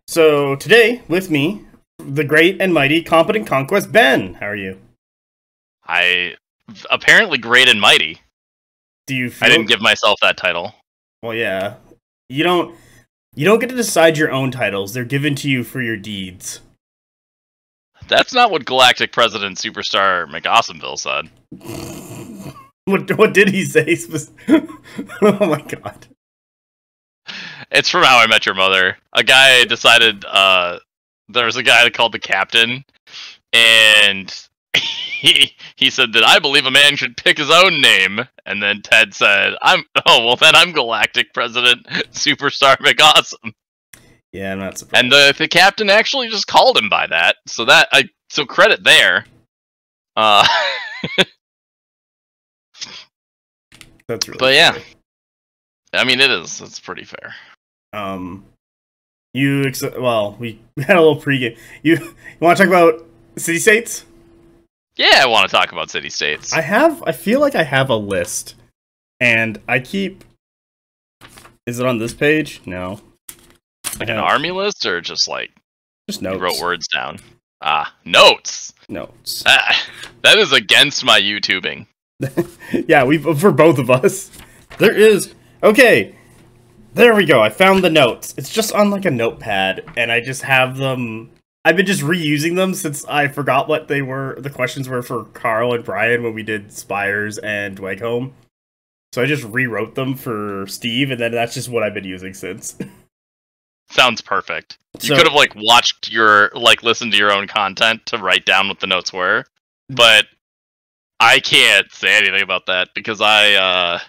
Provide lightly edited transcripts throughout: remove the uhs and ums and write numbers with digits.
So today, with me, the great and mighty Competent Conquest Ben. How are you? Apparently great and mighty. Do you feel... I didn't give myself that title. Well, yeah. You don't get to decide your own titles. They're given to you for your deeds. That's not what Galactic President Superstar McAwesomeville said. What did he say? Oh my god. It's from How I Met Your Mother. A guy decided, there was a guy called the Captain, and he said that I believe a man should pick his own name, and then Ted said, I'm Galactic President Superstar McAwesome. Yeah, I'm not surprised. And the Captain actually just called him by that, so credit there. That's really But yeah. fair. I mean, it's pretty fair. We had a little pregame. You want to talk about city-states? Yeah, I want to talk about city-states. I feel like I have a list, and I keep... Is it on this page? No. Like an army list, or just like... Just notes. You wrote words down. Notes! Notes. That is against my YouTubing. Yeah, for both of us. There is... Okay, there we go. I found the notes. It's just on like a notepad, and I just have them... I've been just reusing them since I forgot what they were. The questions were for Carl and Brian when we did Spires and Dweghome. So I just rewrote them for Steve, and then that's just what I've been using since. Sounds perfect. You could have listened to your own content to write down what the notes were, but I can't say anything about that because I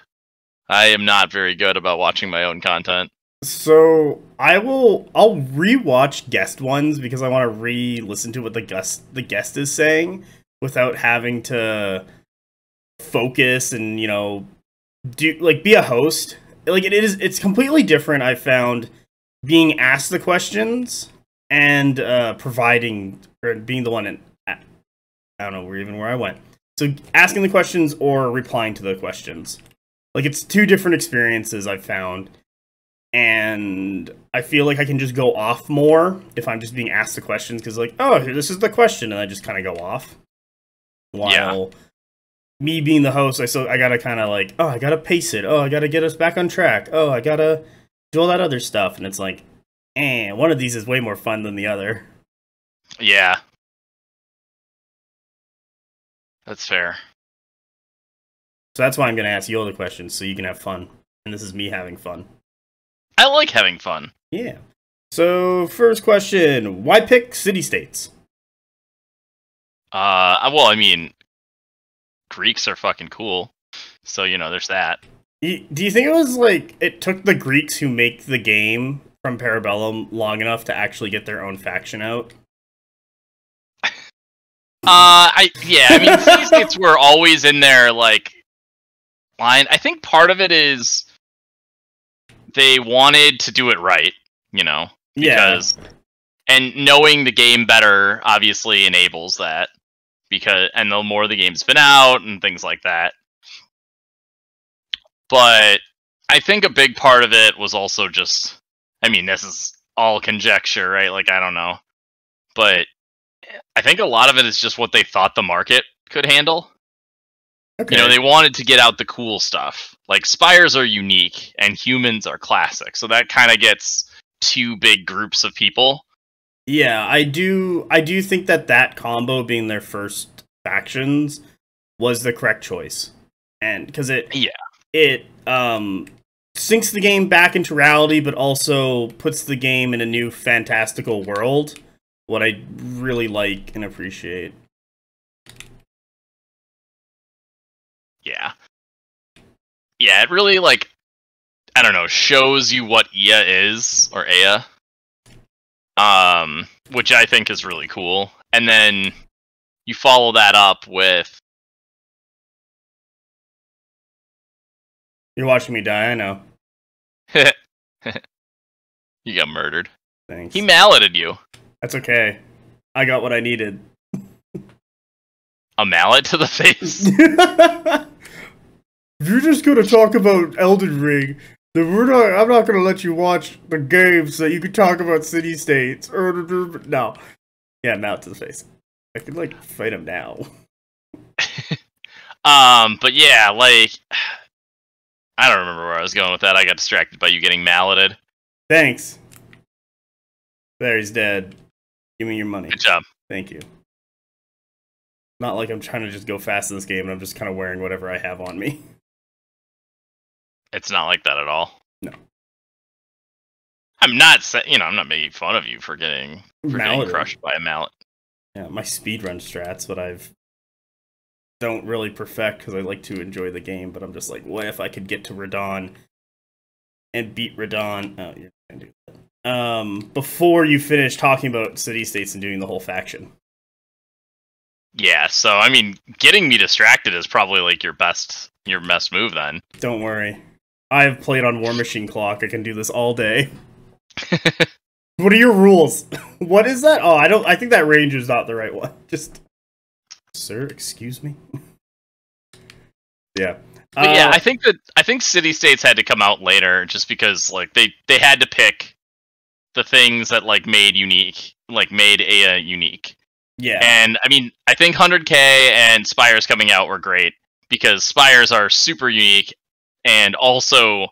am not very good about watching my own content. So I'll rewatch guest ones because I want to re-listen to what the guest is saying without having to focus and be a host. Like it's completely different. I found being asked the questions and providing or being the one in, I don't know where I went. So asking the questions or replying to the questions. Like it's two different experiences I've found. And I feel like I can just go off more if I'm just being asked the questions because this is the question and I just kind of go off. While me being the host, I gotta kind of I gotta pace it. I gotta get us back on track. I gotta do all that other stuff. And it's like, one of these is way more fun than the other. Yeah. That's fair. So that's why I'm gonna ask you all the questions so you can have fun. And this is me having fun. I like having fun. Yeah. So, first question. Why pick city-states? Well, I mean, Greeks are fucking cool. So, there's that. Do you think it was, it took the Greeks who make the game from Parabellum long enough to actually get their own faction out? City-states were always in their, line. I think part of it is... they wanted to do it right, because and knowing the game better obviously enables that and the more the game's been out and things like that. But I think a big part of it was also just, this is all conjecture, right? I don't know. But I think a lot of it is just what they thought the market could handle. Okay. They wanted to get out the cool stuff. Spires are unique, and humans are classic. So that kind of gets two big groups of people. Yeah, I do think that combo being their first factions was the correct choice. And because it sinks the game back into reality, but also puts the game in a new fantastical world. What I really like and appreciate. Yeah. Yeah, it really, shows you what Ea is, or Ea. Which I think is really cool. And then you follow that up with... You're watching me die, I know. You got murdered. Thanks. He malleted you. That's okay. I got what I needed. A mallet to the face? If you're just gonna talk about Elden Ring, I'm not gonna let you watch the game so you can talk about city-states. No. Yeah, mount to the face. I could, like, fight him now. But yeah, like, I don't remember where I was going with that. I got distracted by you getting malleted. Thanks. There, he's dead. Give me your money. Good job. Thank you. Not like I'm trying to just go fast in this game, and I'm just kind of wearing whatever I have on me. It's not like that at all. No. I'm not, I'm not making fun of you for getting crushed by a mallet. Yeah, my speedrun strats, but don't really perfect because I like to enjoy the game, but I'm just like, what if I could get to Radon and beat Radon? Oh, you're gonna do that. Before you finish talking about city-states and doing the whole faction. Yeah, so, I mean, getting me distracted is probably, like, your best move, then. Don't worry. I've played on War Machine Clock. I can do this all day. What are your rules? What is that? Oh, I think that range is not the right one. Just... Sir, excuse me? Yeah. But yeah, I think city-states had to come out later just because, like, they had to pick the things that, like, made Aya unique. Yeah. And, I mean, I think 100k and Spires coming out were great because Spires are super unique and also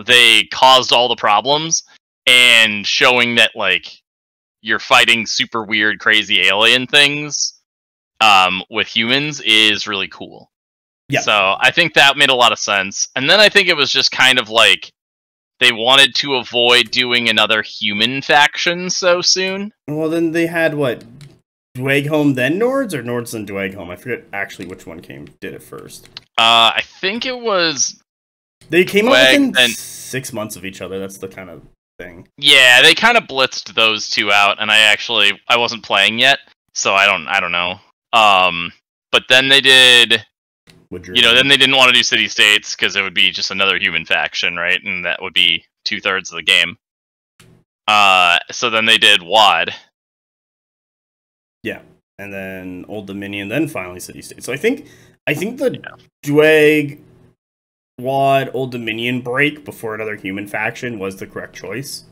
they caused all the problems, and showing that, like, you're fighting super weird, crazy alien things with humans is really cool. Yeah. So I think that made a lot of sense. And then I think it was just kind of like they wanted to avoid doing another human faction so soon. Well, then they had, what, Dweghome then Nords, or Nords then Dweghome? I forget actually which one did it first. I think it was... They came out within 6 months of each other. That's the kind of thing. Yeah, they kind of blitzed those two out, and I wasn't playing yet, so I don't know. But then they did... then they didn't want to do city-states, because it would be just another human faction, right? And that would be 2/3 of the game. So then they did WoD. Yeah, and then Old Dominion, then finally city-states. So I think the Dweg, WoD, Old Dominion break before another human faction was the correct choice.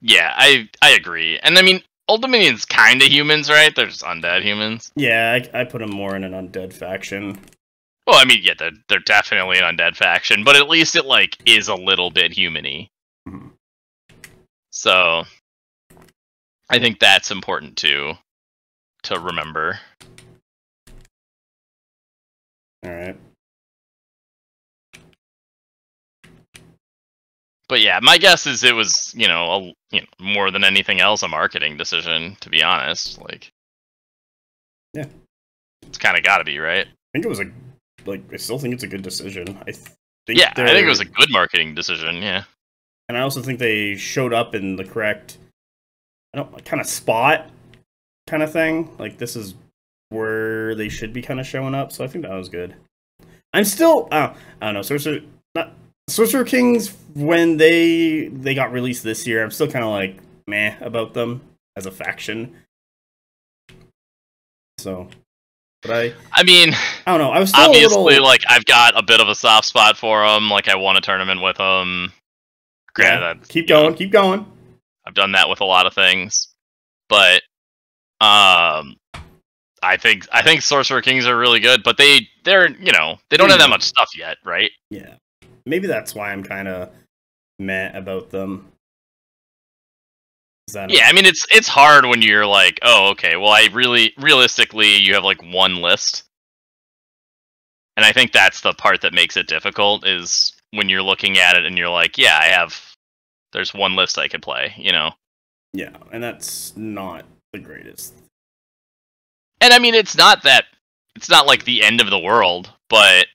Yeah, I agree. And I mean, Old Dominion's kind of humans, right? They're just undead humans. Yeah, I put them more in an undead faction. Well, I mean, yeah, they're definitely an undead faction, but at least it, like, is a little bit human-y. Mm-hmm. So, I think that's important, too, to remember. Alright. But yeah, my guess is it was, more than anything else, a marketing decision, to be honest. Like, yeah. It's kind of gotta be, right? I think it was I still think it's a good decision. I think it was a good marketing decision, yeah. And I also think they showed up in the correct, kind of spot kind of thing. Like, this is where they should be kind of showing up, so I think that was good. I'm still, I don't know, Sorcerer Kings, when they got released this year, I'm still kind of like, meh about them as a faction. So... But I mean, I don't know. I was still obviously like I've got a bit of a soft spot for them. Like I won a tournament with them. Granted, keep going. I've done that with a lot of things, but I think Sorcerer Kings are really good. But they're they don't have that much stuff yet, right? Yeah, maybe that's why I'm kind of meh about them. Yeah, I mean, it's hard when you're like, oh, okay, well, realistically, you have, like, one list. And I think that's the part that makes it difficult, is when you're looking at it and you're like, yeah, there's one list I could play, Yeah, and that's not the greatest. And, I mean, it's not like the end of the world, but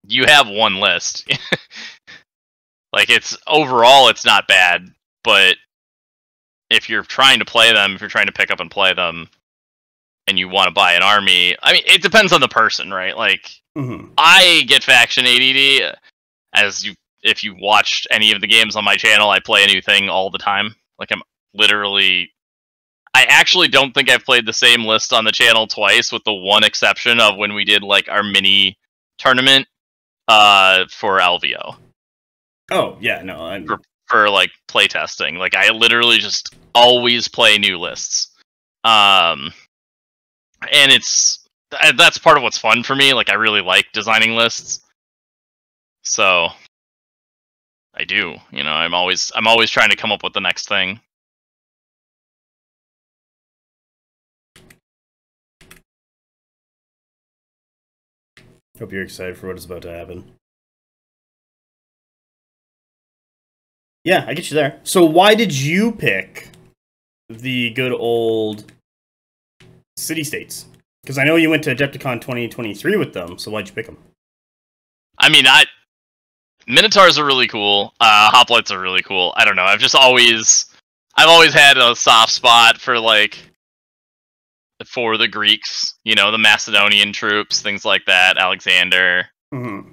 you have one list. Like, overall, it's not bad, but... if you're trying to play them, if you're trying to pick up and play them, and you want to buy an army, I mean, it depends on the person, right? Like, I get faction ADD, if you watched any of the games on my channel, I play a new thing all the time. Like, I actually don't think I've played the same list on the channel twice, with the one exception of when we did, like, our mini tournament, for LVO. Oh yeah, no, I'm for like playtesting. Like I literally just always play new lists. And that's part of what's fun for me. Like I really like designing lists. So I do, I'm always trying to come up with the next thing. Hope you're excited for what is about to happen. Yeah, I get you there. So why did you pick the good old city-states? Because I know you went to Adepticon 2023 with them, so why'd you pick them? I mean, Minotaurs are really cool. Hoplites are really cool. I don't know. I've always had a soft spot for the Greeks, the Macedonian troops, things like that, Alexander. Mm-hmm.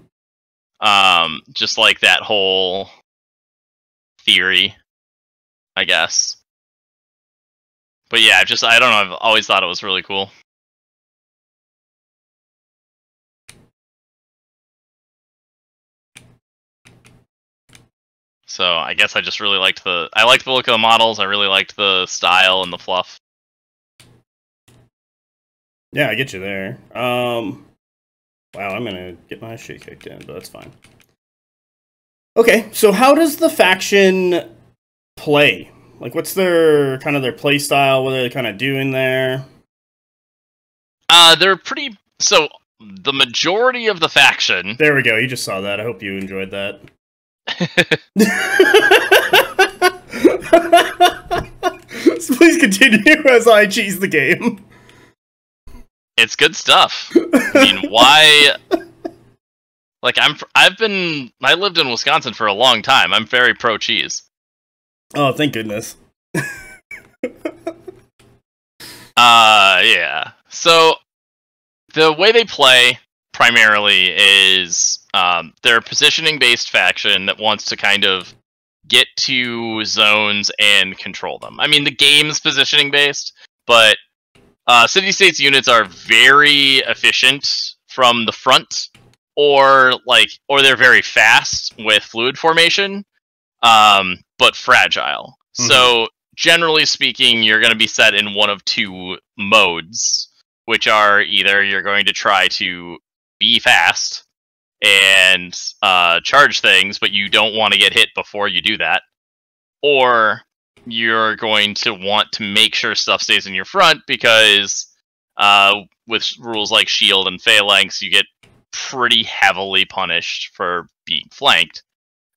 Just like that whole theory, I guess. But yeah, I don't know, I've always thought it was really cool. So I guess I just really liked the look of the models, I really liked the style and the fluff. Yeah, I get you there. Wow, I'm gonna get my shit kicked in, but that's fine. Okay, so how does the faction play? Like, what's their play style? What are they kind of doing there? They're pretty. So the majority of the faction. There we go. You just saw that. I hope you enjoyed that. So please continue as I cheese the game. It's good stuff. I mean, why? Like, I lived in Wisconsin for a long time. I'm very pro cheese. Oh, thank goodness. Yeah. So the way they play primarily is they're a positioning-based faction that wants to kind of get to zones and control them. I mean, the game's positioning-based, but city-states units are very efficient from the front, or they're very fast with fluid formation, but fragile. Mm-hmm. So generally speaking, you're going to be set in one of two modes, which are either you're going to try to be fast and charge things, but you don't want to get hit before you do that, or you're going to want to make sure stuff stays in your front, because with rules like shield and phalanx, you get pretty heavily punished for being flanked.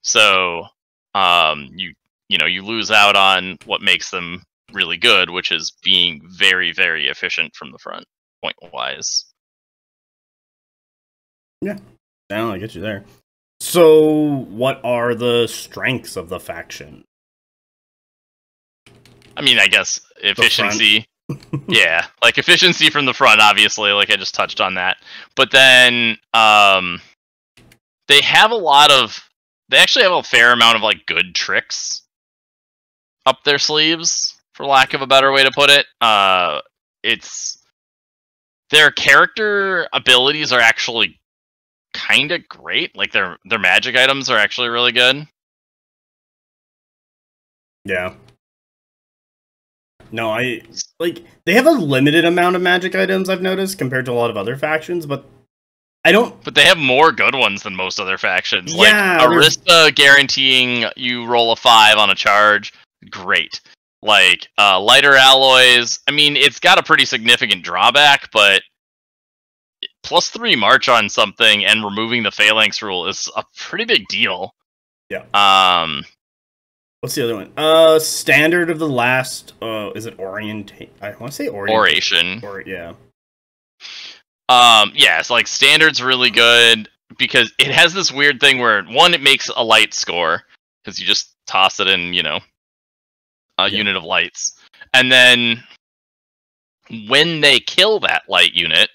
So you lose out on what makes them really good, which is being very, very efficient from the front, point-wise. Yeah, I get you there. So, what are the strengths of the faction? I mean, I guess efficiency. Yeah, like efficiency from the front, obviously, like I just touched on that. But then they actually have a fair amount of good tricks up their sleeves, for lack of a better way to put it. Their character abilities are actually kind of great. Like their magic items are actually really good. Yeah. No, they have a limited amount of magic items, I've noticed, compared to a lot of other factions, but But they have more good ones than most other factions. Yeah, like Arista guaranteeing you roll a 5 on a charge, great. Lighter alloys, I mean, it's got a pretty significant drawback, but +3 march on something and removing the phalanx rule is a pretty big deal. Yeah. What's the other one? Standard of the last. Is it orientate? I want to say oration. Yeah. Yeah. It's standard's really good because it has this weird thing where one, it makes a light score because you just toss it in, unit of lights, and then when they kill that light unit,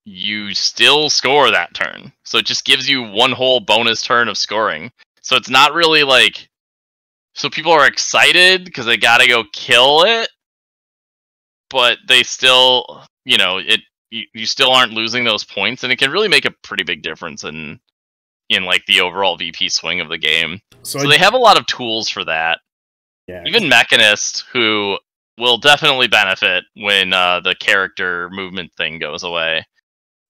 you still score that turn. So it just gives you one whole bonus turn of scoring. So it's not really so people are excited because they gotta go kill it, but they still, you still aren't losing those points, and it can really make a pretty big difference in in like the overall VP swing of the game. So they have a lot of tools for that. Yeah. Even Mechanist, who will definitely benefit when the character movement thing goes away.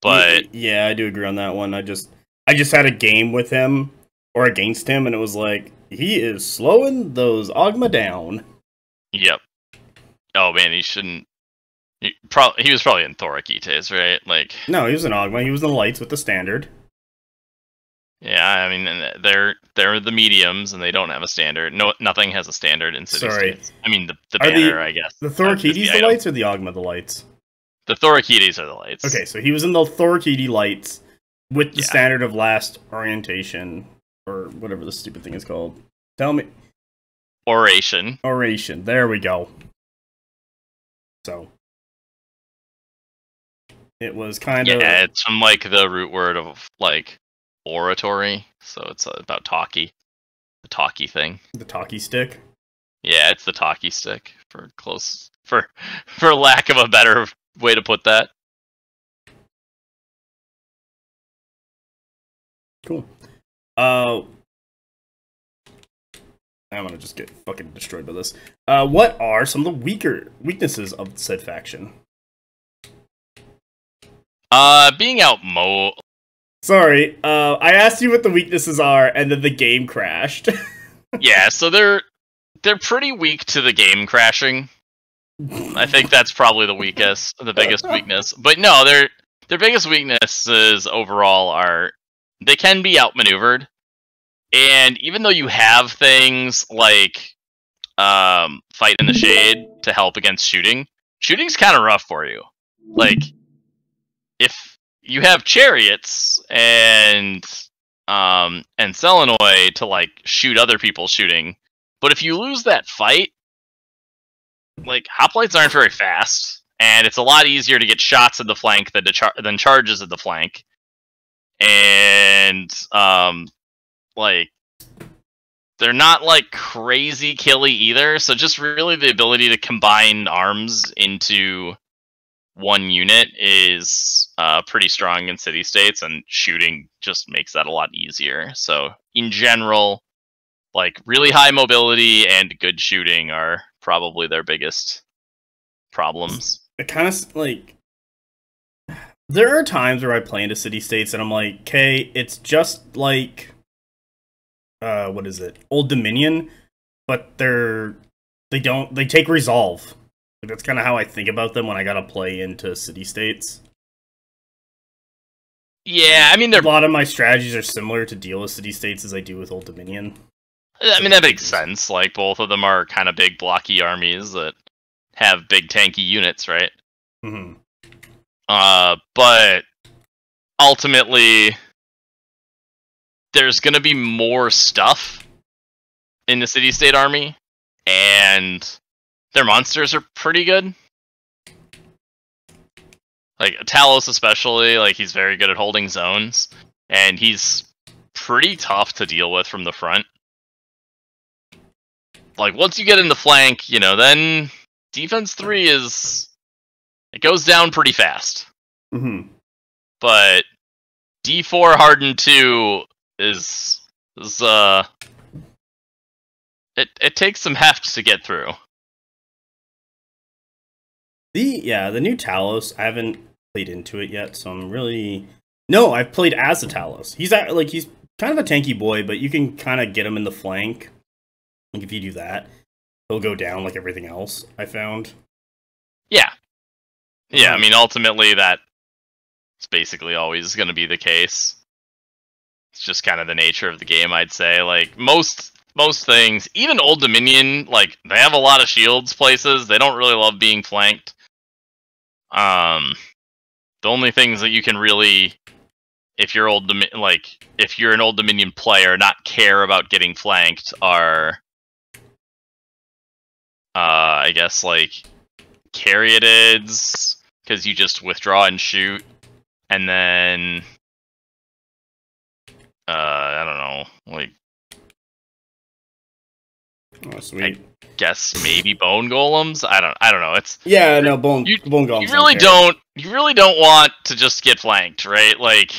But yeah, I do agree on that one. I just had a game with him or against him, and it was like he is slowing those Agema down. Yep. Oh man, he shouldn't. He was probably in Eakides, right? Like no, he was in Agema. He was in lights with the standard. Yeah, I mean they're the mediums, and they don't have a standard. No, nothing has a standard in City States. I mean the banner, I guess. The Eakides the lights or the Agema the lights? The Eakides are the lights. Okay, so he was in the Eakides lights with the standard of last orientation, or whatever the stupid thing is called. Tell me. Oration. There we go. So it was kind of it's from like the root word of like oratory, so it's about talkie. The talkie thing. The talkie stick. Yeah, it's the talkie stick for lack of a better way to put that. Cool. I'm gonna just get fucking destroyed by this. What are some of the weaknesses of said faction? Being outmo. Sorry, I asked you what the weaknesses are, and then the game crashed. Yeah, so they're pretty weak to the game crashing. I think that's probably the biggest weakness. But no, their biggest weaknesses overall are they can be outmaneuvered. And even though you have things like Fight in the Shade to help against shooting's kind of rough for you. Like, if you have Chariots and Selinoi to like shoot other people shooting, but if you lose that fight, like Hoplites aren't very fast, and it's a lot easier to get shots at the flank than charges at the flank, and like they're not like crazy killy either. So just really the ability to combine arms into one unit is pretty strong in city states, and shooting just makes that a lot easier. So in general, like really high mobility and good shooting are probably their biggest problems. It kind of like there are times where I play into city states and I'm like, okay, it's just like what is it? Old Dominion, but they take resolve. Like, that's kind of how I think about them when I gotta play into city states. Yeah, I mean, a lot of my strategies are similar to deal with city states as I do with Old Dominion. I mean, that makes sense. Like, both of them are kind of big, blocky armies that have big, tanky units, right? Mm-hmm. But ultimately, there's going to be more stuff in the city-state army, and their monsters are pretty good. Like, Talos especially, like, he's very good at holding zones, and he's pretty tough to deal with from the front. Like, once you get in the flank, you know, then defense 3 it goes down pretty fast. Mm-hmm. But D4 hardened 2 is it takes some heft to get through. The new Talos, I haven't played into it yet, so I'm really... No, I've played as the Talos. He's kind of a tanky boy, but you can kind of get him in the flank. Like, if you do that, he'll go down like everything else, I found. Yeah. Yeah, I mean, ultimately, that's basically always going to be the case. It's just kind of the nature of the game, I'd say. Like, most things, even Old Dominion, like, they have a lot of shields places. They don't really love being flanked. The only things that you can really, if you're an Old Dominion player, not care about getting flanked are, I guess, like, Chariots, because you just withdraw and shoot, and then, I don't know, like, oh, sweet. I guess maybe bone golems. I don't know. It's bone golems. You really don't want to just get flanked, right? Like,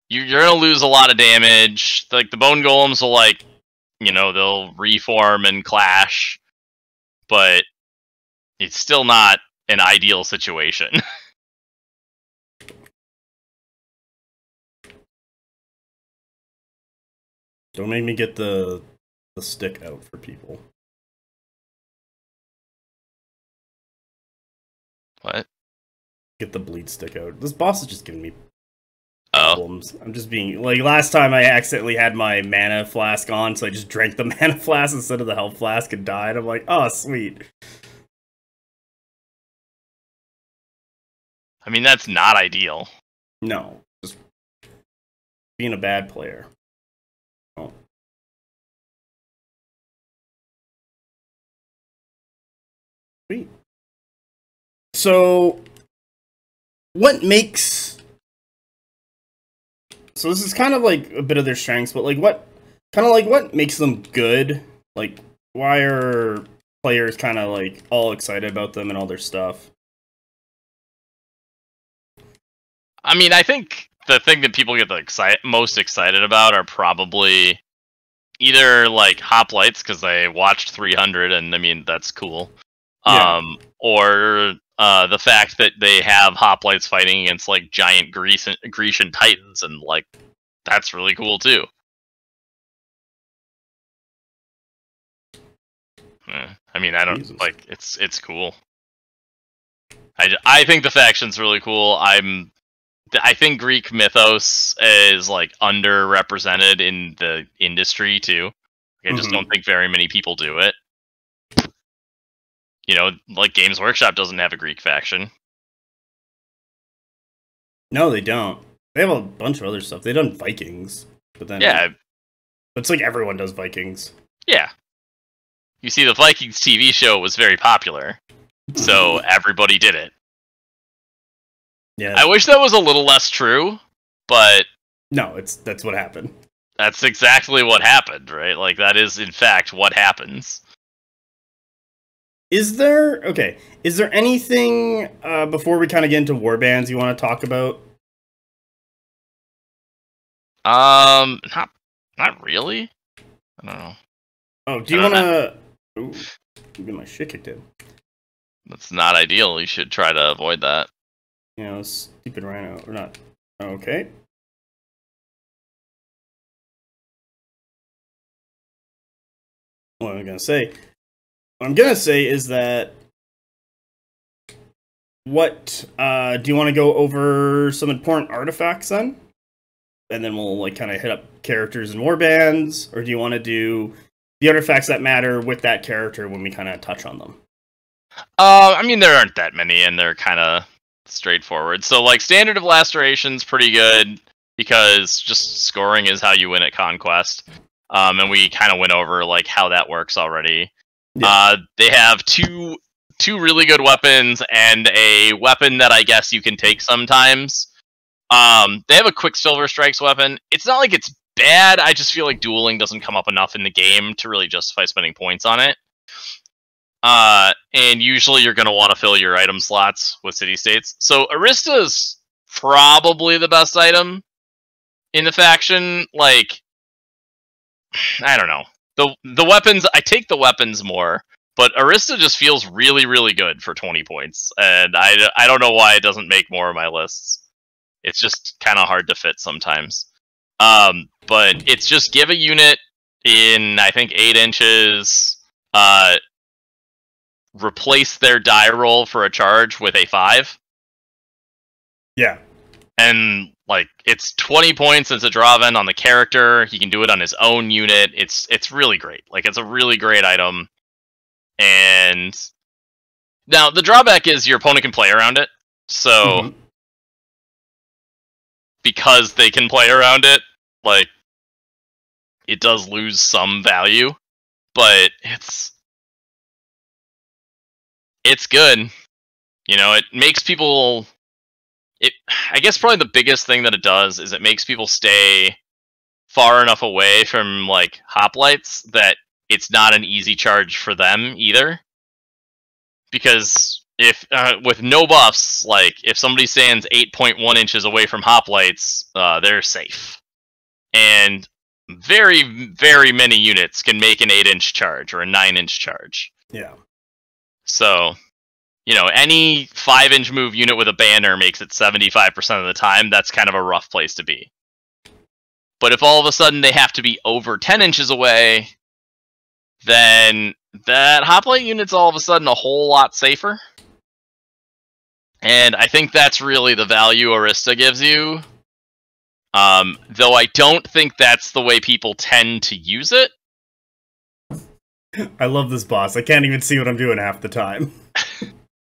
you're gonna lose a lot of damage. Like the bone golems will like, they'll reform and clash, but it's still not an ideal situation. Don't make me get the stick out for people. What? Get the bleed stick out. This boss is just giving me problems. I'm just being like, last time I accidentally had my mana flask on, so I just drank the mana flask instead of the health flask and died. I'm like, oh sweet. I mean, that's not ideal. No, just being a bad player. Oh. Sweet. So, what makes... So this is kind of like a bit of their strengths, but like what makes them good? Like, why are players kind of like all excited about them and all their stuff? I mean, I think the thing that people get most excited about are probably either like Hoplites, because they watched 300, and I mean, that's cool. Yeah. Or the fact that they have Hoplites fighting against like giant Grecian titans, and like that's really cool too. I mean, I don't Jesus. like it's cool. I think the faction's really cool. I think Greek mythos is like underrepresented in the industry too. I just don't think very many people do it. Like Games Workshop doesn't have a Greek faction. No, they don't. They have a bunch of other stuff. They've done Vikings, but then it's like everyone does Vikings. Yeah. You see, the Vikings TV show was very popular, so everybody did it. Yeah. I wish that was a little less true, but no, that's what happened. That's exactly what happened, right? Like that is in fact what happens. Is there anything before we kind of get into warbands you want to talk about? Not really. I don't know. Oh, do you want to? Get my shit kicked in. That's not ideal. You should try to avoid that. Stupid rhino or not? Okay. What I'm gonna say. What I'm gonna say is that. What do you want to go over some important artifacts then? And then we'll like kind of hit up characters and warbands, or do you want to do the artifacts that matter with that character when we kind of touch on them? I mean, there aren't that many, and they're kind of straightforward. So, like, Standard of Laceration's pretty good, because just scoring is how you win at Conquest. And we kind of went over, like, how that works already. Yeah. They have two really good weapons, and a weapon that I guess you can take sometimes. They have a Quicksilver Strikes weapon. It's not like it's bad, I just feel like dueling doesn't come up enough in the game to really justify spending points on it. And usually you're going to want to fill your item slots with city-states. So Arista's probably the best item in the faction. Like, I don't know. The weapons, I take the weapons more, but Arista just feels really, really good for 20 points. And I don't know why it doesn't make more of my lists. It's just kind of hard to fit sometimes. But it's just give a unit in, I think, 8 inches, replace their die roll for a charge with a 5. Yeah. And, like, it's 20 points as a draw event on the character. He can do it on his own unit. It's really great. Like, it's a really great item. And now, the drawback is your opponent can play around it. So, because they can play around it, like, it does lose some value. But it's good. It makes people... I guess probably the biggest thing that it does is it makes people stay far enough away from, like, Hoplites that it's not an easy charge for them either. Because if with no buffs, like if somebody stands 8.1 inches away from Hoplites, they're safe. And very, very many units can make an 8-inch charge or a 9-inch charge. Yeah. So, you know, any 5-inch move unit with a banner makes it 75% of the time. That's kind of a rough place to be. But if all of a sudden they have to be over 10 inches away, then that Hoplite unit's all of a sudden a whole lot safer. And I think that's really the value Arista gives you. Though I don't think that's the way people tend to use it. I love this boss. I can't even see what I'm doing half the time.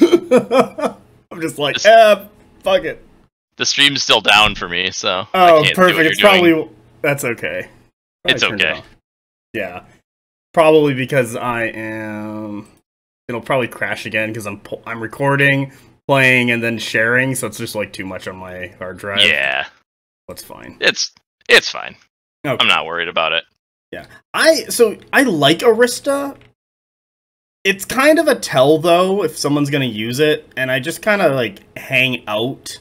I'm just like, fuck it. The stream's still down for me, so oh, perfect. It's probably that's okay. It's okay. Yeah, probably because I am. It'll probably crash again because I'm recording, playing, and then sharing, so it's just like too much on my hard drive. Yeah, that's fine. It's fine. Okay. I'm not worried about it. Yeah, I like Arista. It's kind of a tell though if someone's gonna use it, and I just kind of like hang out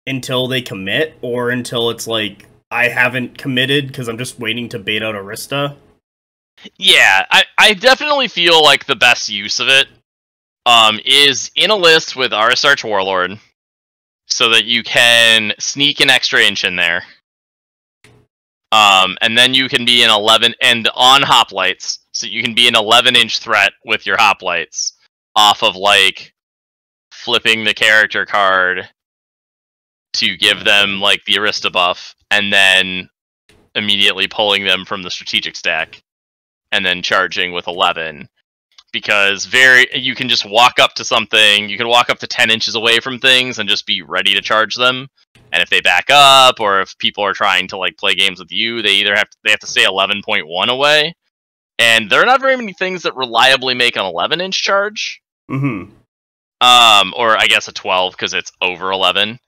until they commit, or until it's like I haven't committed because I'm just waiting to bait out Arista. Yeah, I definitely feel like the best use of it is in a list with Aristarch Warlord, so that you can sneak an extra inch in there. And then you can be an 11 and on Hoplites, so you can be an 11-inch threat with your Hoplites off of like flipping the character card to give them like the Arista buff, and then immediately pulling them from the strategic stack, and then charging with 11. Because you can just walk up to something, you can walk up to 10 inches away from things and just be ready to charge them. And if they back up, or if people are trying to like play games with you, they have to stay 11.1 away. And there are not very many things that reliably make an 11-inch charge. Mm-hmm. Or I guess a 12 because it's over 11.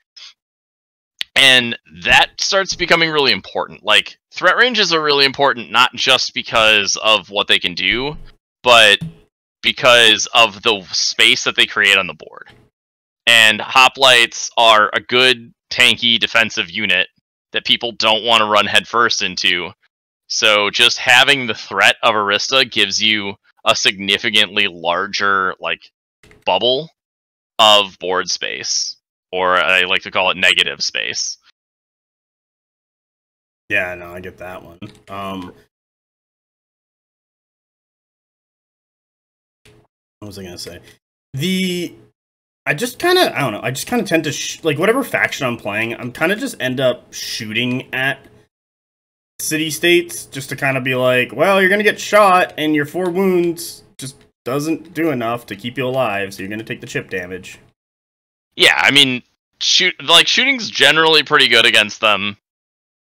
And that starts becoming really important. Like, threat ranges are really important, not just because of what they can do, but because of the space that they create on the board. And Hoplites are a good, tanky, defensive unit that people don't want to run headfirst into. So just having the threat of Arista gives you a significantly larger, like, bubble of board space. Or I like to call it negative space. Yeah, no, I get that one. What was I gonna say? I just kind of, I don't know, I just kind of tend to, like, whatever faction I'm playing, I'm kind of just end up shooting at city-states, just to kind of be like, well, you're gonna get shot, and your 4 wounds just doesn't do enough to keep you alive, so you're gonna take the chip damage. Yeah, I mean, shooting's generally pretty good against them,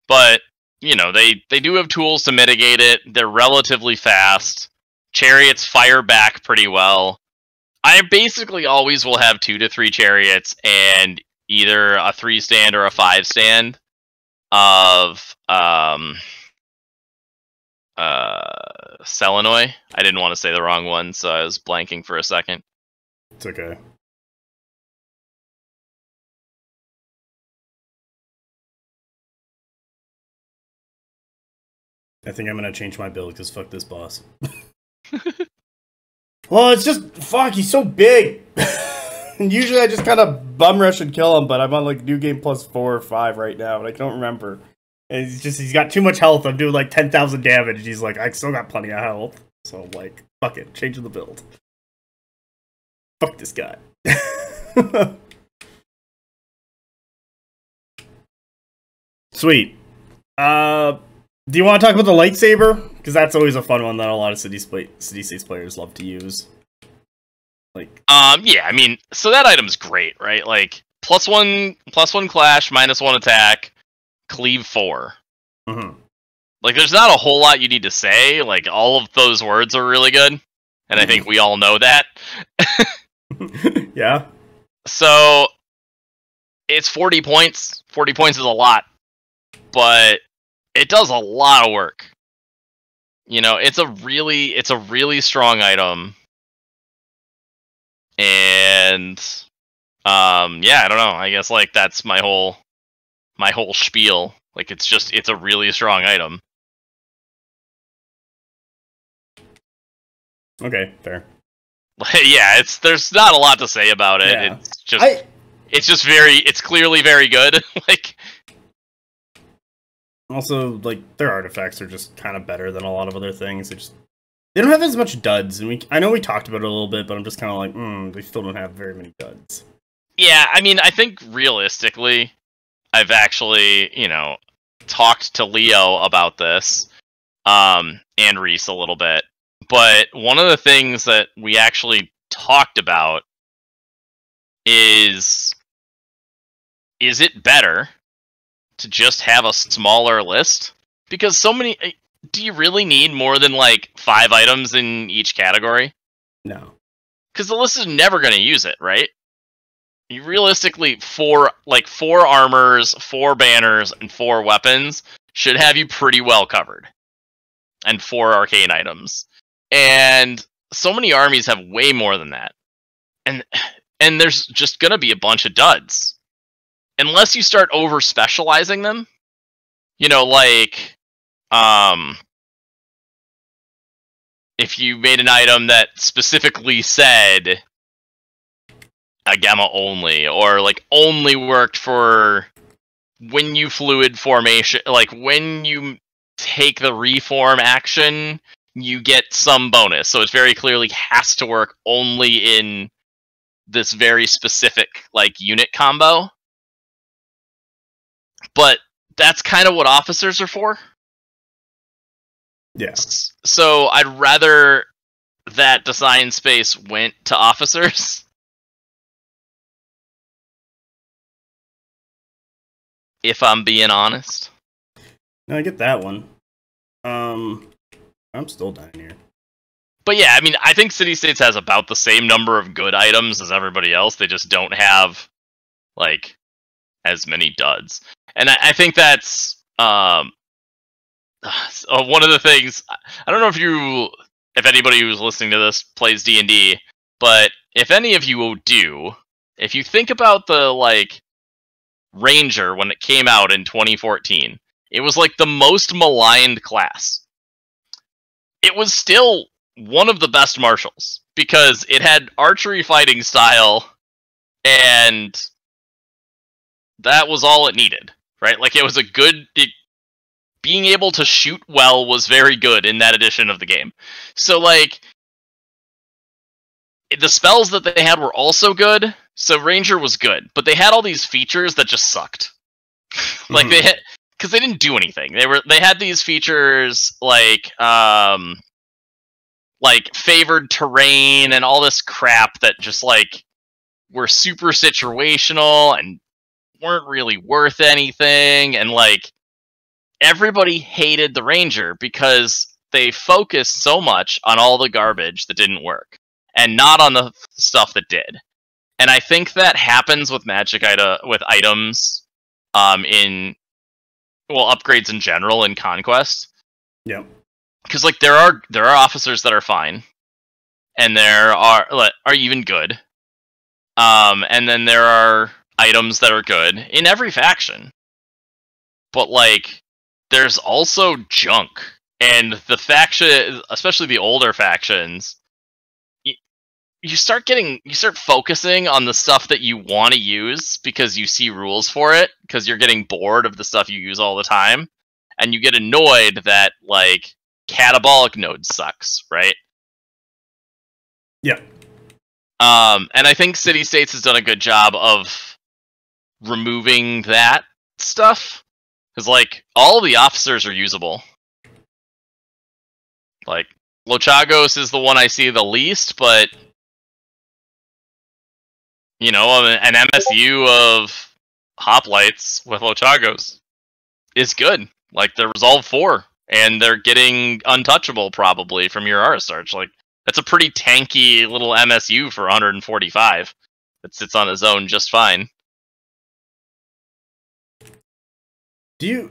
but, you know, they do have tools to mitigate it. They're relatively fast. Chariots fire back pretty well. I basically always will have 2 to 3 chariots and either a 3 stand or a 5 stand of Selinoi. I didn't want to say the wrong one, so I was blanking for a second. It's okay. I think I'm gonna change my build because fuck this boss. Well, it's just fuck. He's so big. And usually I just kind of bum rush and kill him, but I'm on like new game plus 4 or 5 right now, and I don't remember. And he's got too much health. I'm doing like 10,000 damage. And he's like, I still got plenty of health, so I'm like, fuck it, changing the build. Fuck this guy. Sweet. Do you want to talk about the lightsaber? Because that's always a fun one that a lot of city-states players love to use. Like, yeah, I mean, so that item's great, right? Like, +1 clash, -1 attack, cleave 4. Mm-hmm. Like, there's not a whole lot you need to say. Like, all of those words are really good, and I think we all know that. Yeah. So, it's 40 points. 40 points is a lot, but it does a lot of work. You know, it's a really strong item. And And yeah, I don't know. I guess like that's my whole spiel. Like it's a really strong item. Okay, fair. Yeah, there's not a lot to say about it. Yeah. It's clearly very good. Like, also, like, their artifacts are just kind of better than a lot of other things. They don't have as much duds, and I know we talked about it a little bit, but I'm just kind of like, they still don't have very many duds. Yeah, I mean, I think realistically, I've actually, talked to Leo about this, and Reese a little bit. But one of the things that we actually talked about is it better to just have a smaller list? Because do you really need more than like 5 items in each category? No. Because the list is never going to use it, right? You realistically, 4 armors, 4 banners, and 4 weapons should have you pretty well covered. And 4 arcane items. And so many armies have way more than that. And there's just gonna be a bunch of duds. Unless you start over-specializing them. If you made an item that specifically said Agema only, or like only worked for when you fluid formation, like when you take the reform action, you get some bonus. So it very clearly has to work only in this very specific like unit combo. But that's kind of what officers are for. Yeah. So I'd rather that design space went to officers. If I'm being honest. No, I get that one. I'm still dying here. But yeah, I mean, I think City States has about the same number of good items as everybody else. They just don't have, like, as many duds. And I think that's one of the things. I don't know if anybody who's listening to this plays D&D, but if any of you do, if you think about the, like, Ranger when it came out in 2014, it was like the most maligned class. It was still one of the best martials because it had archery fighting style, and that was all it needed, right? Like it was being able to shoot well was very good in that edition of the game. So like the spells that they had were also good. So Ranger was good, but they had all these features that just sucked. Like they had, because they didn't do anything. They had these features like favored terrain and all this crap that just like were super situational and weren't really worth anything. And like everybody hated the Ranger because they focused so much on all the garbage that didn't work and not on the stuff that did. And I think that happens with with items in upgrades in general in Conquest. Yeah. Because like there are officers that are fine, and there are even good. And then there are items that are good in every faction. But like there's also junk, and the faction, especially the older factions, you start focusing on the stuff that you want to use because you see rules for it, because you're getting bored of the stuff you use all the time, and you get annoyed that like catabolic node sucks, right? Yeah. And I think City States has done a good job of removing that stuff, because like all the officers are usable. Like Lochagos is the one I see the least, but an MSU of Hoplites with Lochagos is good. Like, they're Resolve 4, and they're getting Untouchable, probably, from your Aristarch. Like, that's a pretty tanky little MSU for 145 that sits on its own just fine. Do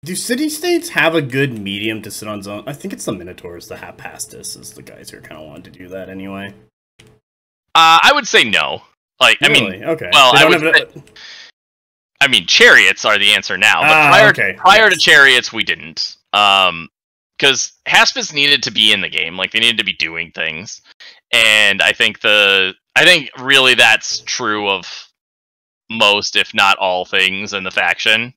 city-states have a good medium to sit on its own? I think it's the Minotaurs, the Haspist is the guys who kind of wanted to do that anyway. I would say no. Like, Really? Okay. Well, They I mean, Chariots are the answer now, but prior to Chariots, we didn't. Because Haspist needed to be in the game, like they needed to be doing things, and I think really that's true of most, if not all, things in the faction.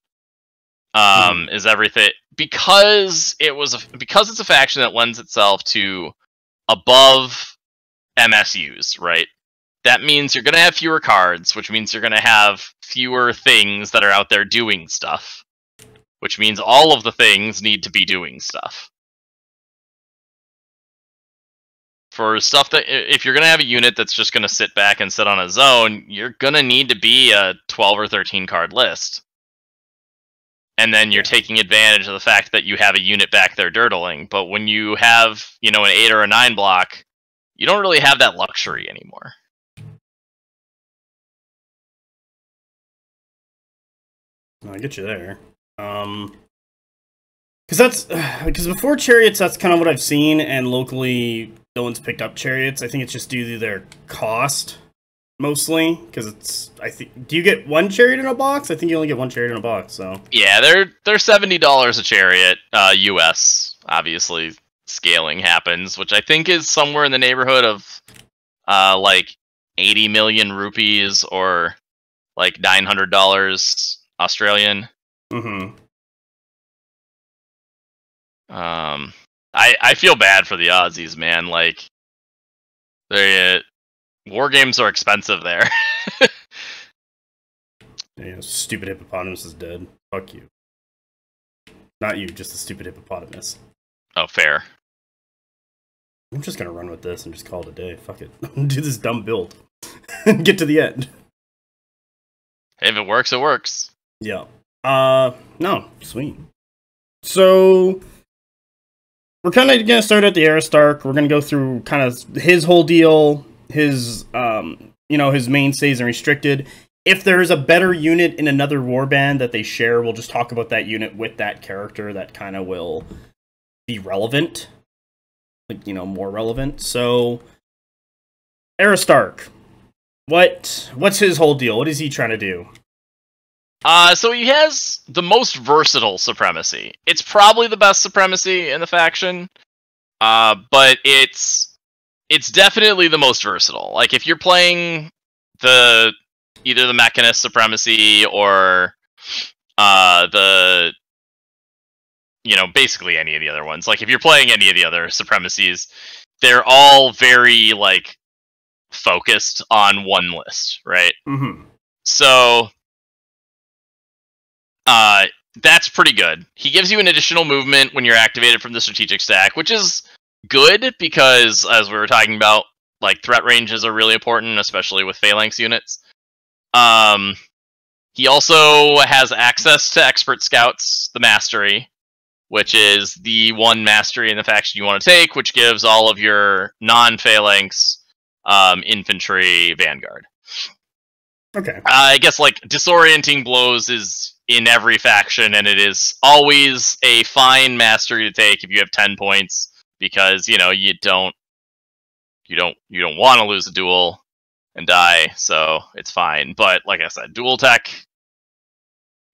Is everything because it's a faction that lends itself to above MSUs, right? That means you're going to have fewer cards, which means you're going to have fewer things that are out there doing stuff, which means all of the things need to be doing stuff. For stuff that, if you're going to have a unit that's just going to sit back and sit on a zone, you're going to need to be a 12 or 13 card list. And then you're taking advantage of the fact that you have a unit back there dirtling. But when you have, an 8 or a 9 block, you don't really have that luxury anymore. I get you there. Because before Chariots, that's kind of what I've seen, and locally, no one's picked up Chariots. I think it's just due to their cost, mostly. Because do you get one Chariot in a box? I think you only get one Chariot in a box. So yeah, they're $70 a Chariot, US. Obviously, scaling happens, which I think is somewhere in the neighborhood of like 80 million rupees or like $900 Australian. Mm-hmm. I feel bad for the Aussies, man. Like, war games are expensive there. Yeah, stupid hippopotamus is dead. Fuck you. Not you, just the stupid hippopotamus. Oh, fair. I'm just gonna run with this and just call it a day. Fuck it. Do this dumb build. Get to the end. If it works, it works. Yeah. No. Sweet. So, we're kind of gonna start at the Aristarch. We're gonna go through kind of his whole deal, his, his mainstays and restricted. If there's a better unit in another warband that they share, we'll just talk about that unit with that character that kind of will be relevant. Like, more relevant. So, Aristarch. What's his whole deal? What is he trying to do? So he has the most versatile supremacy. It's probably the best supremacy in the faction, but it's definitely the most versatile. Like, if you're playing either the Mechanist supremacy or basically any of the other ones. Like, if you're playing any of the other supremacies, they're all very, like, focused on one list, right? Mm-hmm. So that's pretty good. He gives you an additional movement when you're activated from the strategic stack, which is good because, as we were talking about, like, threat ranges are really important, especially with phalanx units. He also has access to Expert Scouts, the Mastery, which is the one mastery in the faction you want to take, which gives all of your non-phalanx infantry Vanguard. Okay. I guess, like, Disorienting Blows is in every faction, and it is always a fine mastery to take if you have 10 points, because, you don't want to lose a duel and die, so it's fine. But, like I said, dual tech,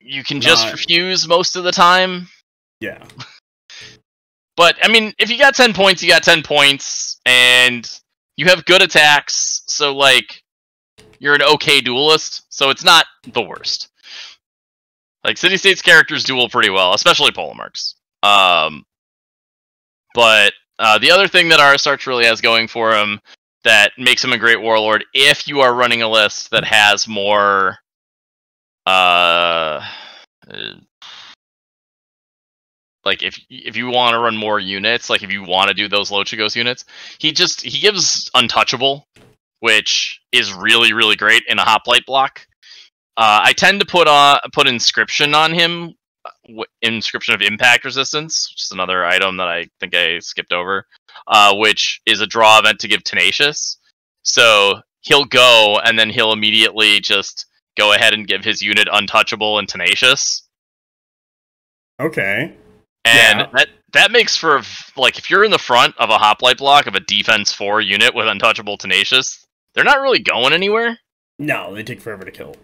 you can just refuse most of the time. Yeah. But, I mean, if you got 10 points, you got 10 points, and you have good attacks, so, like, you're an okay duelist, so it's not the worst. Like, City States characters duel pretty well, especially Polemarchs. But the other thing that Aristarch really has going for him that makes him a great warlord, if you are running a list that has more like, if you want to run more units, like if you want to do those Lochagos units, he gives Untouchable, which is really, really great in a Hoplite block. I tend to put Inscription on him, Inscription of Impact Resistance, which is another item that I think I skipped over, which is a draw event to give Tenacious. So he'll go, and then he'll immediately just go ahead and give his unit Untouchable and Tenacious. Okay. And that makes for, like, if you're in the front of a Hoplite block of a Defense 4 unit with Untouchable Tenacious, they're not really going anywhere. No, they take forever to kill.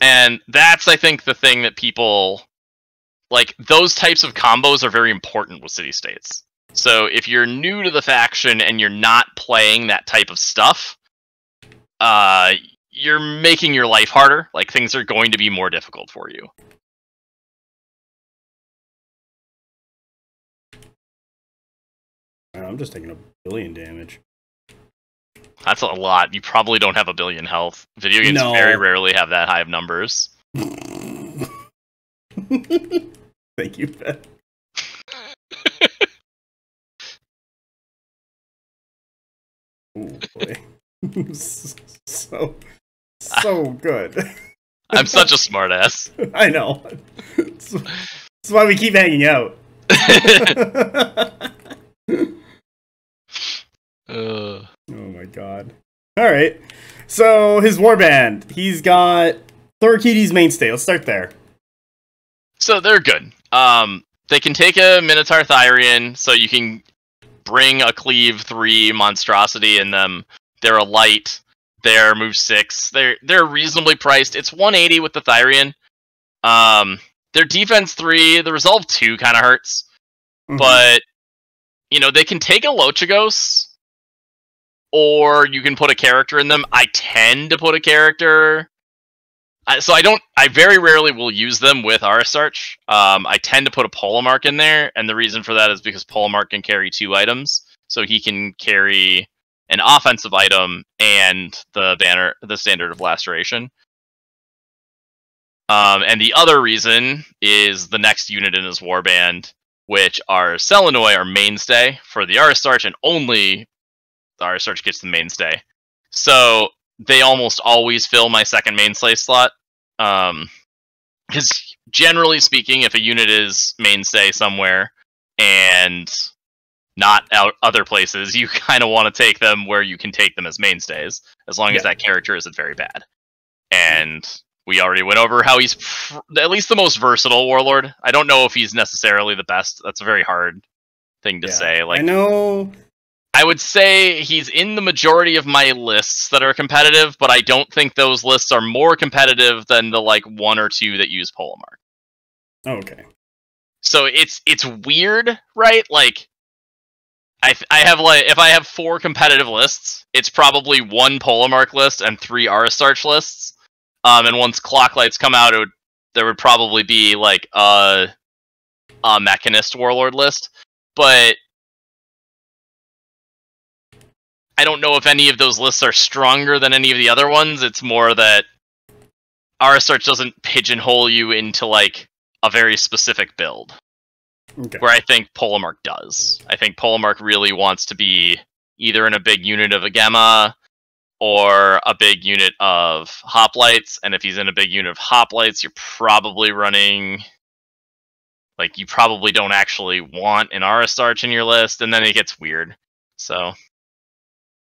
And that's, I think, the thing that people... Like, those types of combos are very important with city-states. So if you're new to the faction and you're not playing that type of stuff, you're making your life harder. Like, things are going to be more difficult for you. I'm just taking 1 billion damage. That's a lot. You probably don't have 1 billion health. Video games very rarely have that high of numbers. Thank you, Ben. Oh boy. so good. I'm such a smartass. I know. That's why we keep hanging out. Oh my god. Alright. So, his warband. He's got Eakides mainstay. Let's start there. So, they're good. They can take a Minotaur Thyrian, so you can bring a Cleave 3 monstrosity in them. They're a light. They're move 6. They're reasonably priced. It's 180 with the Thyrian. Their defense 3, the resolve 2 kind of hurts. Mm-hmm. But, you know, they can take a Lochagos, or you can put a character in them. I tend to put a character. So I very rarely will use them with Aristarch. I tend to put a Polemarch in there, and the reason for that is because Polemarch can carry 2 items. So he can carry an offensive item and the Standard of Laceration. And the other reason is the next unit in his warband, which are Selinoi, our mainstay for the Aristarch, and only the Aristarch gets the mainstay. So they almost always fill my second mainstay slot. Because generally speaking, if a unit is mainstay somewhere and not out other places, you kind of want to take them where you can take them as mainstays, as long as that character isn't very bad. And we already went over how he's at least the most versatile Warlord. I don't know if he's necessarily the best. That's a very hard thing to say. Like, I know. I would say he's in the majority of my lists that are competitive, but I don't think those lists are more competitive than the, like, 1 or 2 that use Polemarch. Okay. So it's weird, right? Like, I have, like, if I have 4 competitive lists, it's probably 1 Polemarch list and 3 Aristarch lists. And once Clocklights come out, there would probably be, like, a Mechanist Warlord list. But I don't know if any of those lists are stronger than any of the other ones. It's more that Aristarch doesn't pigeonhole you into, like, a very specific build. Okay. Where I think Polemarch does. I think Polemarch really wants to be either in a big unit of Agema or a big unit of Hoplites. And if he's in a big unit of Hoplites, you're probably running... Like, you probably don't actually want an Aristarch in your list, and then it gets weird. So...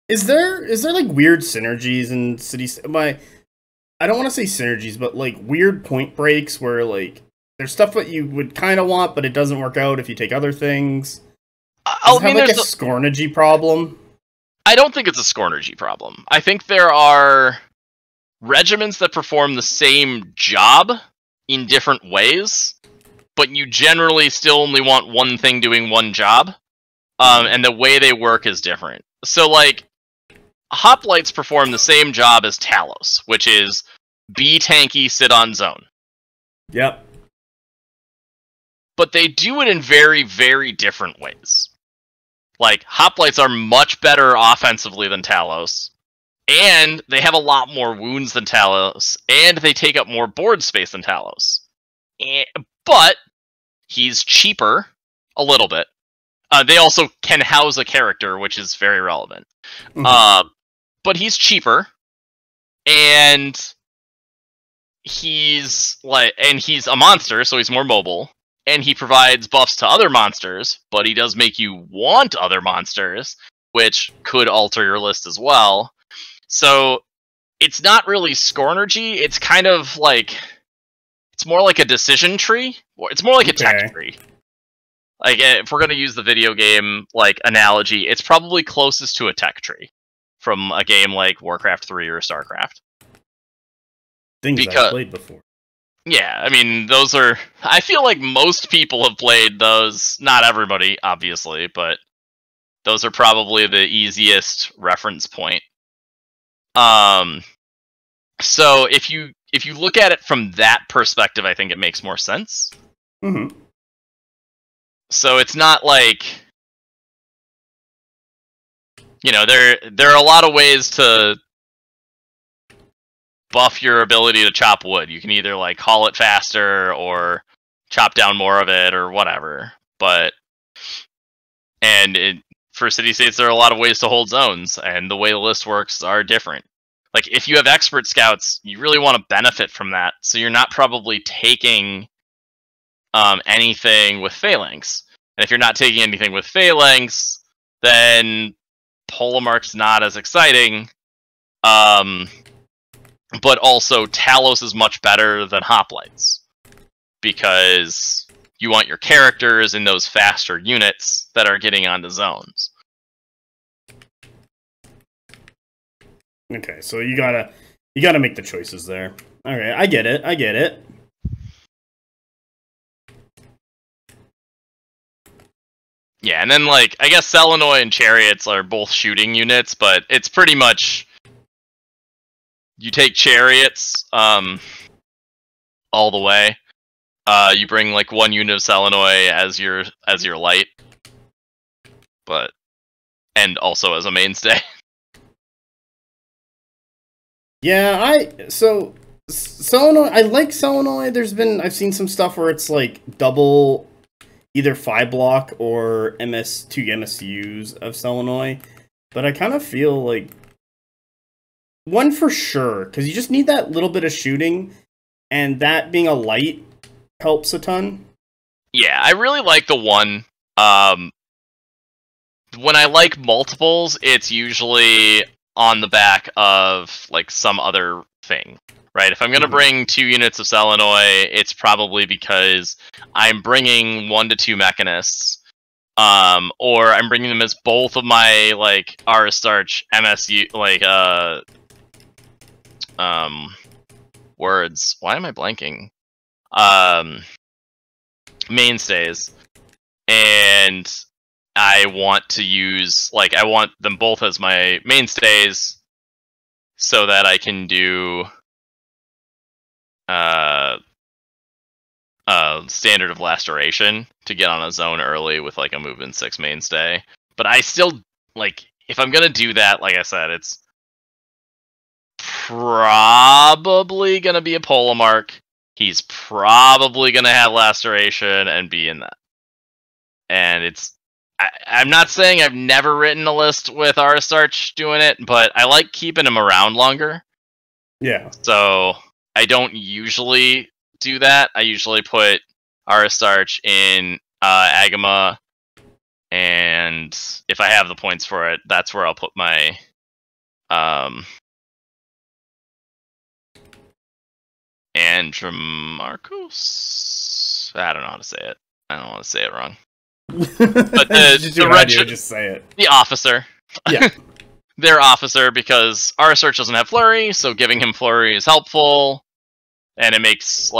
Is there like weird synergies in cities? I don't want to say synergies, but like weird point breaks where like there's stuff that you would kind of want, but it doesn't work out if you take other things. Does it have like a Skornergy problem? I don't think it's a Skornergy problem. I think there are regiments that perform the same job in different ways, but you generally still only want one thing doing one job, and the way they work is different. So like, Hoplites perform the same job as Talos, which is be tanky, sit on zone. Yep. But they do it in very, very different ways. Like, Hoplites are much better offensively than Talos, and they have a lot more wounds than Talos, and they take up more board space than Talos. But he's cheaper, a little bit. They also can house a character, which is very relevant. Mm-hmm. But he's cheaper, and he's a monster, so he's more mobile, and he provides buffs to other monsters, but he does make you want other monsters, which could alter your list as well. So it's not really Skornergy, it's kind of like, it's more like a decision tree, or it's more like a tech tree. Like, if we're going to use the video game, like, analogy, it's probably closest to a tech tree from a game like Warcraft 3 or StarCraft. Things I've played before. Yeah, I mean, those are... I feel like most people have played those. Not everybody, obviously, but those are probably the easiest reference point. So if you look at it from that perspective, I think it makes more sense. Mm-hmm. So it's not like... You know, there are a lot of ways to buff your ability to chop wood. You can either like haul it faster or chop down more of it or whatever. But for city-states, there are a lot of ways to hold zones, and the way the list works are different. Like, if you have expert scouts, you really want to benefit from that, so you're not probably taking anything with phalanx. And if you're not taking anything with phalanx, then Polemarch's not as exciting. But also, Talos is much better than Hoplites, because you want your characters in those faster units that are getting onto zones. Okay, so you gotta make the choices there. Okay, I get it. Yeah, and then, like, I guess Selinoi and Chariots are both shooting units, but it's pretty much... You take Chariots, all the way. You bring, like, one unit of Selinoi as your light. And also as a mainstay. Yeah, Selinoi, I like Selinoi. I've seen some stuff where it's, like, double... either 5 block or two MSUs of Selinoi. But I kind of feel like... one for sure, because you just need that little bit of shooting, and that being a light helps a ton. Yeah, I really like the one. When I like multiples, it's usually on the back of, like, some other thing. Right, if I'm going to bring 2 units of Selinoi, it's probably because I'm bringing 1 to 2 mechanists, or I'm bringing them as both of my, like, Aristarch MSU, like, words. Why am I blanking? Mainstays. And I want to use, like, I want them both as my mainstays so that I can do... standard of laceration to get on a zone early with like a movement 6 mainstay. But I still, like, if I'm gonna do that, like I said, it's probably gonna be a Polemarch. He's probably gonna have laceration and be in that. And I'm not saying I've never written a list with Aristarch doing it, but I like keeping him around longer. Yeah. So I don't usually do that. I usually put Aristarch in Agema, and if I have the points for it, that's where I'll put my Andromarchos? I don't know how to say it. I don't want to say it wrong. But just say it. The officer. Yeah. Their officer, because Aristarch doesn't have flurry, so giving him flurry is helpful. And it's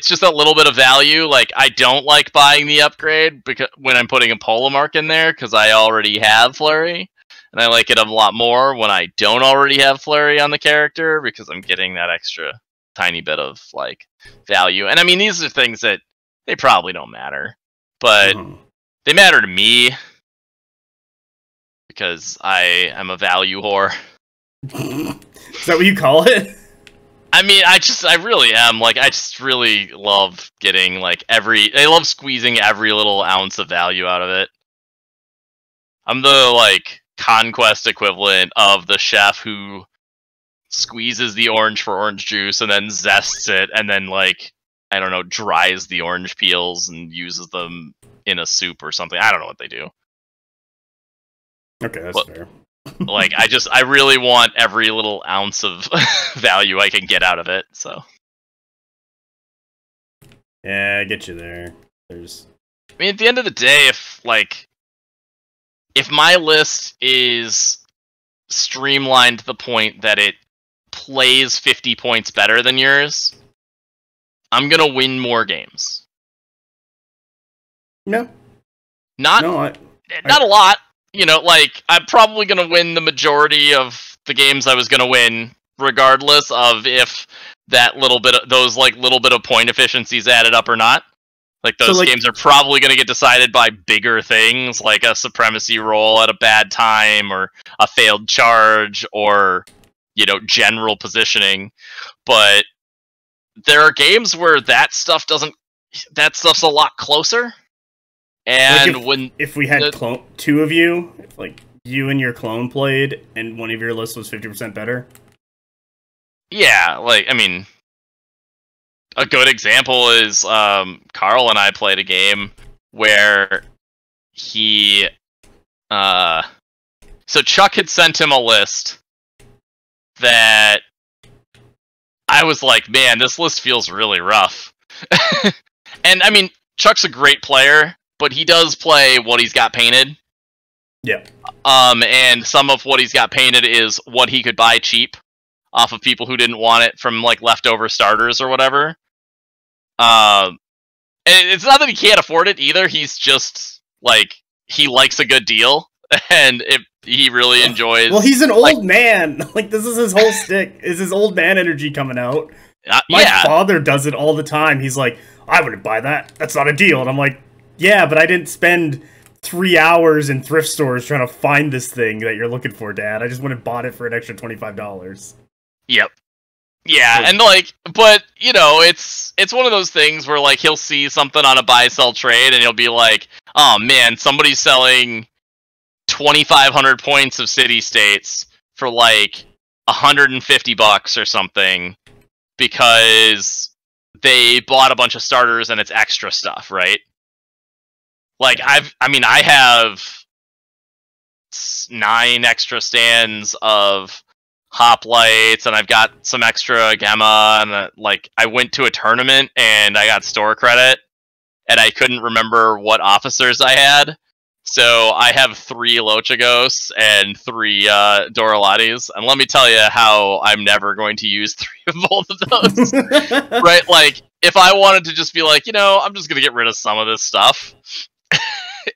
just a little bit of value. Like, I don't like buying the upgrade because when I'm putting a Polemarch in there, because I already have flurry. And I like it a lot more when I don't already have flurry on the character, because I'm getting that extra tiny bit of, like, value. And I mean, these are things that they probably don't matter, but they matter to me because I am a value whore. Is that what you call it? I mean, I really am. Like, I just really love getting, like, I love squeezing every little ounce of value out of it. I'm the, like, conquest equivalent of the chef who squeezes the orange for orange juice and then zests it and then, like, I don't know, dries the orange peels and uses them in a soup or something. I don't know what they do. Okay, that's fair. Like, I really want every little ounce of value I can get out of it, so. Yeah, I get you there. I mean, at the end of the day, if my list is streamlined to the point that it plays 50 points better than yours, I'm gonna win more games. No. Not a lot. You know, like, I'm probably gonna win the majority of the games I was gonna win, regardless of if that little bit of point efficiencies added up or not. Like, those games are probably going to get decided by bigger things, like a supremacy roll at a bad time, or a failed charge, or, you know, general positioning. But there are games where that stuff's a lot closer. And like if we had two of you, if, like, you and your clone played, and one of your lists was 50% better? Yeah, like, I mean, a good example is Carl and I played a game where he so Chuck had sent him a list that I was like, man, this list feels really rough. And I mean, Chuck's a great player, but he does play what he's got painted. Yeah. And some of what he's got painted is what he could buy cheap off of people who didn't want it from, like, leftover starters or whatever. And it's not that he can't afford it either. He's just, like, he likes a good deal, and he really enjoys. Well, he's an old man. Like, this is his whole stick. Is his old man energy coming out? My father does it all the time. He's like, I wouldn't buy that. That's not a deal. And I'm like, yeah, but I didn't spend 3 hours in thrift stores trying to find this thing that you're looking for, Dad. I just went and bought it for an extra $25. Yep. Yeah, and, like, but, you know, it's one of those things where, like, he'll see something on a buy-sell trade, and he'll be like, oh, man, somebody's selling 2,500 points of city-states for, like, $150 or something, because they bought a bunch of starters and it's extra stuff, right? Like, I have 9 extra stands of Hoplites, and I've got some extra Agema, and like, I went to a tournament and I got store credit, and I couldn't remember what officers I had, so I have 3 Lochagos and 3 Dorilates, and let me tell you how I'm never going to use 3 of both of those. Right? Like, if I wanted to just be like, you know, I'm just gonna get rid of some of this stuff,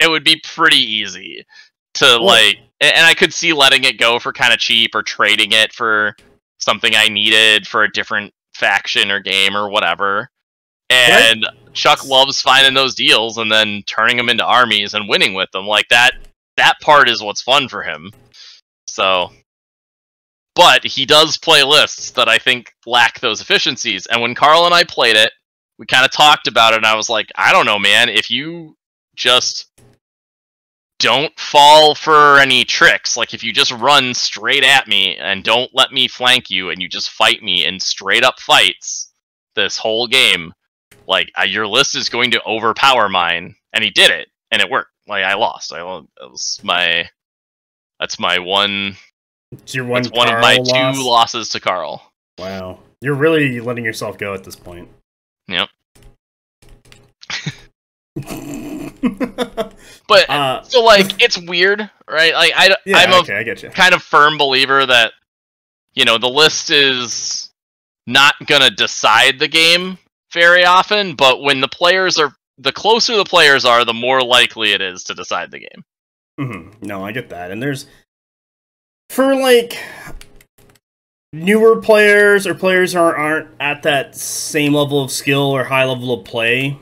it would be pretty easy to, like, and I could see letting it go for kind of cheap, or trading it for something I needed for a different faction or game or whatever. And Chuck loves finding those deals and then turning them into armies and winning with them. Like, that part is what's fun for him. So, but he does play lists that I think lack those efficiencies. And when Carl and I played it, we kind of talked about it, and I was like, I don't know, man, if you just don't fall for any tricks, like, if you just run straight at me and don't let me flank you, and you just fight me in straight up fights this whole game, like, your list is going to overpower mine. And he did it, and it worked. Like, I lost. That's one of my 2 losses to Carl. Wow. You're really letting yourself go at this point. Yep. But so, like, it's weird, right? Like, I'm I get you. Kind of firm believer that, you know, the list is not gonna decide the game very often, but when the closer the players are, the more likely it is to decide the game. Mm-hmm. No, I get that. And there's, for, like, newer players, or players who aren't at that same level of skill or high level of play,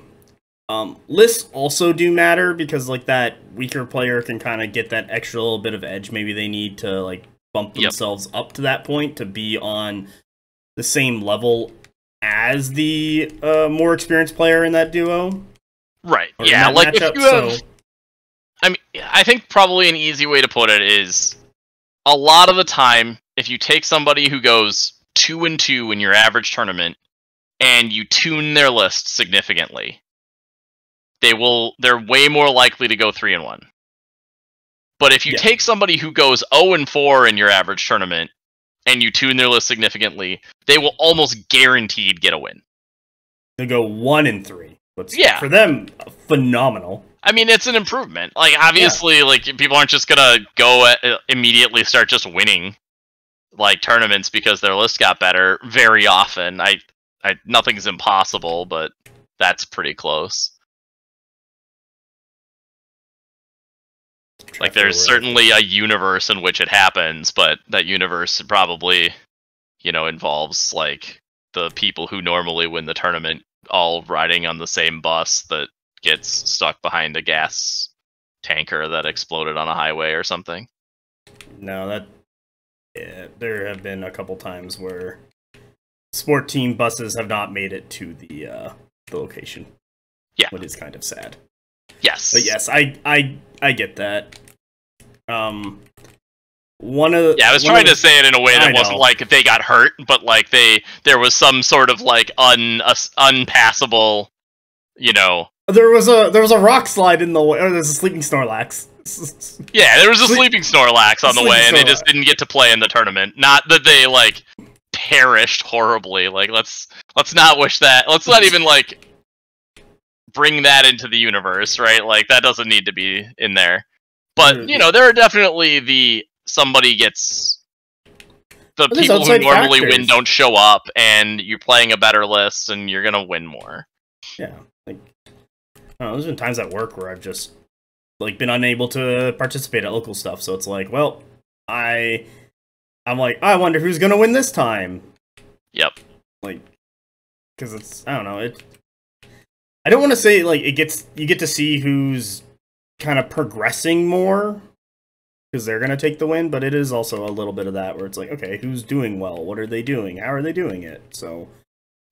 lists also do matter, because, like, that weaker player can kind of get that extra little bit of edge maybe they need to, like, bump themselves up to that point to be on the same level as the more experienced player in that duo. Right. Yeah, like, matchup, if you have... I mean, I think probably an easy way to put it is, a lot of the time, if you take somebody who goes 2-2 in your average tournament, and you tune their list significantly, they're way more likely to go 3-1. But if you take somebody who goes 0-4 in your average tournament, and you tune their list significantly, they will almost guaranteed get a win. They go 1-3. For them, phenomenal. I mean, it's an improvement. Like, obviously, like, people aren't just gonna go immediately start just winning, like, tournaments because their list got better very often. Nothing's impossible, but that's pretty close. Like, there's certainly a universe in which it happens, but that universe probably, you know, involves, like, the people who normally win the tournament all riding on the same bus that gets stuck behind a gas tanker that exploded on a highway or something. No, there have been a couple times where sport team buses have not made it to the location. Yeah, what is kind of sad. Yes, but yes, I get that. I was trying to say it in a way that wasn't like they got hurt, but like there was some sort of like unpassable, you know. There was a rock slide in the way, or there's a sleeping Snorlax. Yeah, there was a sleeping Snorlax on the way, and they just didn't get to play in the tournament. Not that they like perished horribly. Like let's not wish that. Let's not even like bring that into the universe, right? Like that doesn't need to be in there. But you know, there are definitely somebody gets the people who normally win don't show up, and you're playing a better list, and you're gonna win more. Yeah, like I don't know, there's been times at work where I've just like been unable to participate at local stuff, so it's like, well, I'm like, I wonder who's gonna win this time. Yep. Like, because it's I don't know, I don't want to say like you get to see who's kind of progressing more because they're gonna take the win, but it is also a little bit of that where it's like, okay, who's doing well? What are they doing? How are they doing it? So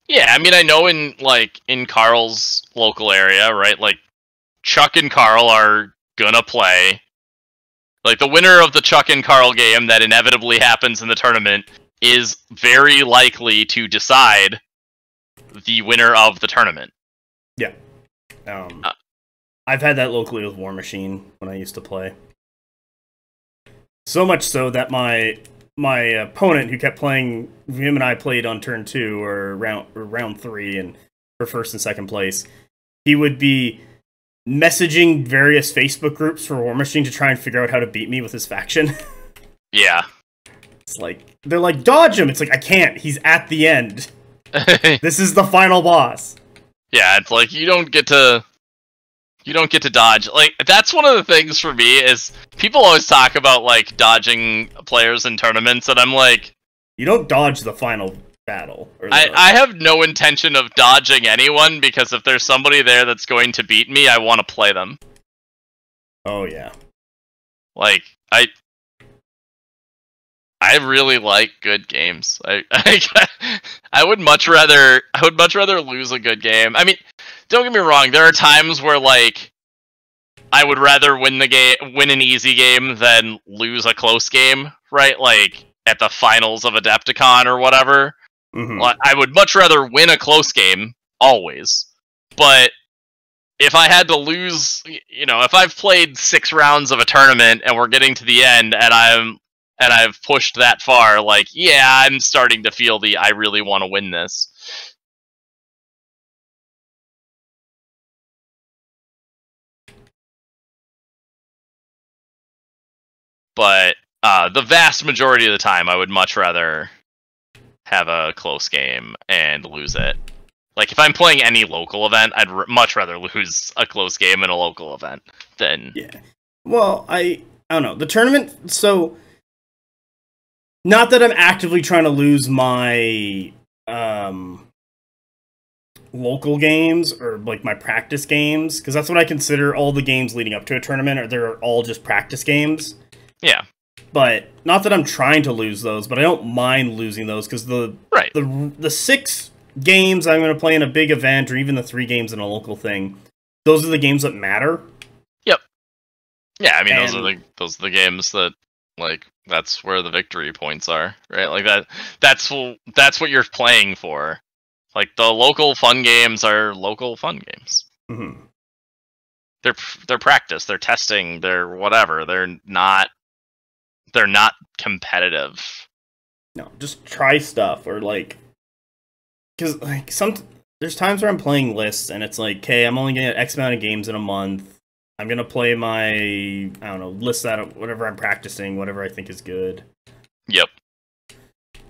yeah, I mean, I know in Carl's local area, right? Like Chuck and Carl are gonna play. Like the winner of the Chuck and Carl game that inevitably happens in the tournament is very likely to decide the winner of the tournament. Yeah. I've had that locally with War Machine when I used to play. So much so that my opponent who kept playing, him and I played on turn 2 or round 3 and for first and second place, he would be messaging various Facebook groups for War Machine to try and figure out how to beat me with his faction. Yeah. It's like, they're like, dodge him! It's like, I can't, he's at the end. This is the final boss. Yeah, it's like, you don't get to dodge. Like, that's one of the things for me is people always talk about, like, dodging players in tournaments, and I'm like... You don't dodge the final battle. I have no intention of dodging anyone, because if there's somebody there that's going to beat me, I want to play them. Oh, yeah. Like, I really like good games. I would much rather lose a good game. I mean, don't get me wrong, there are times where like I would rather win an easy game than lose a close game, right? Like at the finals of Adepticon or whatever. Mm-hmm. Like, I would much rather win a close game always. But if I had to lose, you know, if I've played 6 rounds of a tournament and we're getting to the end and I've pushed that far, like, yeah, I'm starting to feel I really want to win this. But the vast majority of the time, I would much rather have a close game and lose it. Like, if I'm playing any local event, I'd much rather lose a close game in a local event than... Yeah. Well, I don't know. The tournament, so... Not that I'm actively trying to lose my local games or like my practice games, because that's what I consider all the games leading up to a tournament, or they're all just practice games. Yeah. But not that I'm trying to lose those, but I don't mind losing those because the 6 games I'm going to play in a big event, or even the 3 games in a local thing, those are the games that matter. Yep. Yeah, I mean, those are the games that, like, that's where the victory points are, right? Like that's what you're playing for. Like the local fun games are local fun games. Mm-hmm. They're practice, they're testing, they're whatever. They're not competitive. No, just try stuff, or like, because like there's times where I'm playing lists and it's like, okay, I'm only getting X amount of games in a month. I'm gonna play my, I don't know, list that whatever I'm practicing, whatever I think is good. Yep.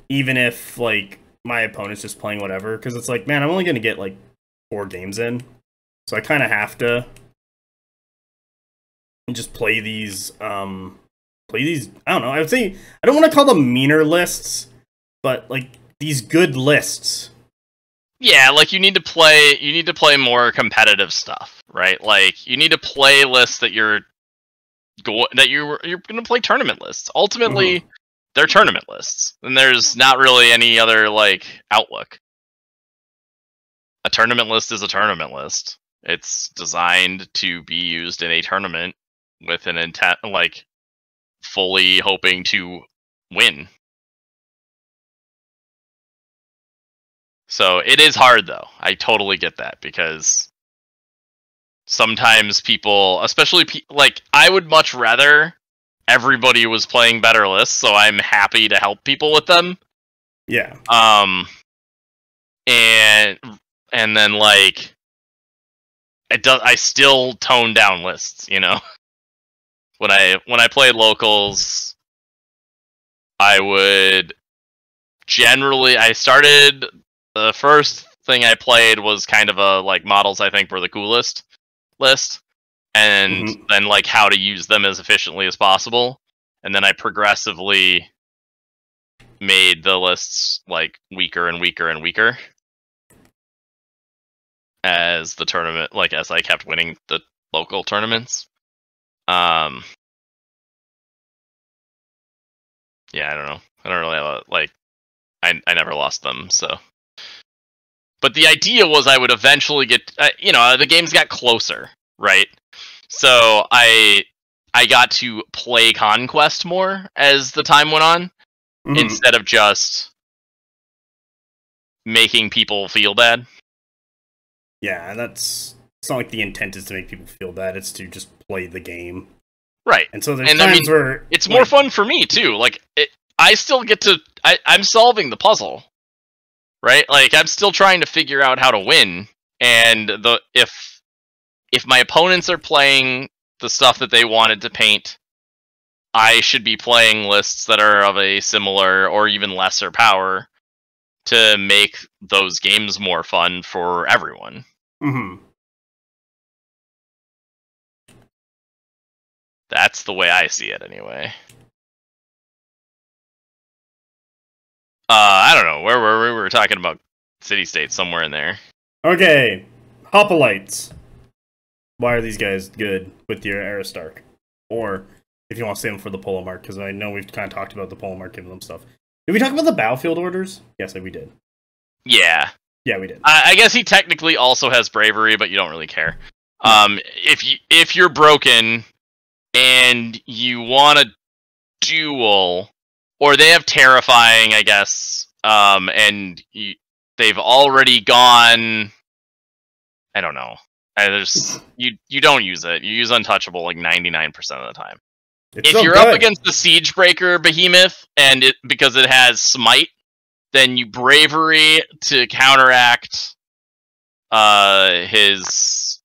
Even if like my opponent's just playing whatever, because it's like, man, I'm only gonna get like 4 games in, so I kind of have to just play these. I don't know. I would say I don't want to call them meaner lists, but like these good lists. Yeah, like you need to play more competitive stuff, right? Like you need to play lists that you're going to play tournament lists. Ultimately, they're tournament lists, and there's not really any other like outlook. A tournament list is a tournament list. It's designed to be used in a tournament with an intent, like fully hoping to win. So it is hard, though. I totally get that, because sometimes people, especially like, I would much rather everybody was playing better lists, so I'm happy to help people with them. Yeah. And then like, I still tone down lists, you know. When I played locals, I would generally, the first thing I played was kind of a like models I think were the coolest list, and then like how to use them as efficiently as possible, and then I progressively made the lists like weaker and weaker and weaker as the tournament, like as I kept winning the local tournaments. Yeah, I don't know. I don't really like. I never lost them, so. But the idea was I would eventually get. The games got closer, right? So I got to play Conquest more as the time went on, instead of just making people feel bad. Yeah, it's not like the intent is to make people feel bad. It's to just play the game. Right. And so there's times where it's more fun for me too. Like I still get to. I'm solving the puzzle, right? Like I'm still trying to figure out how to win, and if my opponents are playing the stuff that they wanted to paint, I should be playing lists that are of a similar or even lesser power to make those games more fun for everyone. That's the way I see it, anyway. I don't know. Where were we? We were talking about city-states somewhere in there. Okay. Hoplites. Why are these guys good with your Aristarch? Or, if you want to save them for the Polemarch, because I know we've kind of talked about the Polemarch giving them stuff. Did we talk about the battlefield orders? Yes, we did. Yeah. Yeah, we did. I guess he technically also has bravery, but you don't really care. If you're broken and you want a duel, or they have terrifying, I guess, and they've already gone. I don't know. You don't use it. You use untouchable like 99% of the time. If you're up against the Siegebreaker Behemoth and because it has smite, then you bravery to counteract his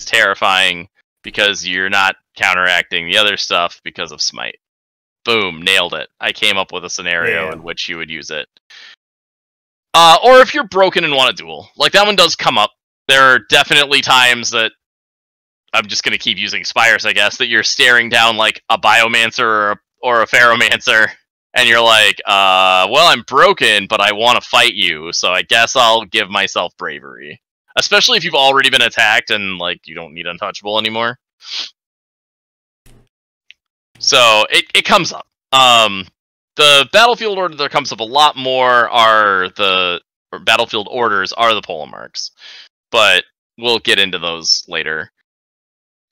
terrifying, because you're not counteracting the other stuff because of smite. Boom, nailed it. I came up with a scenario in which you would use it. Or if you're broken and want a duel, like that one does come up. There are definitely times that I'm just going to keep using Spires, I guess, that you're staring down like a Biomancer or a Ferromancer, and you're like, well, I'm broken, but I want to fight you, so I guess I'll give myself bravery. Especially if you've already been attacked and like you don't need untouchable anymore. So it comes up. The battlefield order that comes up a lot more are battlefield orders are the Polemarchs, but we'll get into those later.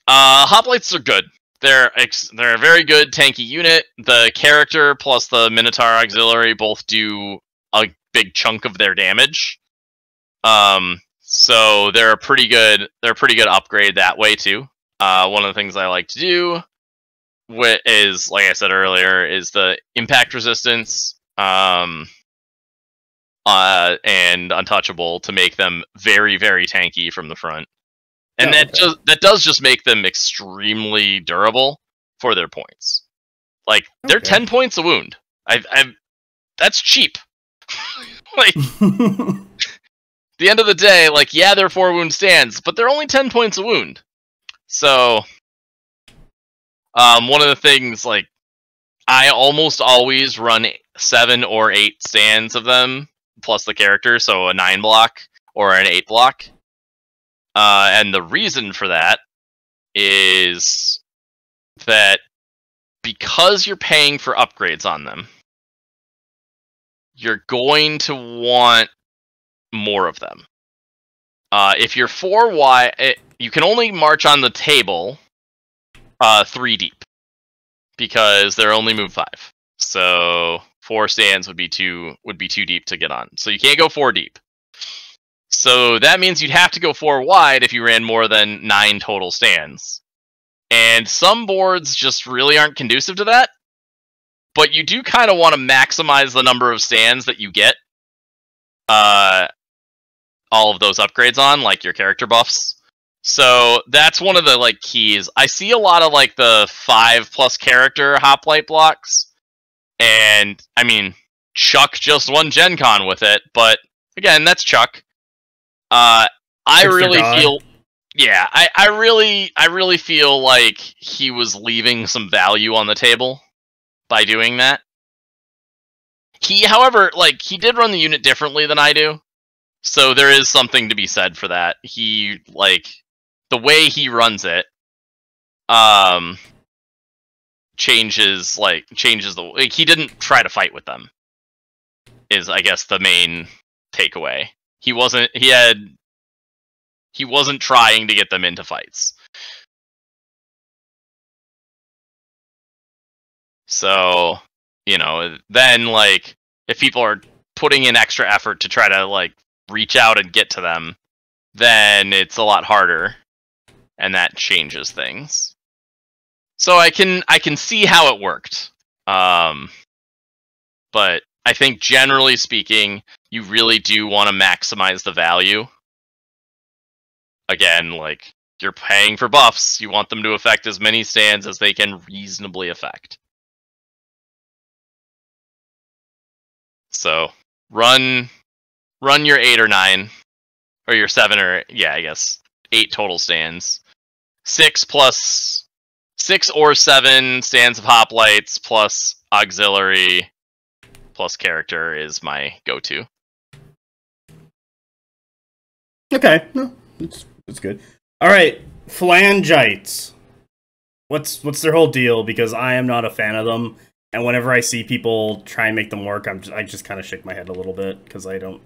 Hoplites are good. They're a very good tanky unit. The character plus the Minotaur auxiliary both do a big chunk of their damage. So they're a pretty good upgrade that way too. One of the things I like to do is, like I said earlier, is the impact resistance and untouchable to make them very, very tanky from the front. And that does just make them extremely durable for their points. Like, they're 10 points a wound. That's cheap. Like, the end of the day, like, yeah, they're 4 wound stands, but they're only 10 points a wound. So, one of the things, like, I almost always run 7 or 8 stands of them, plus the character, so a 9 block or an 8 block. And the reason for that is that because you're paying for upgrades on them, you're going to want more of them. If you're 4 wide, you can only march on the table 3 deep, because they're only move 5. So 4 stands would be too deep to get on. So you can't go 4 deep. So that means you'd have to go 4 wide if you ran more than 9 total stands. And some boards just really aren't conducive to that. But you do kind of want to maximize the number of stands that you get all of those upgrades on, like your character buffs. So that's one of the like keys. I see a lot of like the 5+ character hoplite blocks. And I mean, Chuck just won Gen Con with it, but again, that's Chuck. I really feel, yeah, I really feel like he was leaving some value on the table by doing that. However, like, he did run the unit differently than I do, so there is something to be said for that. He, like, the way he runs it, changes the, like, he didn't try to fight with them, is, I guess, the main takeaway. He wasn't trying to get them into fights. So, you know, then, like, if people are putting in extra effort to try to, like, reach out and get to them, then it's a lot harder, and that changes things. So I can see how it worked. But I think generally speaking, you really do want to maximize the value. Again, like, you're paying for buffs, you want them to affect as many stands as they can reasonably affect. So, run your 8 or 9, or your 7 or, yeah, I guess, 8 total stands. 6 or 7 stands of hoplites, plus auxiliary, plus character is my go-to. Okay, no, that's good. All right, Phalangites. What's their whole deal? Because I am not a fan of them, and whenever I see people try and make them work, I just kind of shake my head a little bit because I don't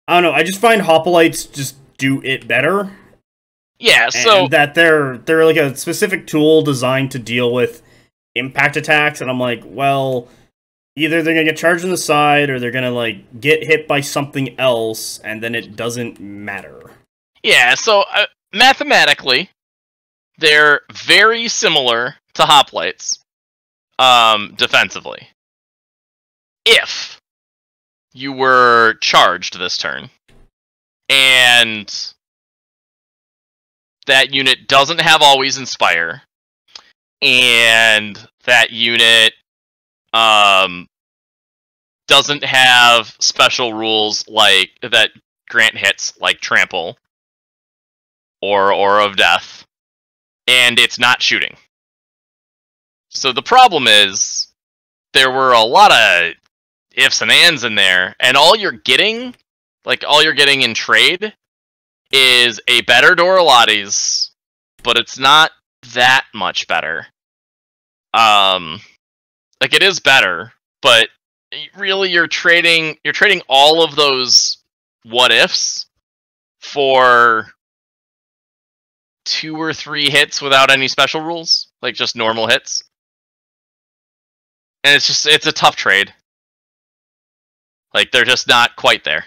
know. I just find hoplites just do it better. Yeah, so and that they're like a specific tool designed to deal with impact attacks, and I'm like, well, either they're gonna get charged on the side, or they're gonna like get hit by something else, and then it doesn't matter. Yeah, so mathematically, they're very similar to hoplites, defensively. If you were charged this turn, and that unit doesn't have always inspire, and that unit doesn't have special rules like that grant hits like trample or aura of death, and it's not shooting. So the problem is there were a lot of ifs and ands in there, and all you're getting in trade is a better Dorilates, but it's not that much better. Like, it is better, but really you're trading all of those what ifs for 2 or 3 hits without any special rules, like just normal hits. And it's a tough trade. Like, they're just not quite there.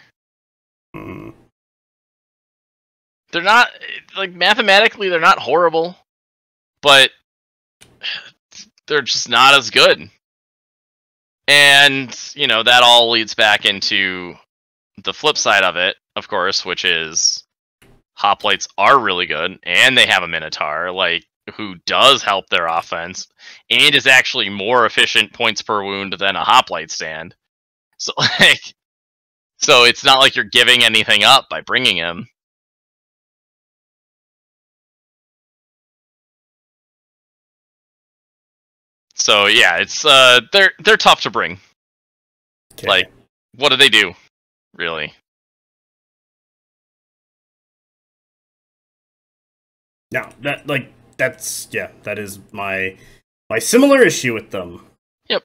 They're not, like, mathematically, they're not horrible, but they're just not as good. And, you know, that all leads back into the flip side of it, of course, which is Hoplites are really good, and they have a Minotaur, like, who does help their offense, and is actually more efficient points per wound than a Hoplite stand. So, like, so it's not like you're giving anything up by bringing him. So yeah, it's they're tough to bring. Okay. Like, what do they do, really? No, that is my similar issue with them. Yep.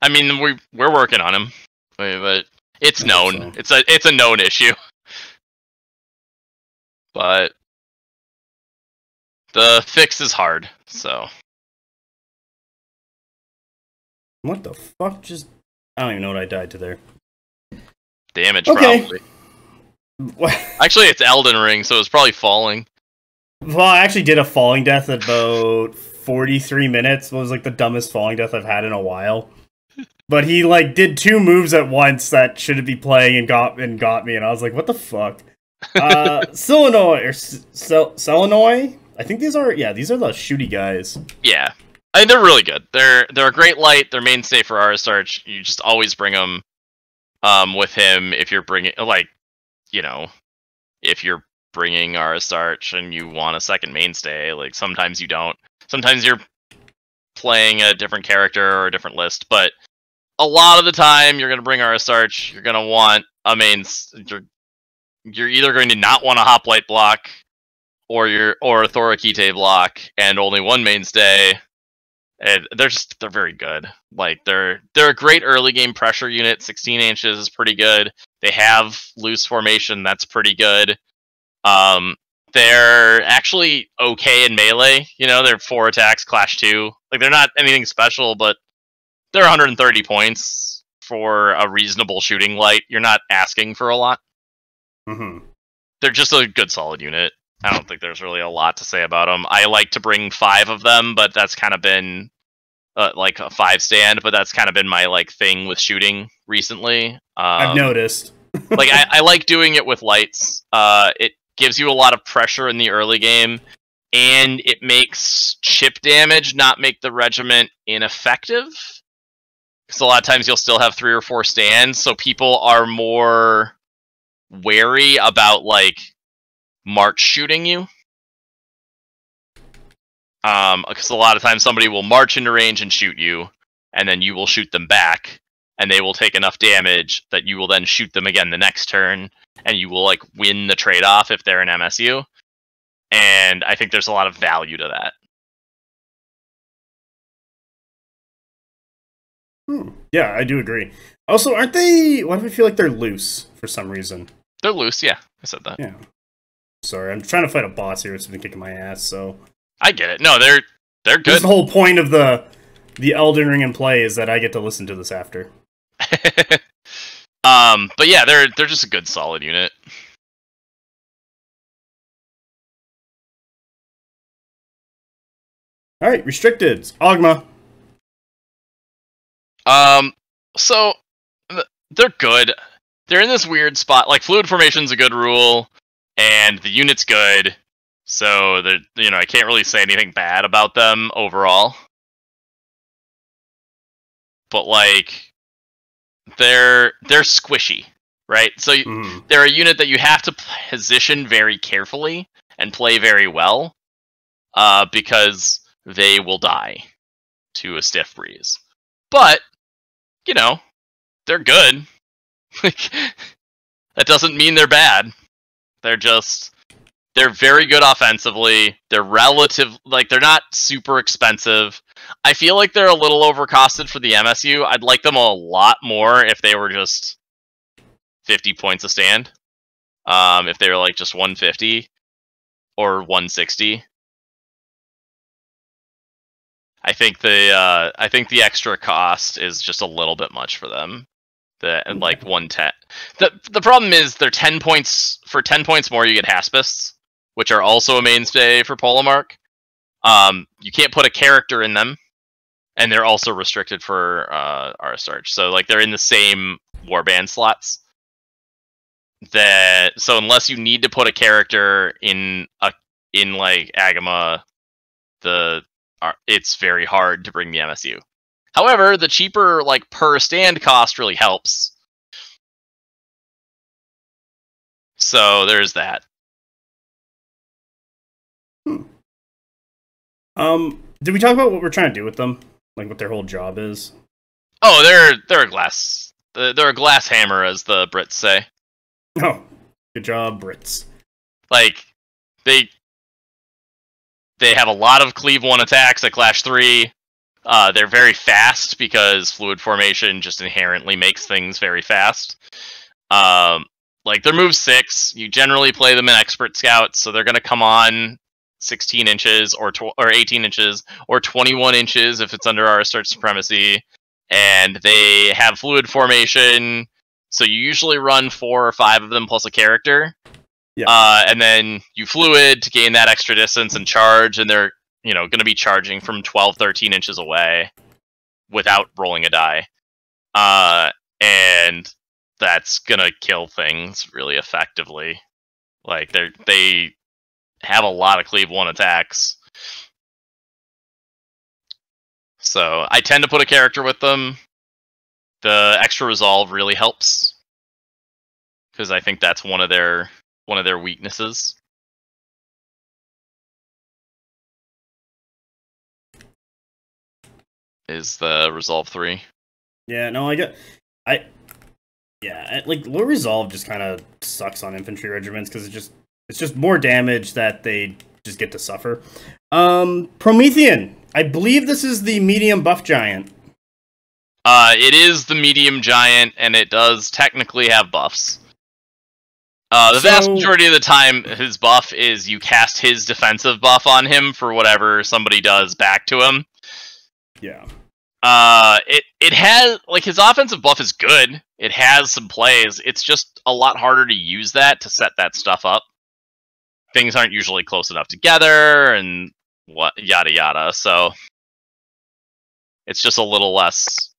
I mean, we're working on him, but it's known. So. It's a known issue. But the fix is hard, so. What the fuck just... I don't even know what I died to there. Damage, probably. Actually, it's Elden Ring, so it's probably falling. Well, I actually did a falling death at about 43 minutes. It was like the dumbest falling death I've had in a while. But he like did 2 moves at once that shouldn't be playing and got me, and I was like, what the fuck? Selinoi or Selinoi? I think these are the shooty guys. Yeah. I mean, they're really good. They're a great light. They're mainstay for Aristarch. You just always bring them with him if you're bringing, like, you know, if you're bringing Aristarch and you want a second mainstay. Like, sometimes you don't. Sometimes you're playing a different character or a different list, but a lot of the time you're going to bring Aristarch. You're going to want a main. You're either going to not want a Hoplite block or a Thorakite block and only one mainstay. And they're very good. Like, they're a great early game pressure unit. 16 inches is pretty good. They have loose formation, that's pretty good. They're actually okay in melee. You know, they're 4 attacks, clash 2. Like, they're not anything special, but they're 130 points for a reasonable shooting light. You're not asking for a lot. Mm-hmm. They're just a good solid unit. I don't think there's really a lot to say about them. I like to bring 5 of them, but that's kind of been like a 5 stand, but that's kind of been my like thing with shooting recently. I've noticed. Like I like doing it with lights. It gives you a lot of pressure in the early game, and it makes chip damage not make the regiment ineffective. Because a lot of times you'll still have 3 or 4 stands, so people are more wary about like march shooting you. Because a lot of times somebody will march into range and shoot you, and then you will shoot them back, and they will take enough damage that you will then shoot them again the next turn, and you will like win the trade-off if they're an MSU. And I think there's a lot of value to that. Yeah, I do agree. Also, aren't they... Why do I feel like they're loose for some reason? They're loose, yeah. I said that. Yeah. Sorry, I'm trying to fight a boss here. It's been kicking my ass, so... I get it. No, they're good. That's the whole point of the Elden Ring in play, is that I get to listen to this after. But yeah, they're just a good solid unit. All right, restricted. Agema. So they're good. They're in this weird spot. Like, fluid formation's a good rule, and the unit's good. So I can't really say anything bad about them overall. But like, they're squishy, right? So they're a unit that you have to position very carefully and play very well, because they will die to a stiff breeze. But they're good. Like, that doesn't mean they're bad. They're very good offensively. They're they're not super expensive. I feel like they're a little overcosted for the MSU. I'd like them a lot more if they were just 50 points a stand. If they were like just 150 or 160. I think the extra cost is just a little bit much for them. And like 110. The problem is they're 10 points. For 10 points more, you get Haspists, which are also a mainstay for Polemarch. You can't put a character in them, and they're also restricted for Aristarch. So like they're in the same warband slots. So unless you need to put a character in like Agema, it's very hard to bring the MSU. However, the cheaper like per stand cost really helps. So there's that. Did we talk about what we're trying to do with them? Like what their whole job is? Oh, they're a glass. They're a glass hammer, as the Brits say. Oh, good job, Brits. Like they have a lot of cleave 1 attacks at Clash 3. They're very fast because fluid formation just inherently makes things very fast. Like their move 6, you generally play them in expert scouts, so they're gonna come on 16 inches or 18 inches or 21 inches if it's under Aristarch supremacy, and they have fluid formation, so you usually run 4 or 5 of them plus a character. Yeah. And then you fluid to gain that extra distance and charge, and they're going to be charging from 12, 13 inches away without rolling a die. And that's gonna kill things really effectively. Like they have a lot of cleave 1 attacks. So I tend to put a character with them. The extra resolve really helps, because I think that's one of their weaknesses. Is the resolve 3. Yeah, no, like low resolve just kind of sucks on infantry regiments because it's just more damage that they just get to suffer. Promethean, I believe this is the medium buff giant. It is the medium giant, and it does technically have buffs. The vast majority of the time, his buff is you cast his defensive buff on him for whatever somebody does back to him. Yeah. It has, like, his offensive buff is good. It has some plays. It's just a lot harder to use that to set that stuff up. Things aren't usually close enough together, and what yada yada. So it's just a little less.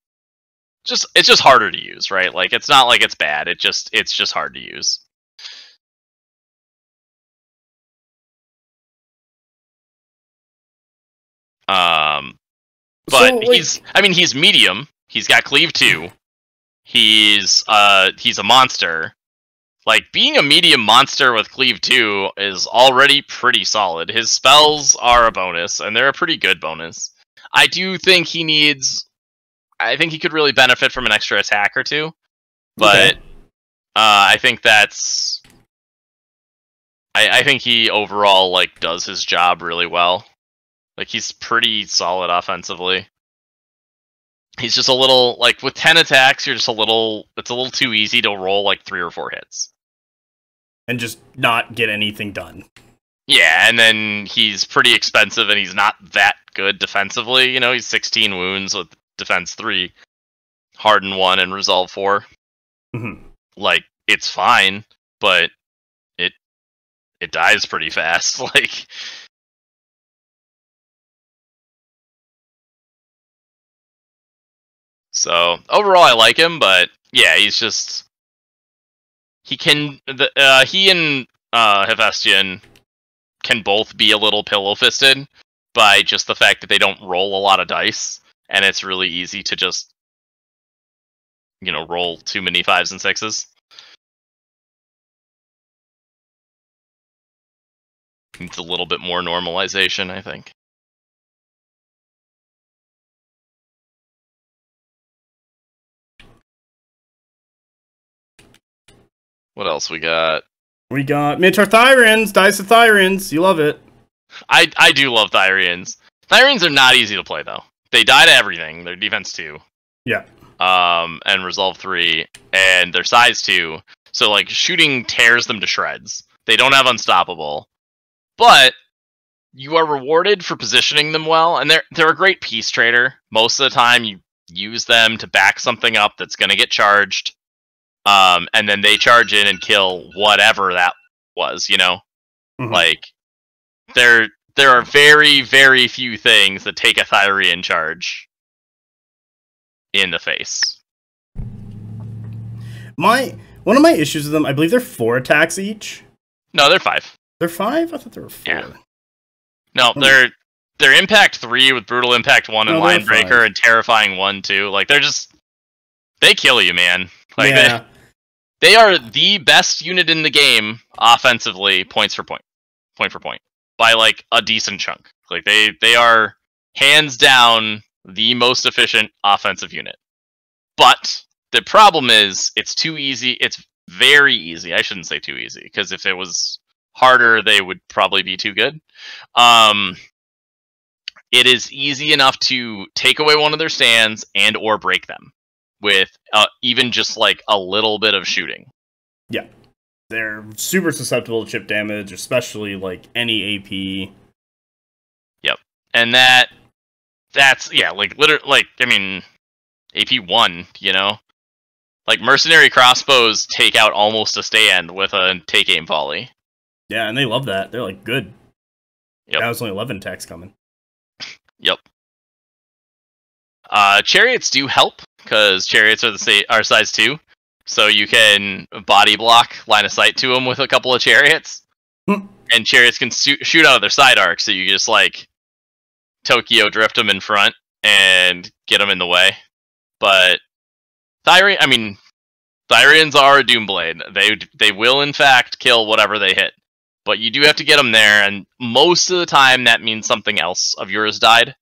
It's just harder to use, right? Like, it's not like it's bad. It's just hard to use. But so, like, he's medium. He's got cleave 2. He's a monster. Like, being a medium monster with cleave 2 is already pretty solid. His spells are a bonus, and they're a pretty good bonus. I do think I think he could really benefit from an extra attack or 2. But, okay. I think that's... I think he overall, like, does his job really well. Like, he's pretty solid offensively. He's just a little, like, with 10 attacks, it's a little too easy to roll, like, 3 or 4 hits. And just not get anything done. Yeah, and then he's pretty expensive, and he's not that good defensively. You know, he's 16 wounds with defense 3, harden 1, and resolve 4. Mm-hmm. Like, it's fine, but it dies pretty fast. Like... So, overall, I like him, but yeah, he's just... He and Hephaestian can both be a little pillow-fisted by just the fact that they don't roll a lot of dice, and it's really easy to just, roll too many 5s and 6s. It's a little bit more normalization, I think. What else we got? We got Minotaur Thyrans, Dice of Thyrans. You love it. I do love Thyrans. Thyrans are not easy to play, though. They die to everything. They're defense 2. Yeah. And resolve 3. And they're size 2. So, like, shooting tears them to shreds. They don't have unstoppable. But you are rewarded for positioning them well. And they're a great piece trader. Most of the time, you use them to back something up that's going to get charged. And then they charge in and kill whatever that was, Mm-hmm. Like, there are very, very few things that take a Thyrian charge in the face. One of my issues with them, I believe they're 4 attacks each. No, they're 5. They're 5? I thought they were 4. Yeah. No, they're Impact 3 with Brutal Impact 1 and Linebreaker and Terrifying 1 too. Like they kill you, man. Like yeah. they are the best unit in the game offensively, point for point, by like a decent chunk. Like they are hands down the most efficient offensive unit. But the problem is it's too easy. It's very easy. I shouldn't say too easy, because if it was harder, they would probably be too good. It is easy enough to take away one of their stands and or break them with even just like a little bit of shooting. Yeah. They're super susceptible to chip damage, especially like any AP. Yep. And that's yeah, like literally, like, I mean, AP 1, you know? Like mercenary crossbows take out almost a stand with a take aim volley. Yeah, and they love that. They're like, good. Yep. Now it's only 11 attacks coming. Yep. Chariots do help, because chariots are size 2, so you can body block, line of sight to them with a couple of chariots, and chariots can shoot out of their side arc, so you just like Tokyo drift them in front and get them in the way. But Therians are a Doomblade. They will in fact kill whatever they hit. But you do have to get them there, and most of the time that means something else of yours died.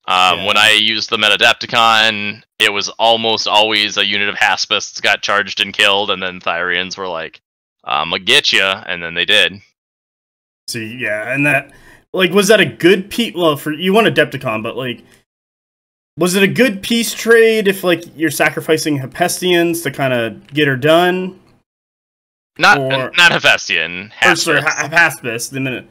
When I used the Metadepticon, it was almost always a unit of Haspists got charged and killed, and then Therians were like, I'm gonna get you, and then they did. See, yeah, and that, like, was that a good piece? Well, you want a Depticon, but, like, was it a good peace trade if, like, you're sacrificing Hephaestians to kind of get her done? Not Hephaestian. Haspist. The minute.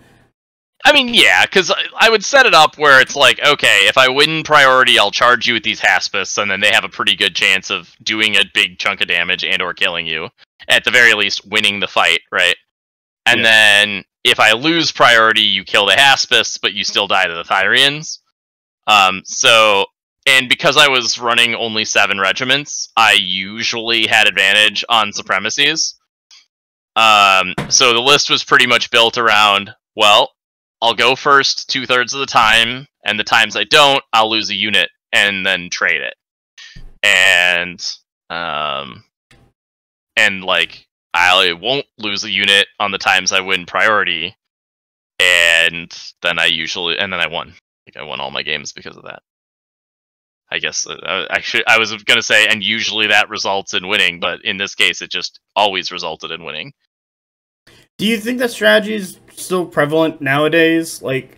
I mean, yeah, because I would set it up where it's like, okay, if I win priority, I'll charge you with these Haspists, and then they have a pretty good chance of doing a big chunk of damage and or killing you. At the very least, winning the fight, right? And then, if I lose priority, you kill the Haspists, but you still die to the Therians. And because I was running only 7 regiments, I usually had advantage on supremacies. So the list was pretty much built around, well, I'll go first 2/3 of the time, and the times I don't, I'll lose a unit and then trade it. And like, I won't lose a unit on the times I win priority, and then I won. Like, I won all my games because of that. I guess I was gonna say, and usually that results in winning, but in this case, it just always resulted in winning. Do you think that strategy is still prevalent nowadays? Like,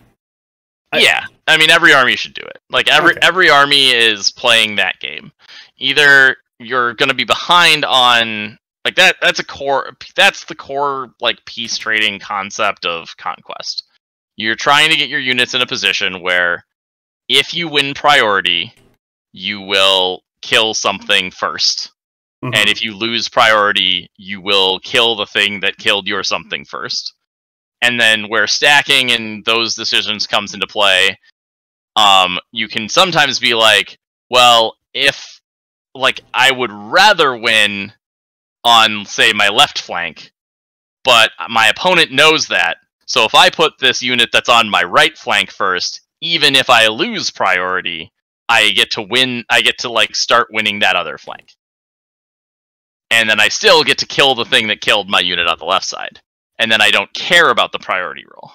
yeah, I mean, every army should do it. Like every army is playing that game. Either you're gonna be behind on like that. That's the core like peace trading concept of Conquest. You're trying to get your units in a position where, if you win priority, you will kill something first. Mm-hmm. And if you lose priority, you will kill the thing that killed your something first. And then where stacking and those decisions comes into play, you can sometimes be like, well, if like I would rather win on, say, my left flank, but my opponent knows that. So if I put this unit that's on my right flank first, even if I lose priority, I get to win. I get to like start winning that other flank, and then I still get to kill the thing that killed my unit on the left side, and then I don't care about the priority roll.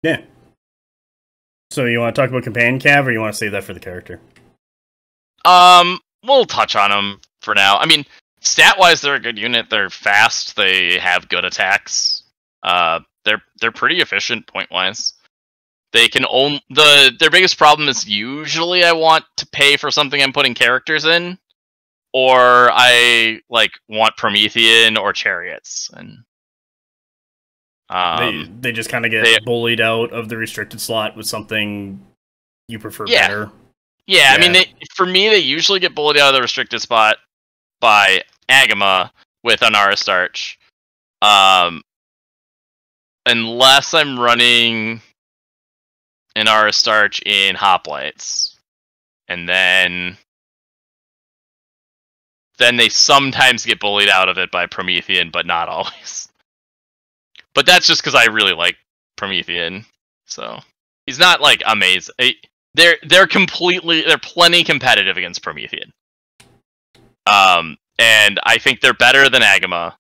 Yeah. So you want to talk about Companion Cav, or you want to save that for the character? We'll touch on them for now. I mean, stat-wise, they're a good unit. They're fast. They have good attacks. They're pretty efficient point-wise. They can own their biggest problem is usually I want to pay for something I'm putting characters in, or I like want Promethean or Chariots, and they just kind of get bullied out of the restricted slot with something you prefer better. Yeah, I mean, for me, they usually get bullied out of the restricted spot by Agema with an Aristarch. Unless I'm running and Aristarch in Hoplites. And then they sometimes get bullied out of it by Promethean, but not always. But that's just because I really like Promethean. So he's not like amazing. They're plenty competitive against Promethean. And I think they're better than Agema,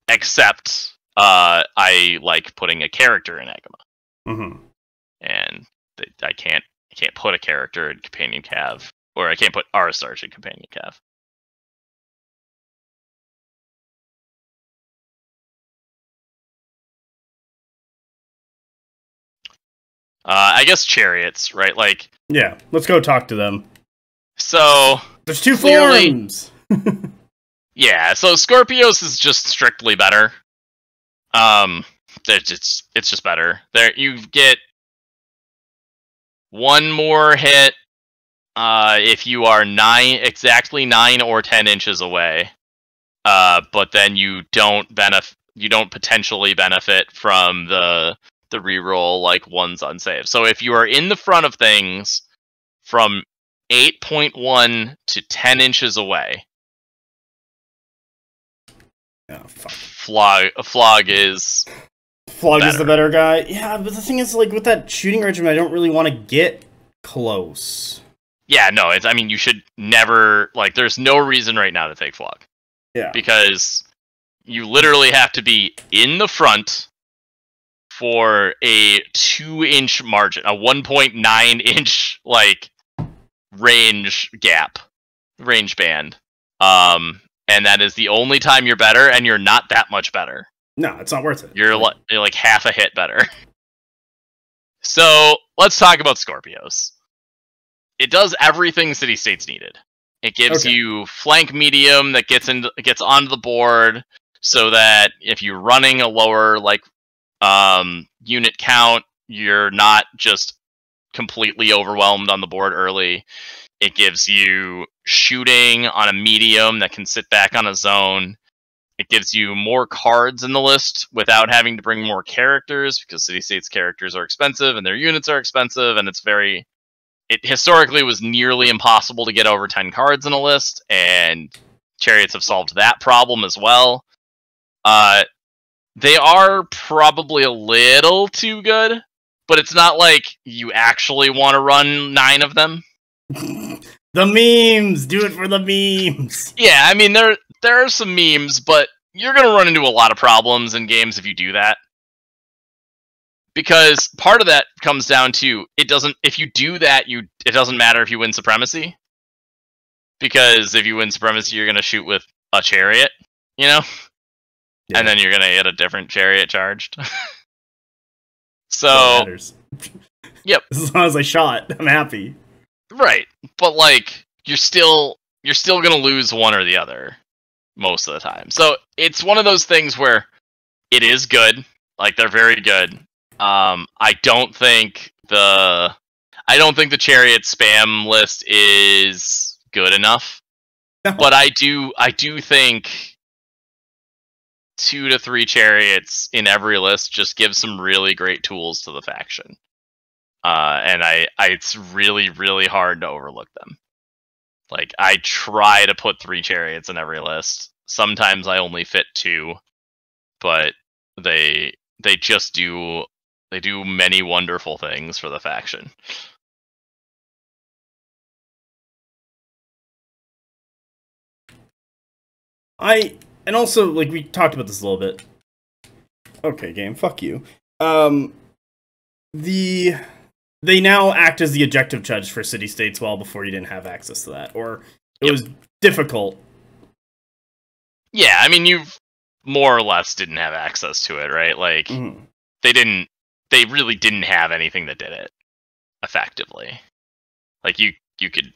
except I like putting a character in Agema. Mm-hmm. And I can't put a character in Companion Cav, or I can't put Aristarch in Companion Cav. I guess Chariots, right? Like, yeah, let's go talk to them. So there's two forms. Yeah, so Skorpios is just strictly better. It's just better. There you get one more hit if you are exactly 9 or 10 inches away. But then you don't potentially benefit from the reroll like one's unsaved. So if you are in the front of things from 8.1 to 10 inches away, Flog is the better guy. Yeah, but the thing is, like, with that shooting regimen, I don't really want to get close. Yeah, no, you should never, like, there's no reason right now to take Flog. Yeah. Because you literally have to be in the front for a 2-inch margin, a 1.9-inch, like, range band. And that is the only time you're better, and you're not that much better. No, it's not worth it. You're like half a hit better. So, let's talk about Skorpios. It does everything City States needed. It gives you flank medium that gets onto the board, so that if you're running a lower unit count, you're not just completely overwhelmed on the board early. It gives you shooting on a medium that can sit back on a zone. It gives you more cards in the list without having to bring more characters, because City States characters are expensive and their units are expensive, and it historically was nearly impossible to get over 10 cards in a list, and Chariots have solved that problem as well. They are probably a little too good, but it's not like you actually want to run 9 of them. The memes! Do it for the memes! Yeah, there are some memes, but you're going to run into a lot of problems in games if you do that. Because part of that comes down to, if you do that, it doesn't matter if you win Supremacy. Because if you win Supremacy, you're going to shoot with a Chariot, Yeah. And then you're going to get a different Chariot charged. So, yep. As long as I shot, I'm happy. Right, but like you're still gonna lose one or the other most of the time. So it's one of those things where it is good, like they're very good. I don't think the Chariot spam list is good enough, but I do think 2 to 3 Chariots in every list just gives some really great tools to the faction. And it's really, really hard to overlook them. Like, I try to put 3 Chariots in every list. Sometimes I only fit 2, but they do many wonderful things for the faction. And also, like, we talked about this a little bit. Okay, game, fuck you. They now act as the objective judge for City States, while before you didn't have access to that, or it was difficult. Yeah, you more or less didn't have access to it, right? Like, they really didn't have anything that did it effectively. Like, you could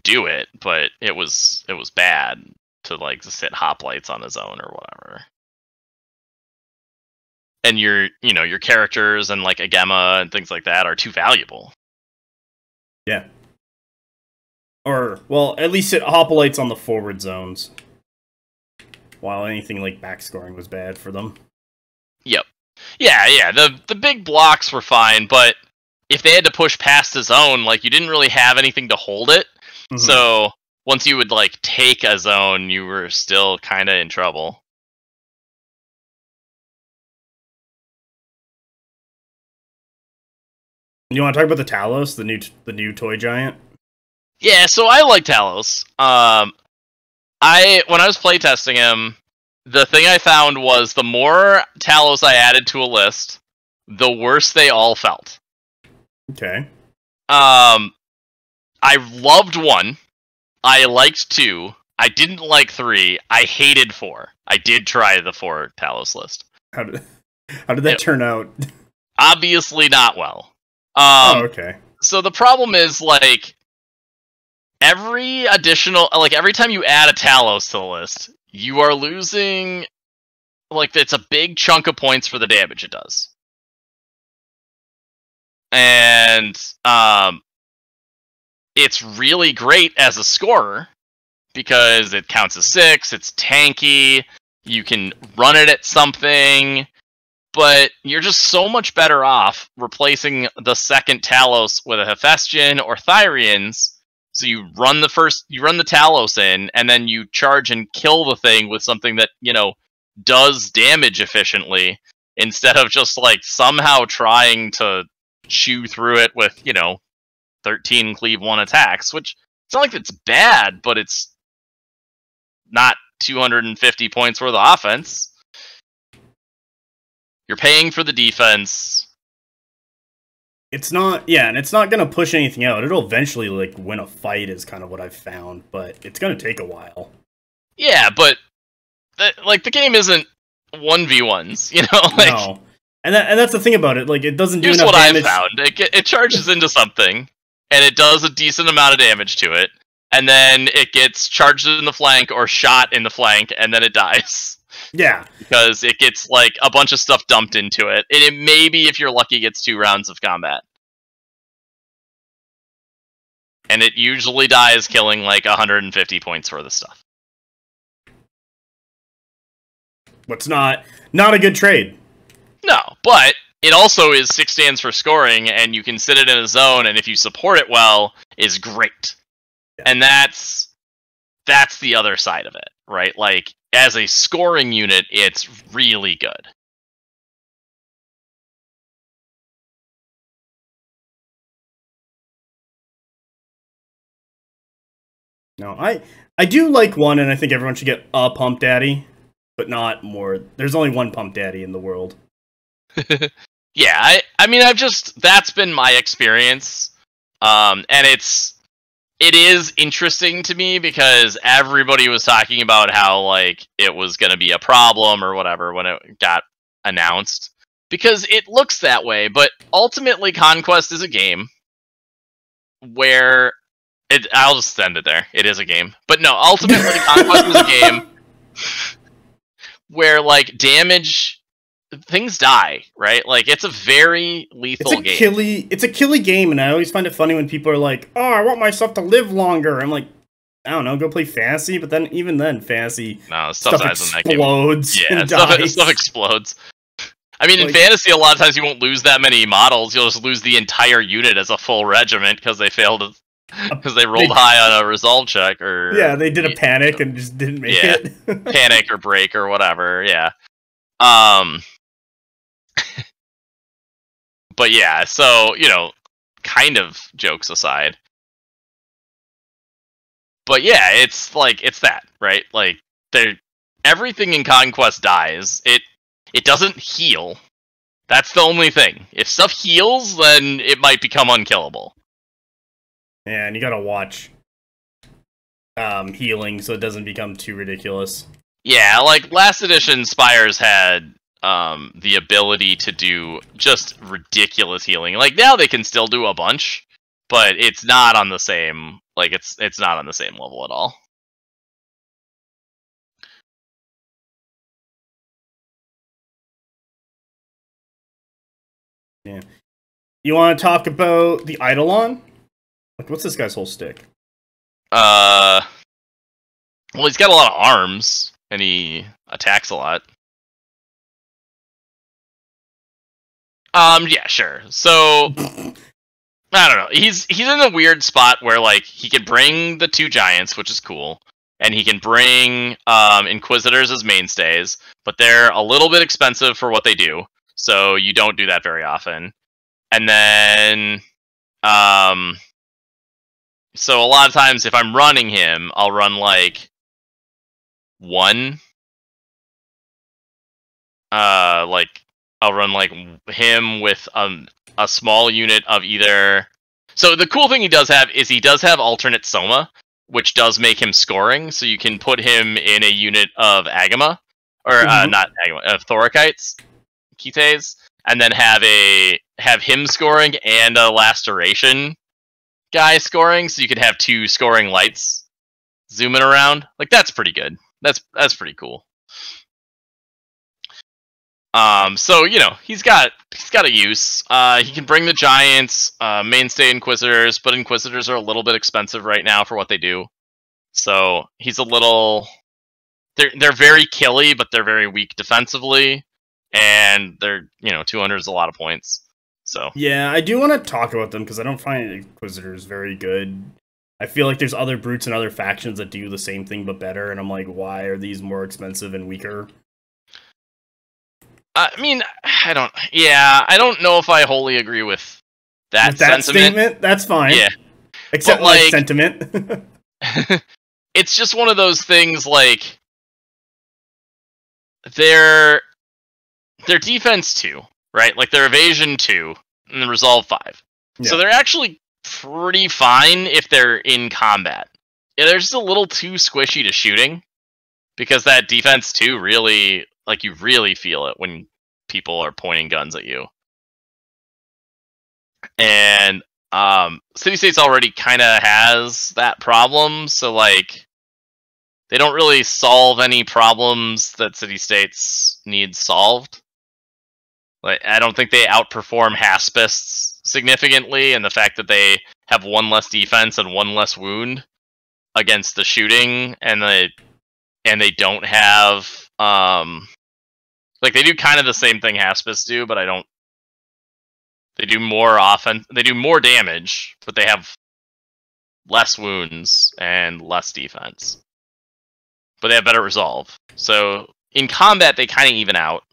do it, but it was bad to like just hit Hoplites on his own or whatever. And your characters and like Agema and things like that are too valuable. Yeah. Or, well, at least it Hoplites on the forward zones. While anything like backscoring was bad for them. Yep. Yeah. The big blocks were fine, but if they had to push past a zone, like, you didn't really have anything to hold it. Mm-hmm. So once you would, like, take a zone, you were still kind of in trouble. You want to talk about the Talos, the new toy giant? Yeah, so I like Talos. When I was playtesting him, the thing I found was the more Talos I added to a list, the worse they all felt. Okay. I loved 1. I liked 2. I didn't like 3. I hated 4. I did try the 4 Talos list. How did that turn out? Obviously not well. Okay. So the problem is, like, every time you add a Talos to the list, you are losing, like, it's a big chunk of points for the damage it does. And it's really great as a scorer because it counts as 6, it's tanky, you can run it at something, but you're just so much better off replacing the second Talos with a Hephaestian or Thyrians. So you run the Talos in, and then you charge and kill the thing with something that, does damage efficiently, instead of just, like, somehow trying to chew through it with, 13 cleave 1 attacks, which it's not like it's bad, but it's not 250 points worth of offense. You're paying for the defense. It's not, and it's not going to push anything out. It'll eventually, like, win a fight is kind of what I've found, but it's going to take a while. Yeah, but, the game isn't 1v1s, No. And that's the thing about it, like, it doesn't do enough damage. Here's what I found. It charges into something, and it does a decent amount of damage to it, and then it gets charged in the flank or shot in the flank, and then it dies. Yeah. Because it gets, like, a bunch of stuff dumped into it. And it maybe, if you're lucky, gets 2 rounds of combat. And it usually dies killing, like, 150 points worth of stuff. What's not a good trade. No, but it also is 6 stands for scoring, and you can sit it in a zone, and if you support it well, is great. Yeah. And that's the other side of it, right? Like, as a scoring unit, it's really good. No, I do like 1, and I think everyone should get a Pump Daddy, but not more. There's only 1 Pump Daddy in the world. Yeah, I mean, that's been my experience. And it is interesting to me because everybody was talking about how, like, it was going to be a problem or whatever when it got announced. Because it looks that way, but ultimately Conquest is a game where... I'll just send it there. It is a game. But no, ultimately Conquest is a game where, like, damage... Things die, right? Like, it's a very lethal game. It's a killy game, and I always find it funny when people are like, "Oh, I want myself to live longer." I'm like, I don't know, go play Fantasy, but then even then, Fantasy stuff explodes. Yeah, stuff explodes. I mean, in Fantasy, a lot of times you won't lose that many models. You'll just lose the entire unit as a full regiment because they failed because they rolled high on a resolve check, or they did a panic and just didn't make it. Panic or break or whatever. Yeah. But yeah, so, kind of jokes aside. But yeah, it's that, right? Like, everything in Conquest dies. It doesn't heal. That's the only thing. If stuff heals, then it might become unkillable. Yeah, and you gotta watch healing so it doesn't become too ridiculous. Yeah, like, last edition Spires had the ability to do just ridiculous healing. Like, now they can still do a bunch, but it's not on the same, like, it's not on the same level at all. Yeah. You want to talk about the Eidolon? Like, what's this guy's whole stick? Well, he's got a lot of arms, and he attacks a lot. Yeah, sure. So, I don't know. He's in a weird spot where like he can bring the 2 giants, which is cool, and he can bring Inquisitors as mainstays, but they're a little bit expensive for what they do, so you don't do that very often. And then so a lot of times if I'm running him, I'll run like one I'll run like him with a small unit of either. So the cool thing he does have is he does have alternate Soma, which does make him scoring. So you can put him in a unit of Agema, or not Agema, of Thorakites, Kites, and then have him scoring and a Laceration guy scoring. So you could have 2 scoring lights zooming around. Like that's pretty good. That's pretty cool. So you know he's got a use. He can bring the giants, mainstay Inquisitors, but Inquisitors are a little bit expensive right now for what they do. So he's a little. They're very killy, but they're very weak defensively, and they're 200 is a lot of points. So yeah, I do want to talk about them because I don't find Inquisitors very good. I feel like there's other brutes and other factions that do the same thing but better, and I'm like, why are these more expensive and weaker? I mean, I don't know if I wholly agree with that statement. That's fine. Yeah. Except like sentiment. It's just one of those things like their defense 2, right? Like their evasion 2 and the resolve 5. Yeah. So they're actually pretty fine if they're in combat. Yeah, they're just a little too squishy to shooting because that defense 2 really. Like, you really feel it when people are pointing guns at you. And City States already kind of has that problem, so, like, they don't really solve any problems that City States need solved. Like, I don't think they outperform Haspists significantly, and the fact that they have 1 less defense and 1 less wound against the shooting, and they don't have like they do kind of the same thing Haspists do, but they do more offense, they do more damage, but they have less wounds and less defense. But they have better resolve. So in combat they kind of even out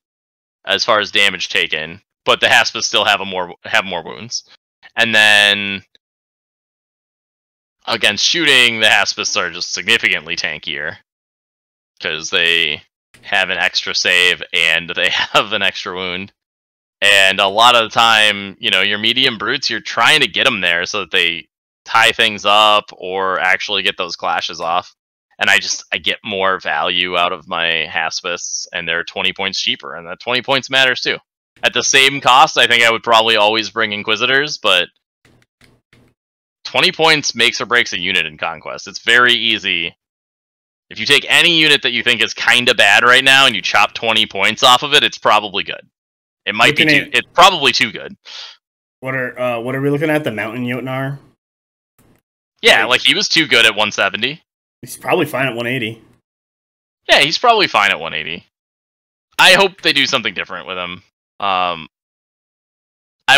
as far as damage taken, but the Haspists still have more wounds. And then against shooting, the Haspists are just significantly tankier because they have an extra save and they have an extra wound. And a lot of the time, your medium brutes, you're trying to get them there so that they tie things up or actually get those clashes off. And I get more value out of my Haspists, and they're 20 points cheaper, and that 20 points matters too. At the same cost, I think I would probably always bring Inquisitors, but 20 points makes or breaks a unit in Conquest. It's very easy. If you take any unit that you think is kind of bad right now and you chop 20 points off of it, it's probably good. It might be it's probably too good. What are we looking at? The Mountain Jotnar? Yeah, like he was too good at 170. He's probably fine at 180. Yeah, he's probably fine at 180. I hope they do something different with him. I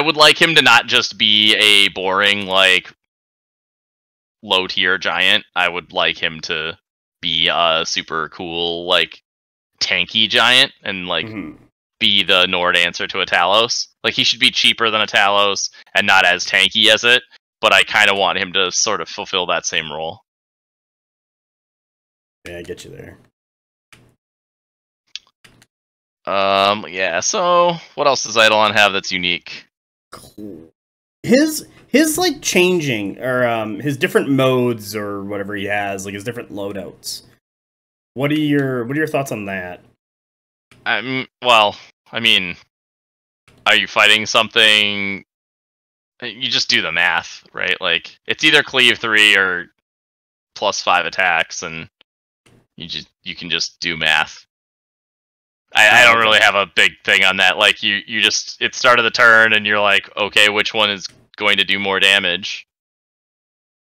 would like him to not just be a boring, like, low-tier giant. I would like him to be a super cool, like, tanky giant and, like, be the Nord answer to a Talos. Like, he should be cheaper than a Talos and not as tanky as it, but I kind of want him to sort of fulfill that same role. Yeah, I get you there. Yeah, so what else does Eidolon have that's unique? Cool. His like changing or his different modes or whatever he has, like his different loadouts. What are your thoughts on that? Well, I mean, are you fighting something? You just do the math, right? Like it's either cleave 3 or +5 attacks, and you can just do math. I don't really have a big thing on that. Like you just it's start of the turn and you're like, okay, which one is going to do more damage?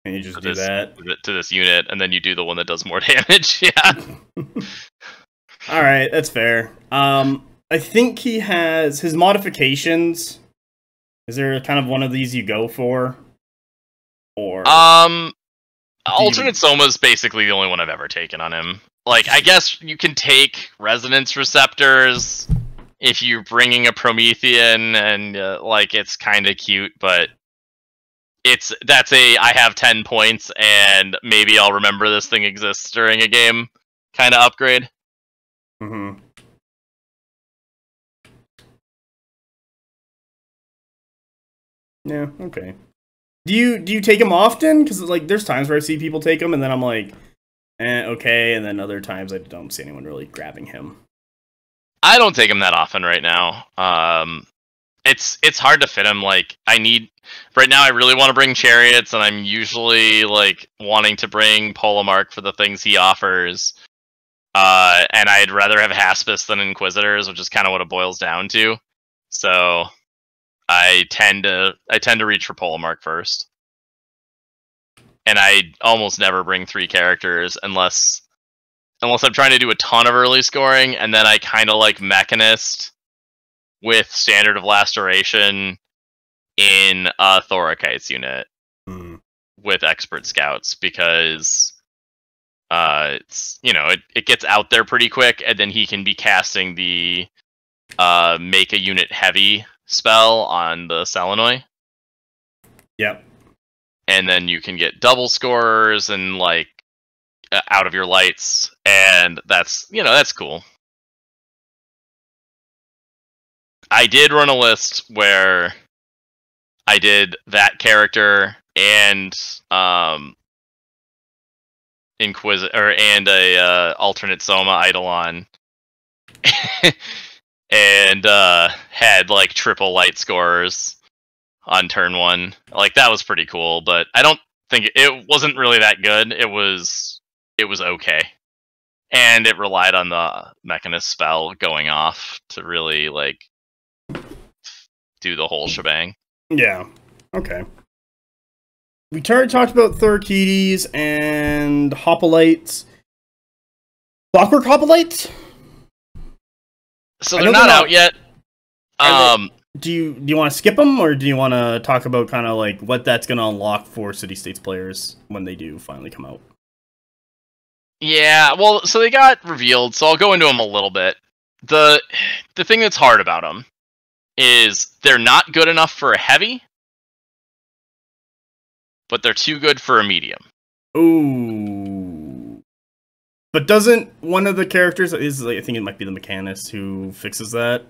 And you just do that to this unit, and then you do the one that does more damage. Yeah. All right, that's fair. I think he has his modifications Is there kind of one of these you go for? Or Alternate Soma is basically the only one I've ever taken on him. Like, I guess you can take Resonance Receptors if you're bringing a Promethean, and like, it's kind of cute, but that's I have 10 points, and maybe I'll remember this thing exists during a game kind of upgrade. Mm-hmm. Yeah, okay. Do you take them often? Because like, there's times where I see people take them, and then I'm like, okay, and then other times I don't see anyone really grabbing him. I don't take him that often right now. It's hard to fit him. Like, right now I really want to bring Chariots, and I'm usually like wanting to bring Polemarch for the things he offers. And I'd rather have Haspist than Inquisitors, which is kind of what it boils down to. So I tend to reach for Polemarch first. And I almost never bring 3 characters unless I'm trying to do a ton of early scoring, and then I kind of like Mechanist with Standard of Laceration in a Thorakites unit with Expert Scouts, because it's, it gets out there pretty quick, and then he can be casting the make a unit heavy spell on the Selinoi. Yep. And then you can get double scorers and like out of your lights, and that's cool. I did run a list where I did that character and Inquisitor and a alternate Soma Eidolon, and had like triple light scorers on turn 1. Like, that was pretty cool, but I don't think it wasn't really that good. It was okay, and it relied on the Mechanist spell going off to really like do the whole shebang. Yeah. Okay. We talked about Eakides and Hoplites. Clockwork Hoplites? So they're not out yet. Do you want to skip them, or do you want to talk about kind of like what that's going to unlock for City States players when they do finally come out? Yeah, well, so they got revealed, so I'll go into them a little bit. The thing that's hard about them is they're not good enough for a heavy, but they're too good for a medium. Ooh. But doesn't one of the characters, I think it might be the Mechanist who fixes that?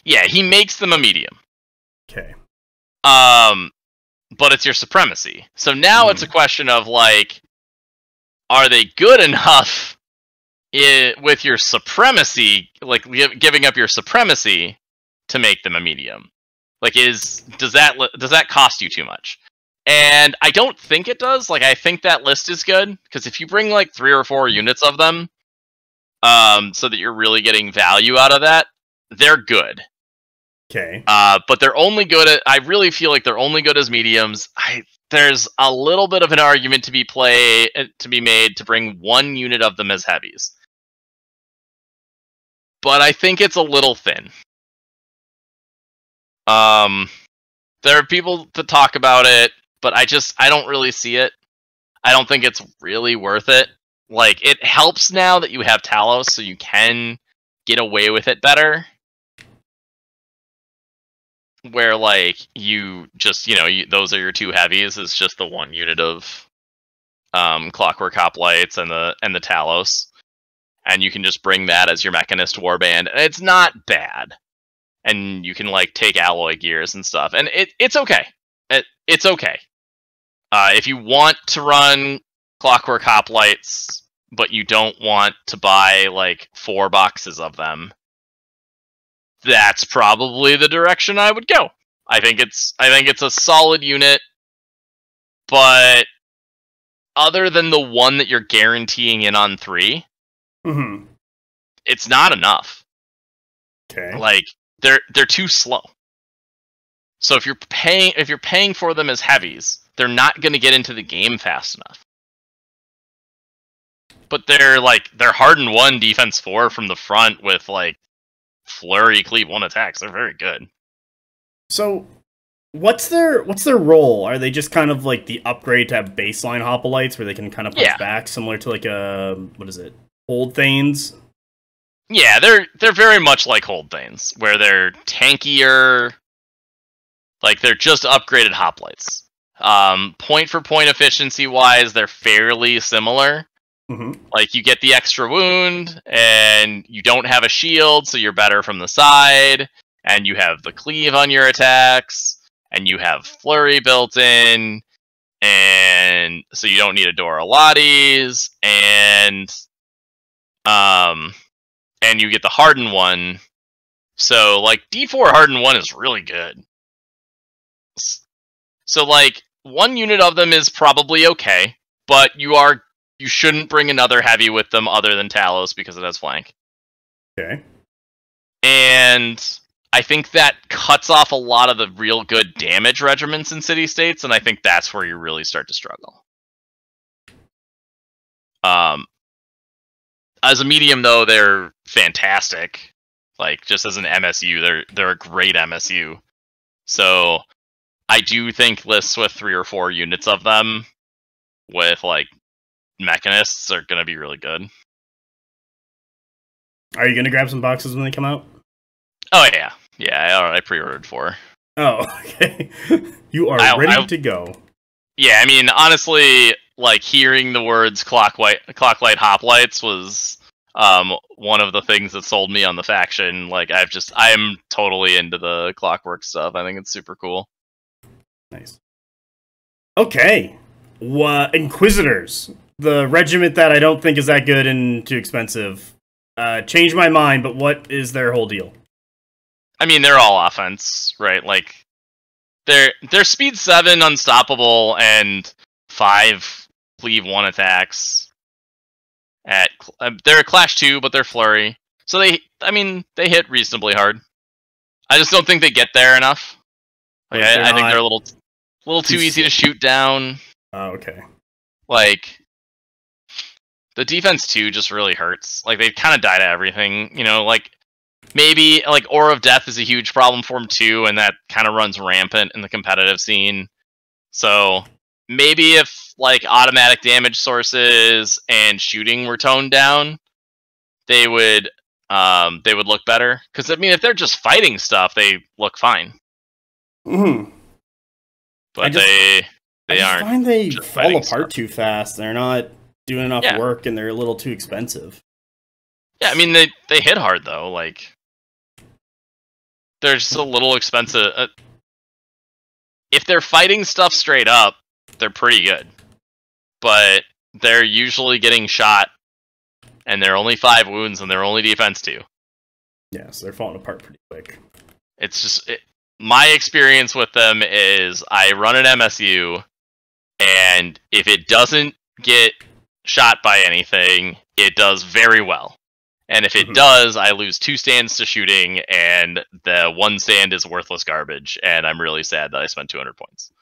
Yeah, he makes them a medium. Okay. But it's your supremacy. So now it's a question of, like, are they good enough with your supremacy, like giving up your supremacy to make them a medium? Like, does that cost you too much? And I don't think it does. Like, I think that list is good, because if you bring like 3 or 4 units of them, so that you're really getting value out of that, they're good. Okay. But they're only good at, I really feel like they're only good as mediums. There's a little bit of an argument to be made to bring 1 unit of them as heavies. But I think it's a little thin. There are people that talk about it, but I don't really see it. I don't think it's really worth it. Like, it helps now that you have Talos, so you can get away with it better. Where, like, you just, those are your 2 heavies, is just the 1 unit of Clockwork Hoplites and the Talos. And you can just bring that as your Mechanist Warband, and it's not bad. And you can, like, take alloy gears and stuff, and it's okay. It's okay. If you want to run Clockwork Hoplites, but you don't want to buy, like, 4 boxes of them, that's probably the direction I would go. I think it's a solid unit, but other than the one that you're guaranteeing in on 3, it's not enough. Okay. Like, they're too slow. So if you're paying for them as heavies, they're not going to get into the game fast enough. But they're hardened 1, defense 4 from the front with, like, flurry, cleave 1 attacks. They're very good. So, What's their role? Are they just kind of like the upgrade to have baseline hoplites where they can kind of punch back, similar to like a what is it? Hold Thanes? Yeah, they're very much like Hold Thanes, where they're tankier. Like they're just upgraded hoplites. Point for point efficiency wise, they're fairly similar. Mm-hmm. Like you get the extra wound, and you don't have a shield, so you're better from the side, and you have the cleave on your attacks, and you have flurry built in, and so you don't need a Dorilates, and you get the harden one. So like D4 harden 1 is really good. So like one unit of them is probably okay, but you shouldn't bring another heavy with them other than Talos because it has flank. Okay. And I think that cuts off a lot of the real good damage regiments in city-states, and I think that's where you really start to struggle. As a medium, though, they're fantastic. Like, just as an MSU, they're a great MSU. So, I do think lists with 3 or 4 units of them with, like, mechanists are going to be really good. Are you going to grab some boxes when they come out? Oh, yeah. Yeah, I pre-ordered 4. Oh, okay. You are ready to go. Yeah, I mean, honestly, like, hearing the words Clocklight Hoplites was one of the things that sold me on the faction. Like, I am totally into the Clockwork stuff. I think it's super cool. Nice. Okay. Inquisitors. The regiment that I don't think is that good and too expensive. Changed my mind, but what is their whole deal? I mean, they're all offense, right? Like, they're speed 7, unstoppable, and 5 cleave 1 attacks. They're a clash 2, but they're flurry. So they hit reasonably hard. I just don't think they get there enough. Like, I think they're a little too easy to shoot down. Oh, okay. Like, the defense 2 just really hurts. Like, they kind of die to everything, you know, like, maybe, like, Aura of Death is a huge problem for them too, and that kind of runs rampant in the competitive scene. So, maybe if, like, automatic damage sources and shooting were toned down, they would look better. Because, I mean, if they're just fighting stuff, they look fine. Mm-hmm. But they aren't. I find they fall apart too fast. They're not doing enough work, and they're a little too expensive. Yeah, I mean, they hit hard, though. Like, they're just a little expensive. If they're fighting stuff straight up, they're pretty good. But they're usually getting shot, and they're only 5 wounds, and they're only defense 2. Yeah, so they're falling apart pretty quick. It's just... my experience with them is I run an MSU, and if it doesn't get shot by anything, it does very well. And if it does, I lose 2 stands to shooting, and the 1 stand is worthless garbage, and I'm really sad that I spent 200 points.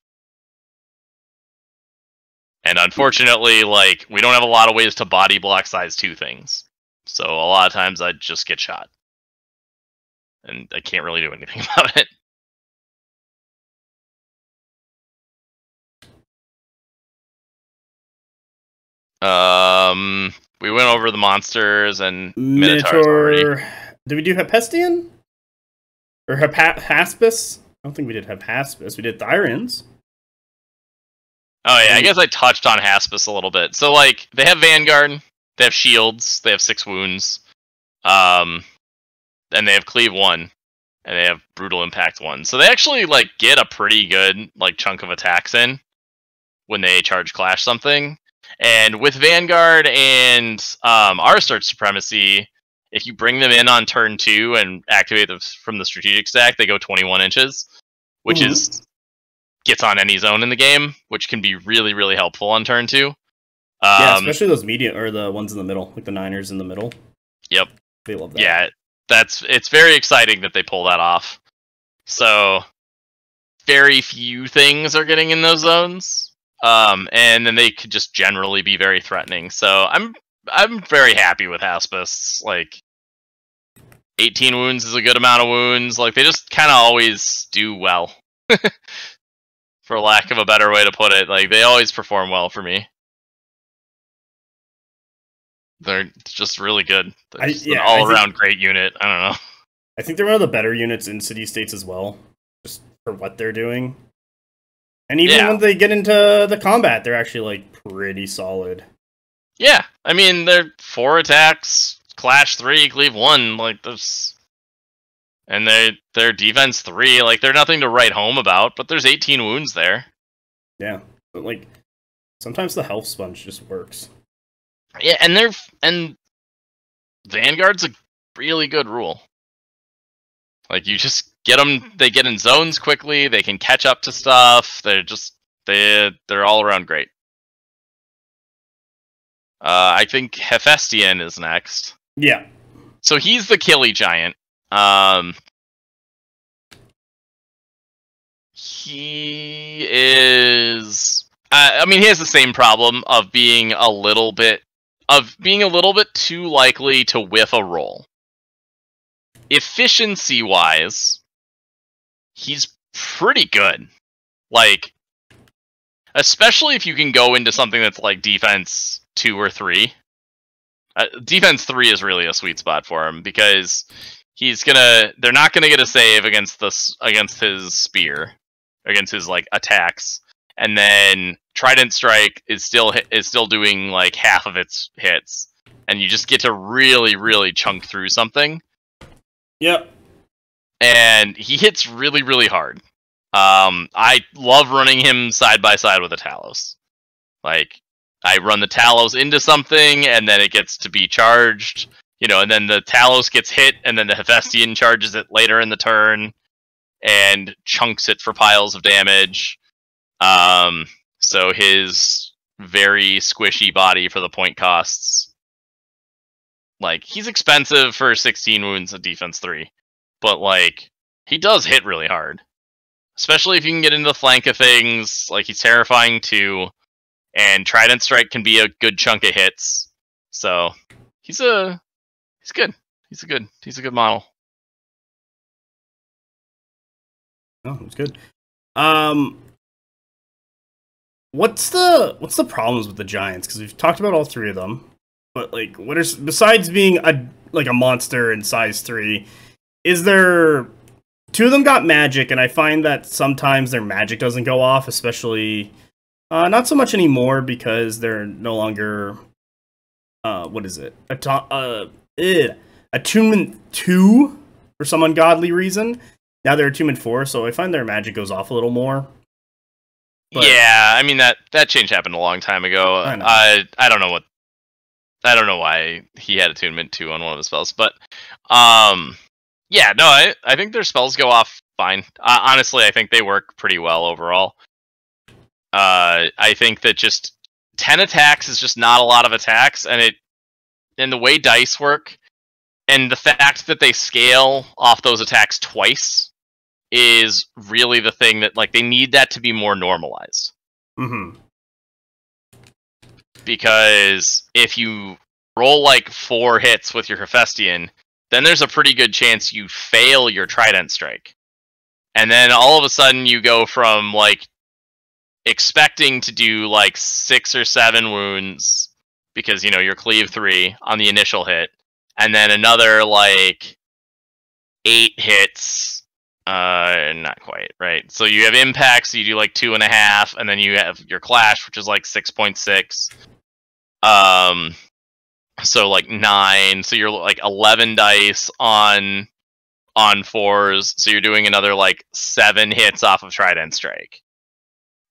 And unfortunately, like, we don't have a lot of ways to body block size 2 things. So a lot of times I just get shot. And I can't really do anything about it. We went over the monsters and Minotaur. Did we do Hephaestian? Or Haspist? I don't think we did have Haspist. We did Thyrans. Oh yeah, I guess I touched on Haspist a little bit. So like, they have Vanguard, they have shields, they have 6 wounds, and they have Cleave 1, and they have Brutal Impact 1. So they actually like get a pretty good like chunk of attacks in when they charge clash something. And with Vanguard and Aristarch Supremacy, if you bring them in on turn 2 and activate them from the strategic stack, they go 21 inches, which gets on any zone in the game, which can be really, really helpful on turn 2. Yeah, especially those medium or the ones in the middle, like the 9ers in the middle. Yep. They love that. Yeah, it's very exciting that they pull that off. So very few things are getting in those zones. And then they could just generally be very threatening. So I'm very happy with Haspists. Like, 18 wounds is a good amount of wounds. Like, they just kind of always do well. For lack of a better way to put it. Like, they always perform well for me. They're just really good. They're just an all-around great unit. I don't know. I think they're one of the better units in city-states as well, just for what they're doing. And even when they get into the combat, they're actually, like, pretty solid. Yeah, I mean, they're 4 attacks, clash 3, cleave 1, like, there's... And they're defense 3, like, they're nothing to write home about, but there's 18 wounds there. Yeah, but, like, sometimes the health sponge just works. Yeah, and Vanguard's a really good rule. Like, you just get them, they get in zones quickly, they can catch up to stuff, they're all around great. I think Hephaestian is next. Yeah. So he's the Killy Giant. He is... I mean, he has the same problem of being a little bit too likely to whiff a roll. Efficiency-wise, he's pretty good. Like, especially if you can go into something that's like defense 2 or 3. Defense 3 is really a sweet spot for him, because they're not gonna get a save against his spear, against his like attacks, and then Trident Strike is still doing like half of its hits, and you just get to really, really chunk through something. Yep. And he hits really, really hard. I love running him side by side with a Talos. Like, I run the Talos into something, and then it gets to be charged, and then the Talos gets hit, and then the Hephaestian charges it later in the turn, and chunks it for piles of damage. So his very squishy body for the point costs. Like, he's expensive for 16 wounds at defense 3, but, like, he does hit really hard. Especially if you can get into the flank of things, like, he's terrifying too, and Trident Strike can be a good chunk of hits. So, he's good. He's a good model. Oh, it's good. What's the problems with the Giants? Because we've talked about all 3 of them. But, like, besides being a monster in size 3, is there... 2 of them got magic, and I find that sometimes their magic doesn't go off, especially... not so much anymore, because they're no longer... what is it? Attunement 2, for some ungodly reason. Now they're Attunement 4, so I find their magic goes off a little more. But, yeah, I mean, that change happened a long time ago. I don't know I don't know why he had Attunement 2 on one of the spells, but, yeah, no, I think their spells go off fine. Honestly, I think they work pretty well overall. I think that just 10 attacks is just not a lot of attacks, and the way dice work, and the fact that they scale off those attacks twice is really the thing that, like, they need that to be more normalized. Mm-hmm. Because if you roll like 4 hits with your Hephaestian, then there's a pretty good chance you fail your Trident Strike. And then all of a sudden you go from like expecting to do like 6 or 7 wounds because, you're cleave 3 on the initial hit, and then another like 8 hits. Not quite, right? So you have impact, so you do like 2.5, and then you have your clash, which is like 6.6. So like 9, so you're like 11 dice on 4s, so you're doing another like 7 hits off of Trident Strike.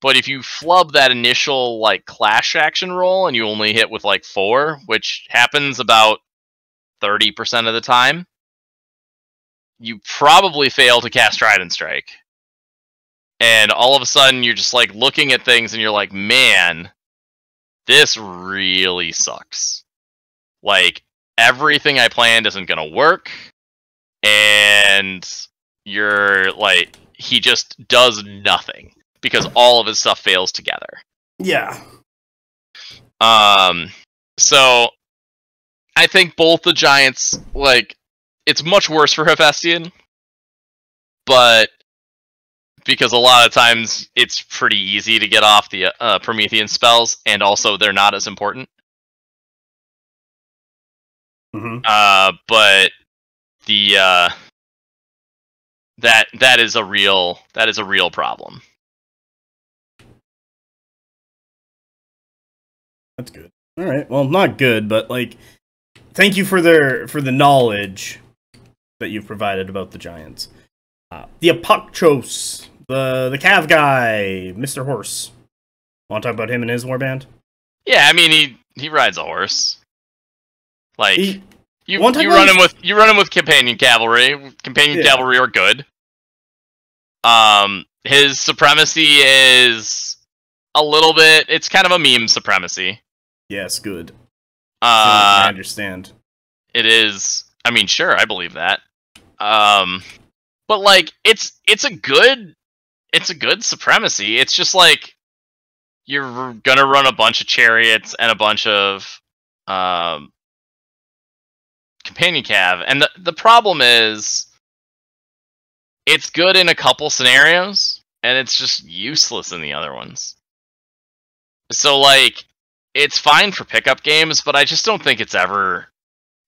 But if you flub that initial like clash action roll and you only hit with like 4, which happens about 30% of the time, you probably fail to cast Trident Strike. And all of a sudden you're just like looking at things and you're like, man, this really sucks. Like, everything I planned isn't gonna work, and you're like, he just does nothing because all of his stuff fails together. Yeah. So I think both the Giants, like, it's much worse for Hephaestian, but because a lot of times it's pretty easy to get off the Promethean spells, and also they're not as important. But the that is a real problem. That's good. All right. Well, not good, but like, thank you for the knowledge that you've provided about the giants. The Apokchos, the Cav guy, Mr. Horse. Want to talk about him and his warband? Yeah, I mean he rides a horse. Like you run him with companion cavalry. Companion cavalry are good. His supremacy is a little bit. It's kind of a meme supremacy. Yes, good. I understand. It is. I mean, sure, I believe that. But like, it's a good supremacy. It's just like you're gonna run a bunch of chariots and a bunch of companion cav, and the problem is it's good in a couple scenarios, and it's just useless in the other ones. So like, it's fine for pickup games, but I just don't think it's ever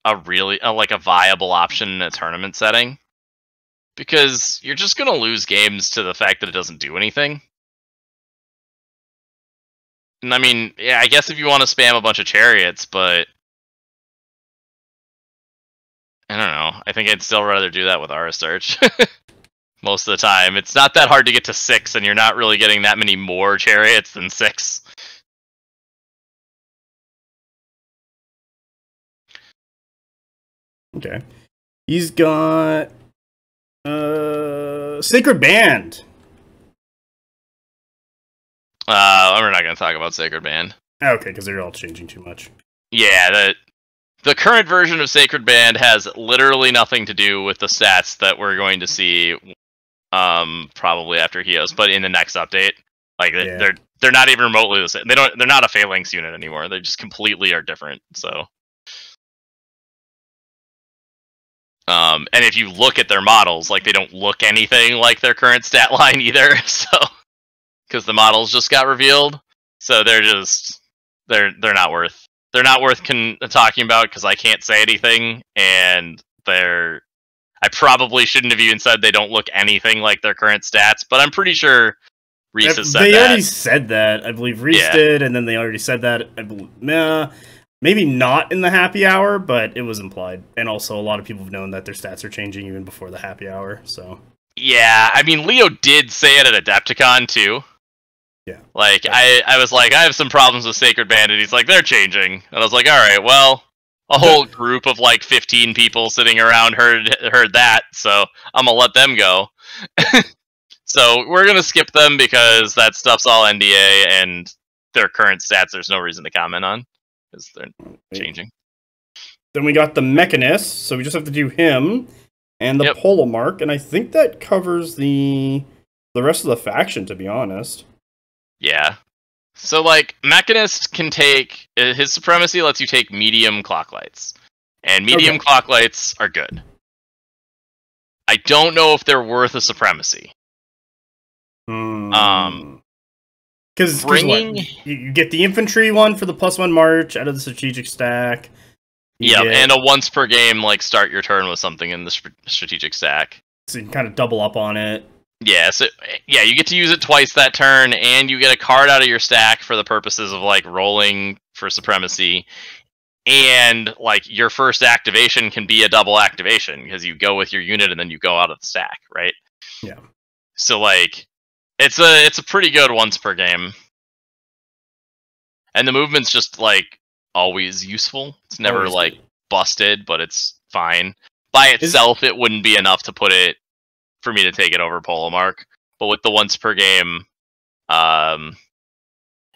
a viable option in a tournament setting, because you're just gonna lose games to the fact that it doesn't do anything. And I mean, yeah, I guess if you want to spam a bunch of chariots, but I don't know. I think I'd still rather do that with Aristarch. Most of the time. It's not that hard to get to 6, and you're not really getting that many more chariots than 6. Okay. He's got Sacred Band. We're not going to talk about Sacred Band. Okay, because they're all changing too much. Yeah, the current version of Sacred Band has literally nothing to do with the stats that we're going to see probably after Heos, but in the next update. Like, they're not even remotely the same. They're not a phalanx unit anymore. They just completely are different. So and if you look at their models, like, they don't look anything like their current stat line either. So because the models just got revealed, so they're not worth talking about, because I can't say anything, and I probably shouldn't have even said they don't look anything like their current stats, but I'm pretty sure Reese has said that. They already said that. I believe Reese did, and then they already said that. I believe, maybe not in the happy hour, but it was implied. And also, a lot of people have known that their stats are changing even before the happy hour. So yeah, I mean, Leo did say it at Adepticon too. Yeah. Like, I was like, I have some problems with Sacred Band, and he's like, they're changing. And I was like, alright, well, a whole group of like 15 people sitting around heard that, so I'm gonna let them go. So we're gonna skip them, because that stuff's all NDA, and their current stats there's no reason to comment on, because they're changing. Then we got the Mechanist, so we just have to do him, and the Polemarch, and I think that covers the rest of the faction, to be honest. Yeah. So, like, Mechanist can take... His supremacy lets you take medium clock lights. And medium clock lights are good. I don't know if they're worth a supremacy. Because you get the infantry one for the +1 march out of the strategic stack. And a once per game, like, start your turn with something in the strategic stack. So you can kind of double up on it. Yeah, so you get to use it twice that turn, and you get a card out of your stack for the purposes of like rolling for supremacy. And like, your first activation can be a double activation, because you go with your unit and then you go out of the stack, right? Yeah. So like, it's a pretty good once per game. And the movement's just like always useful. It's never like busted, but it's fine. By itself, it wouldn't be enough to put it for me to take it over Polemarch, but with the once per game,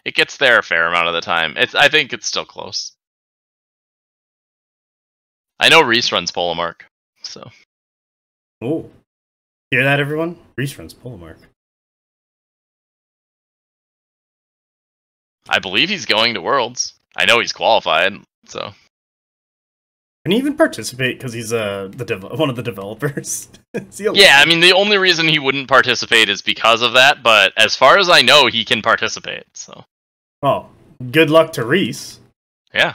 it gets there a fair amount of the time. I think it's still close. I know Reese runs Polemarch, so. Oh, hear that, everyone? Reese runs Polemarch. I believe he's going to Worlds. I know he's qualified, so. Can he even participate because he's one of the developers? Yeah, I mean, the only reason he wouldn't participate is because of that, but as far as I know, he can participate, so... Oh, good luck to Reese. Yeah.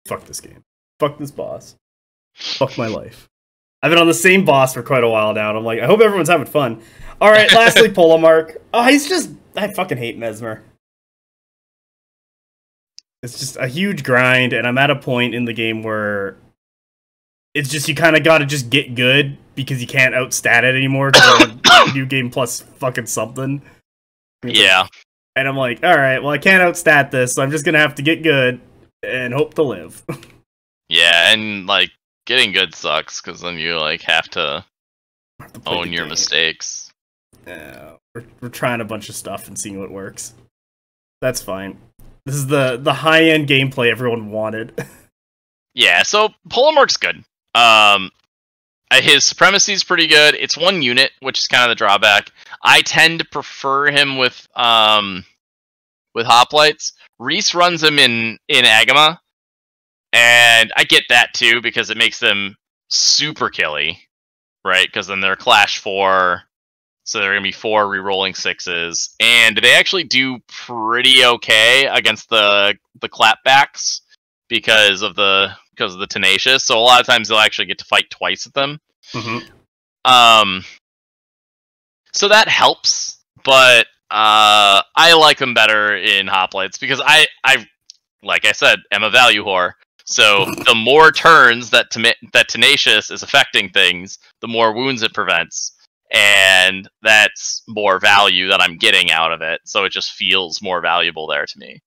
Fuck this game. Fuck this boss. Fuck my life. I've been on the same boss for quite a while now, and I'm like, I hope everyone's having fun. Alright, lastly, Polemarch. Oh, he's just... I fucking hate Mesmer. It's just a huge grind, and I'm at a point in the game where it's just you kind of gotta just get good because you can't outstat it anymore because new game plus fucking something. Yeah. And I'm like, alright, well I can't outstat this, so I'm just gonna have to get good and hope to live. Yeah, and like getting good sucks because then you like have to own your mistakes. Yeah, we're trying a bunch of stuff and seeing what works. That's fine. This is the high-end gameplay everyone wanted. Yeah, so Polemarch's good. His supremacy's pretty good. It's one unit, which is kind of the drawback. I tend to prefer him with Hoplites. Reese runs him in Agema, and I get that too because it makes them super killy, right? Because then they're Clash 4. So they're going to be 4 rerolling 6s. And they actually do pretty okay against the clapbacks because of the tenacious. So a lot of times they'll actually get to fight twice with them. Mm-hmm. So that helps, but I like them better in Hoplites because I like I said, am a value whore. So the more turns that tenacious is affecting things, the more wounds it prevents. And that's more value that I'm getting out of it, so it just feels more valuable there to me.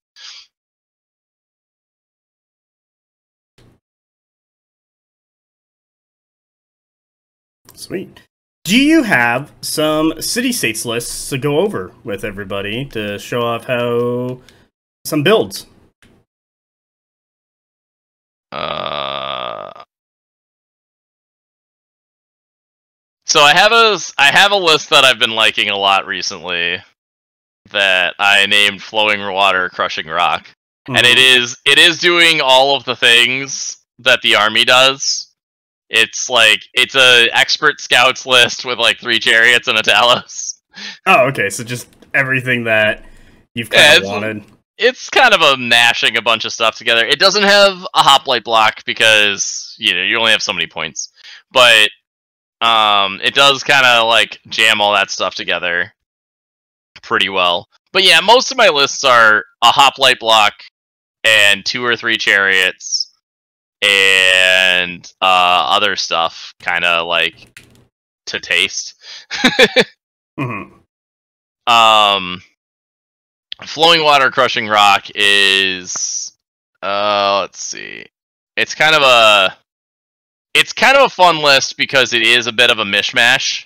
Sweet. Do you have some city-states lists to go over with everybody to show off how some builds? So I have a list that I've been liking a lot recently that I named Flowing Water, Crushing Rock. Mm-hmm. And it is doing all of the things that the army does. It's a expert scouts list with like 3 chariots and a Talos. Oh, okay, so just everything that you've kind of wanted. It's kind of a mashing a bunch of stuff together. It doesn't have a hoplite block because you only have so many points. But it does kind of like jam all that stuff together pretty well. But yeah, most of my lists are a hoplite block and 2 or 3 chariots and other stuff kind of like to taste. Mm-hmm. Flowing Water, Crushing Rock is let's see. It's kind of a fun list because it is a bit of a mishmash.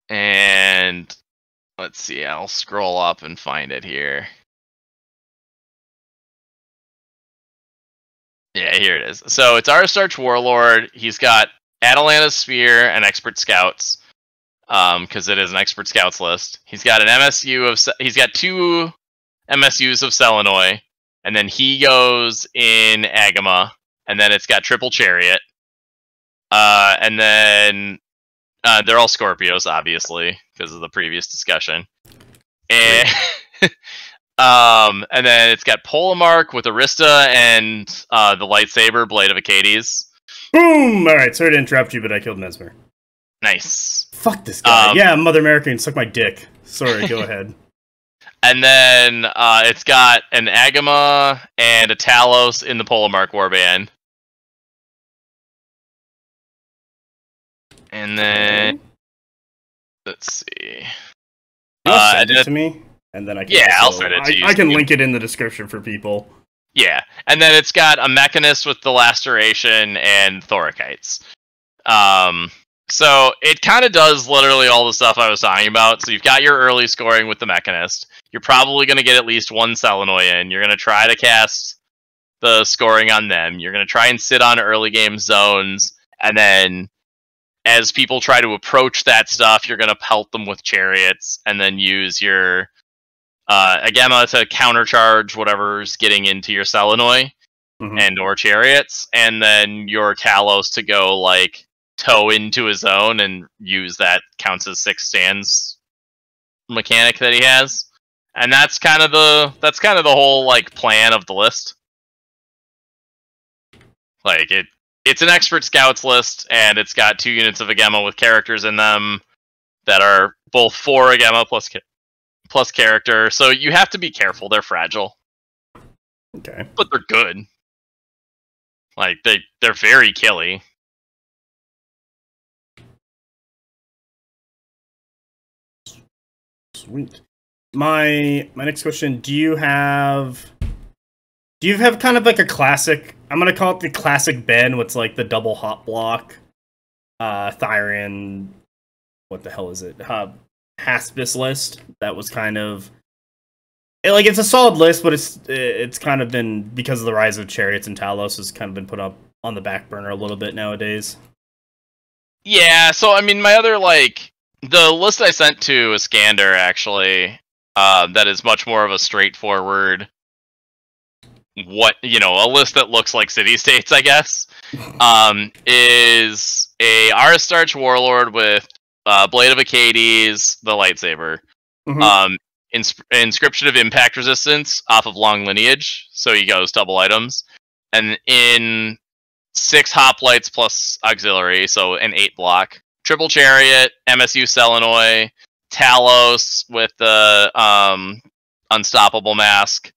And let's see, I'll scroll up and find it here. Yeah, here it is. So it's Aristarch Warlord. He's got Atalanta's Spear and Expert Scouts, because it is an Expert Scouts list. He's got he's got 2 MSUs of Selinoi, and then he goes in Agema, and then it's got triple Chariot, and then they're all Skorpios, obviously, because of the previous discussion. And and then it's got Polemarch with Arista and the lightsaber, Blade of Eakides. Boom! Alright, sorry to interrupt you, but I killed Mesmer. Nice. Fuck this guy. Yeah, Mother American, suck my dick. Sorry, go ahead. And then it's got an Agema and a Talos in the Polemarch warband. And then let's see. Send it to me, and then I can. Yeah, I'll send it to you. I can link it in the description for people. Yeah, and then it's got a Mechanist with the Laceration and Thorakites. So it kind of does literally all the stuff I was talking about. So you've got your early scoring with the Mechanist. You're probably going to get at least 1 Selinoi in. You're going to try to cast the scoring on them. You're going to try and sit on early game zones, and then as people try to approach that stuff, you're going to pelt them with chariots, and then use your Agema to countercharge whatever's getting into your Selinoi and or Chariots, and then your Talos to go like toe into his own and use that counts as 6 stands mechanic that he has. And that's kind of the whole like plan of the list. Like it's an expert scouts list, and it's got 2 units of Agema with characters in them that are both 4 Agema plus character. So you have to be careful. They're fragile. Okay. But they're good. Like they're very killy. Sweet. My next question, do you have kind of like a classic, I'm gonna call it the classic Ben, what's like the double hot block, Thyrian, what the hell is it? Haspist list that was kind of it's a solid list, but it's kind of been, because of the rise of Chariots and Talos, has kind of been put up on the back burner a little bit nowadays. Yeah, so I mean, my other like the list I sent to Iskander actually, that is much more of a straightforward, a list that looks like city-states, I guess, is a Aristarch Warlord with Blade of Eakides, the lightsaber, Inscription of Impact Resistance off of Long Lineage, so he goes double items, and in 6 Hoplites plus Auxiliary, so an 8 block, Triple Chariot, MSU Selinoi, Talos with the Unstoppable Mask,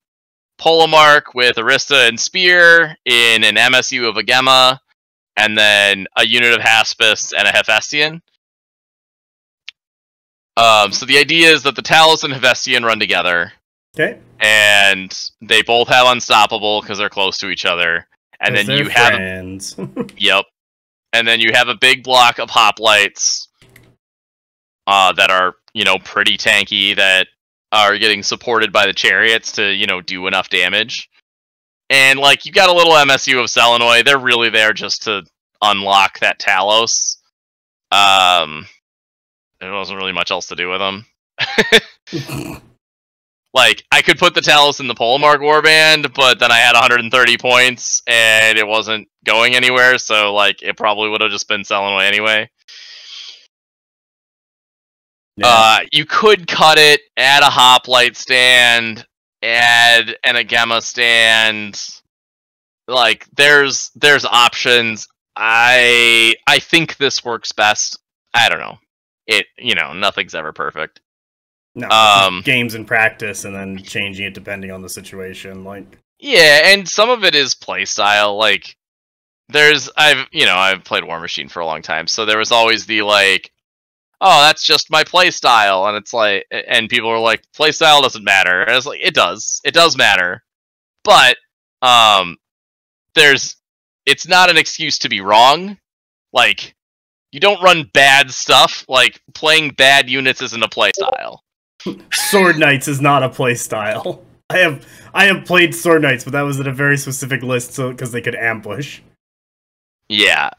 Polemarch with Arista and Spear in an MSU of Agema, and then a unit of Haspists and a Hephaestian. So the idea is that the Talos and Hephaestian run together. Okay. And they both have Unstoppable because they're close to each other. And then you friends. Yep. And then you have a big block of Hoplites that are, pretty tanky, that are getting supported by the Chariots to, do enough damage. And, like, you got a little MSU of Selinoi. They're really there just to unlock that Talos. There wasn't really much else to do with them. Like, I could put the Talos in the Polemarch Warband, but then I had 130 points, and it wasn't going anywhere, so, like, it probably would have just been Selinoi anyway. Yeah. You could cut it, add a Hoplite stand, add an Agema stand. Like, there's options. I think this works best. I don't know. Nothing's ever perfect. No, games in practice and then changing it depending on the situation, like. Yeah, and some of it is playstyle. Like, I've played War Machine for a long time, so there was always the like, oh, that's just my playstyle, and it's like, and people were like, playstyle doesn't matter. And it's like, it does matter, but it's not an excuse to be wrong. Like, you don't run bad stuff. Like, playing bad units isn't a playstyle. Sword Knights is not a playstyle. I have played Sword Knights, but that was in a very specific list, so because they could ambush. Yeah.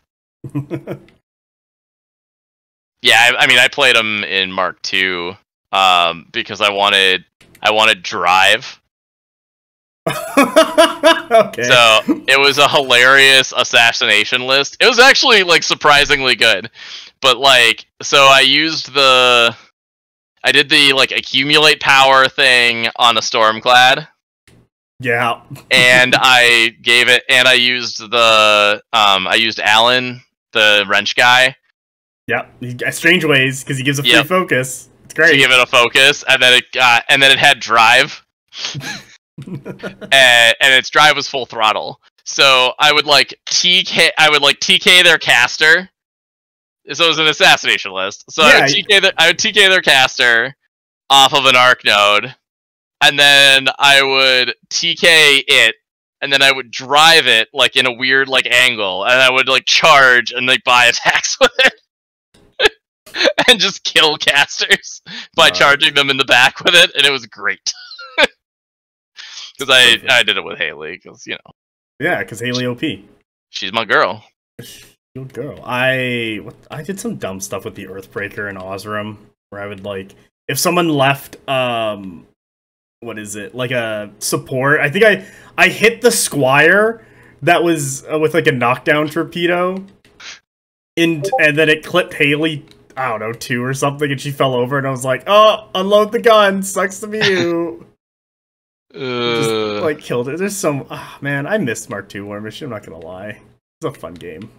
Yeah, I mean, I played them in Mark II because I wanted drive. Okay. So it was a hilarious assassination list. It was actually like surprisingly good, but like, so I did the like accumulate power thing on a Stormclad. Yeah. And I used I used Alan, the wrench guy. Yep. Strange ways, because he gives a free focus. It's great. To give it a focus, and then it had drive. and its drive was full throttle. So I would like TK their caster. So it was an assassination list. So I would TK their caster off of an arc node, and then I would TK it, and then I would drive it like in a weird like angle, and I would like charge and like buy attacks with it. And just kill casters by charging them in the back with it, and it was great. Because I did it with Haley, because, Yeah, because Haley OP. She's my girl. Good girl. I did some dumb stuff with the Earthbreaker in Osram, where I would, like, if someone left, what is it, like a support. I think I hit the squire that was with like a knockdown torpedo, and then it clipped Haley, I don't know, 2 or something, and she fell over, and I was like, oh, unload the gun, sucks to be you. Just like killed it. There's some man, I missed Mark II War Machine, I'm not gonna lie. It's a fun game.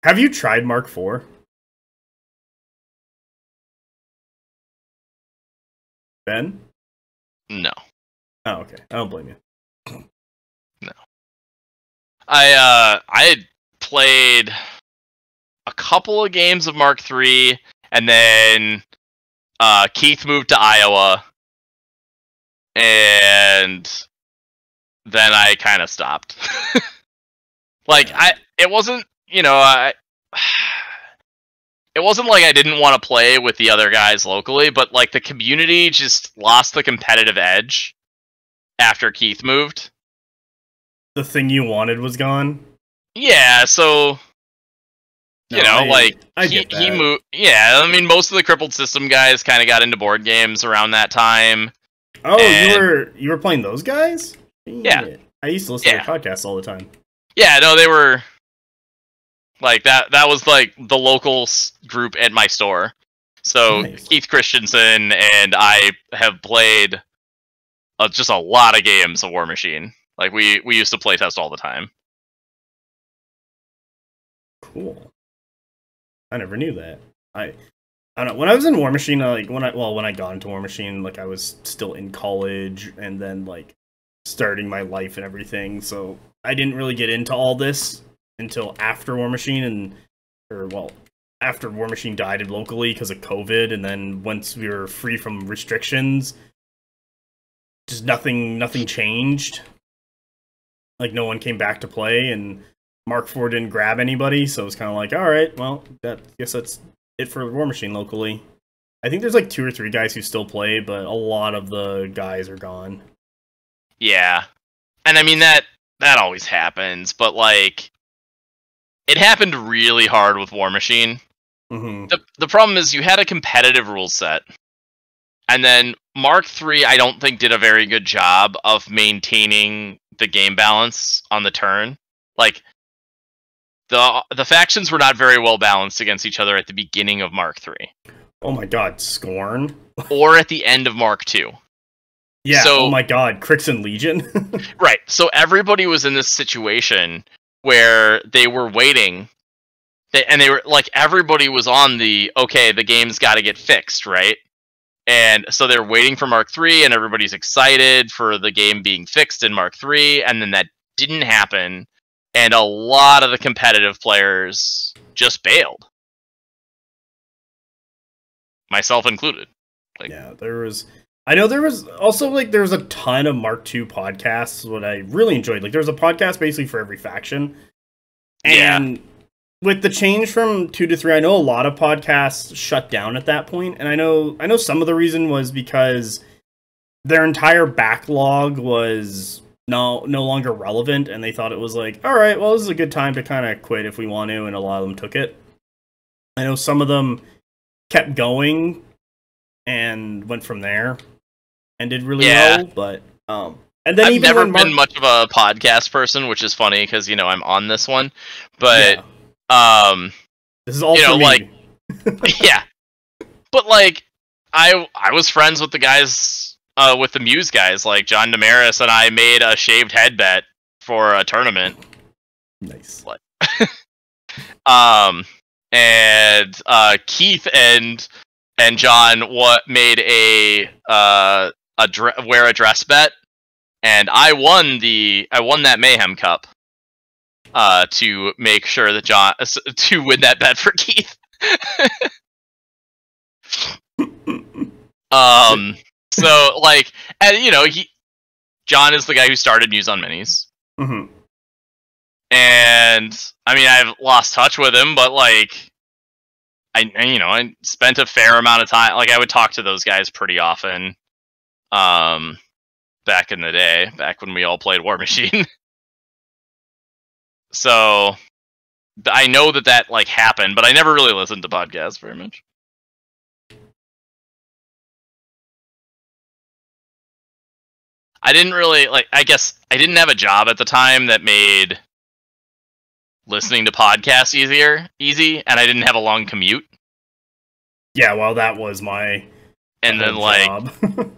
Have you tried Mark IV? Ben? No. Oh, okay. I don't blame you. No. I had played a couple of games of Mark III, and then Keith moved to Iowa, and then I kind of stopped. Like, it wasn't, you know, it wasn't like I didn't want to play with the other guys locally, but like the community just lost the competitive edge after Keith moved. The thing you wanted was gone? Yeah, so you know, like he moved. Yeah, I mean, most of the Crippled System guys kind of got into board games around that time. Oh, you were playing those guys? Yeah, I used to listen to their podcasts all the time. Yeah, no, they were like that. That was like the local group at my store. So nice. Keith Christensen and I have played just a lot of games of War Machine. Like we used to play test all the time. Cool. I never knew that. I don't know. When I was in War Machine, like when I got into War Machine, like I was still in college and then like starting my life and everything. So I didn't really get into all this until after War Machine after War Machine died locally because of COVID, and then once we were free from restrictions, just nothing changed. Like no one came back to play, and Mark IV didn't grab anybody, so it was kind of like, all right, well, guess that's it for War Machine locally. I think there's like 2 or 3 guys who still play, but a lot of the guys are gone. Yeah, and I mean that always happens, but like it happened really hard with War Machine. Mm-hmm. The problem is you had a competitive rule set, and then Mark III I don't think did a very good job of maintaining the game balance on the turn. Like the factions were not very well balanced against each other at the beginning of Mark III. Oh my god, Scorn. Or at the end of Mark II. Yeah, so, oh my god, Crixen Legion. Right, so everybody was in this situation where they were waiting, and they were like, everybody was on the game's got to get fixed, right? And so they're waiting for Mark III, and everybody's excited for the game being fixed in Mark III, and then that didn't happen, and a lot of the competitive players just bailed. Myself included. Like, yeah, I know there was also, like, there was a ton of Mark II podcasts, what I really enjoyed. Like, there was a podcast basically for every faction. And with the change from 2 to 3, I know a lot of podcasts shut down at that point. And I know some of the reason was because their entire backlog was no longer relevant. And they thought it was like, all right, well, this is a good time to kind of quit if we want to. And a lot of them took it. I know some of them kept going and went from there. And did really well, but and then I've never been much of a podcast person, which is funny because I'm on this one, but this is all for me. Like yeah, but like I was friends with the guys with the Muse guys, like John Damaris, and I made a shaved head bet for a tournament. Nice. And Keith and John made a wear a dress bet, and I won that Mayhem Cup to make sure that John to win that bet for Keith. So like, and John is the guy who started Muse on Minis. Mm-hmm. And I mean, I've lost touch with him, but like I spent a fair amount of time, like I would talk to those guys pretty often. Back in the day, back when we all played War Machine. So I know that like happened, but I never really listened to podcasts very much. I didn't really like. I guess I didn't have a job at the time that made listening to podcasts easy, and I didn't have a long commute. Yeah, well, that was my and then job.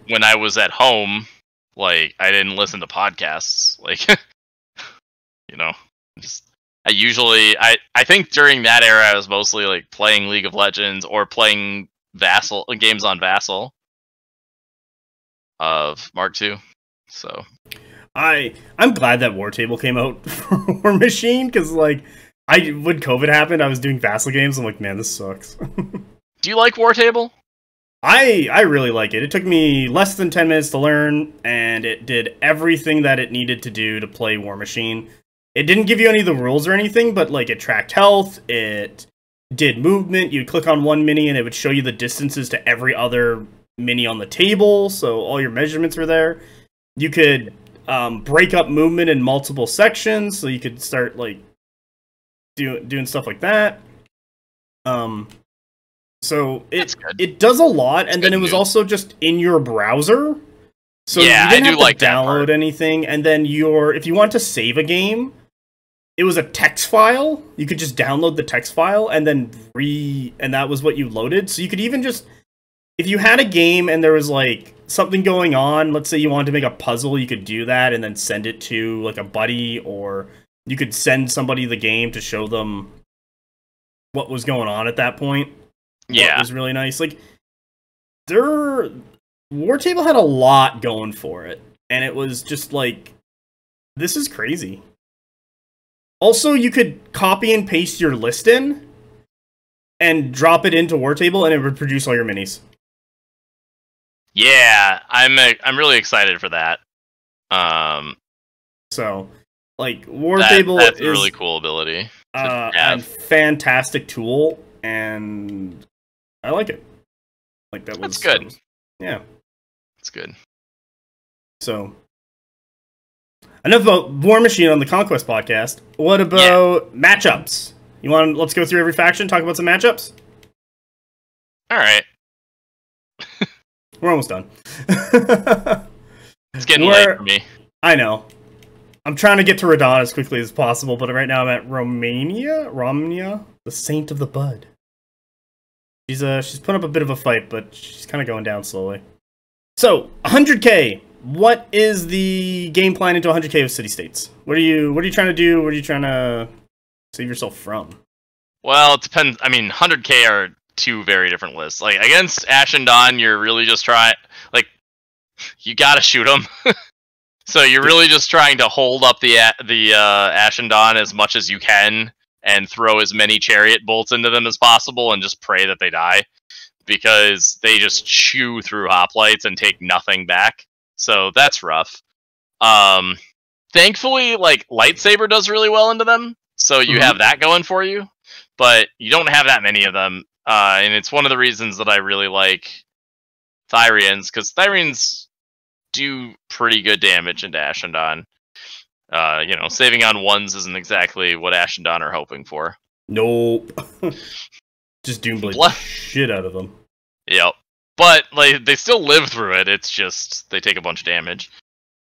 when I was at home, like I didn't listen to podcasts. Like you know, just I think during that era I was mostly like playing League of Legends or playing Vassal games on Vassal of Mark II. So I'm glad that Wartable came out for War Machine, because like when COVID happened, I was doing Vassal games. I'm like, man, this sucks. Do you like Wartable? I really like it. It took me less than 10 minutes to learn, and it did everything that it needed to do to play War Machine. It didn't give you any of the rules or anything, but like it tracked health, it did movement. You'd click on one mini and it would show you the distances to every other mini on the table, so all your measurements were there. You could break up movement in multiple sections, so you could start like doing stuff like that. So it does a lot, and then it was also just in your browser. So yeah, you didn't I do have like to download anything, and then if you want to save a game, it was a text file. You could just download the text file and then and that was what you loaded. So you could even just, if you had a game and there was like something going on, let's say you wanted to make a puzzle, you could do that and then send it to like a buddy, or you could send somebody the game to show them what was going on at that point. Yeah, it was really nice. Like Wartable had a lot going for it, and it was just like, this is crazy. Also, you could copy and paste your list in and drop it into Wartable, and it would produce all your minis. Yeah, I'm really excited for that. So, like, Wartable that's is a really cool ability. A fantastic tool, and I like it. Like that's good. Yeah, it's good. So, enough about War Machine on the Conquest podcast. What about matchups? Let's go through every faction, talk about some matchups? Alright. We're almost done. It's getting late for me. I know. I'm trying to get to Radon as quickly as possible, but right now I'm at Romania, the Saint of the Bud. She's putting up a bit of a fight, but she's kind of going down slowly. So, 100k. What is the game plan into 100k of city-states? What are you trying to do? What are you trying to save yourself from? Well, it depends. I mean, 100k are two very different lists. Like, against Ashen Dawn, you're really just trying... Like, you gotta shoot them. So you're really just trying to hold up the Ashen Dawn as much as you can and throw as many chariot bolts into them as possible and just pray that they die. Because they just chew through hoplites and take nothing back. So that's rough. Thankfully, like, Lightsaber does really well into them, so you have that going for you. But you don't have that many of them, and it's one of the reasons that I really like Thyrians, because Thyrians do pretty good damage into Ashen Dawn. Saving on ones isn't exactly what Ashen Dawn are hoping for. Nope. Just Doomblade the shit out of them. Yep. But like they still live through it. It's just they take a bunch of damage.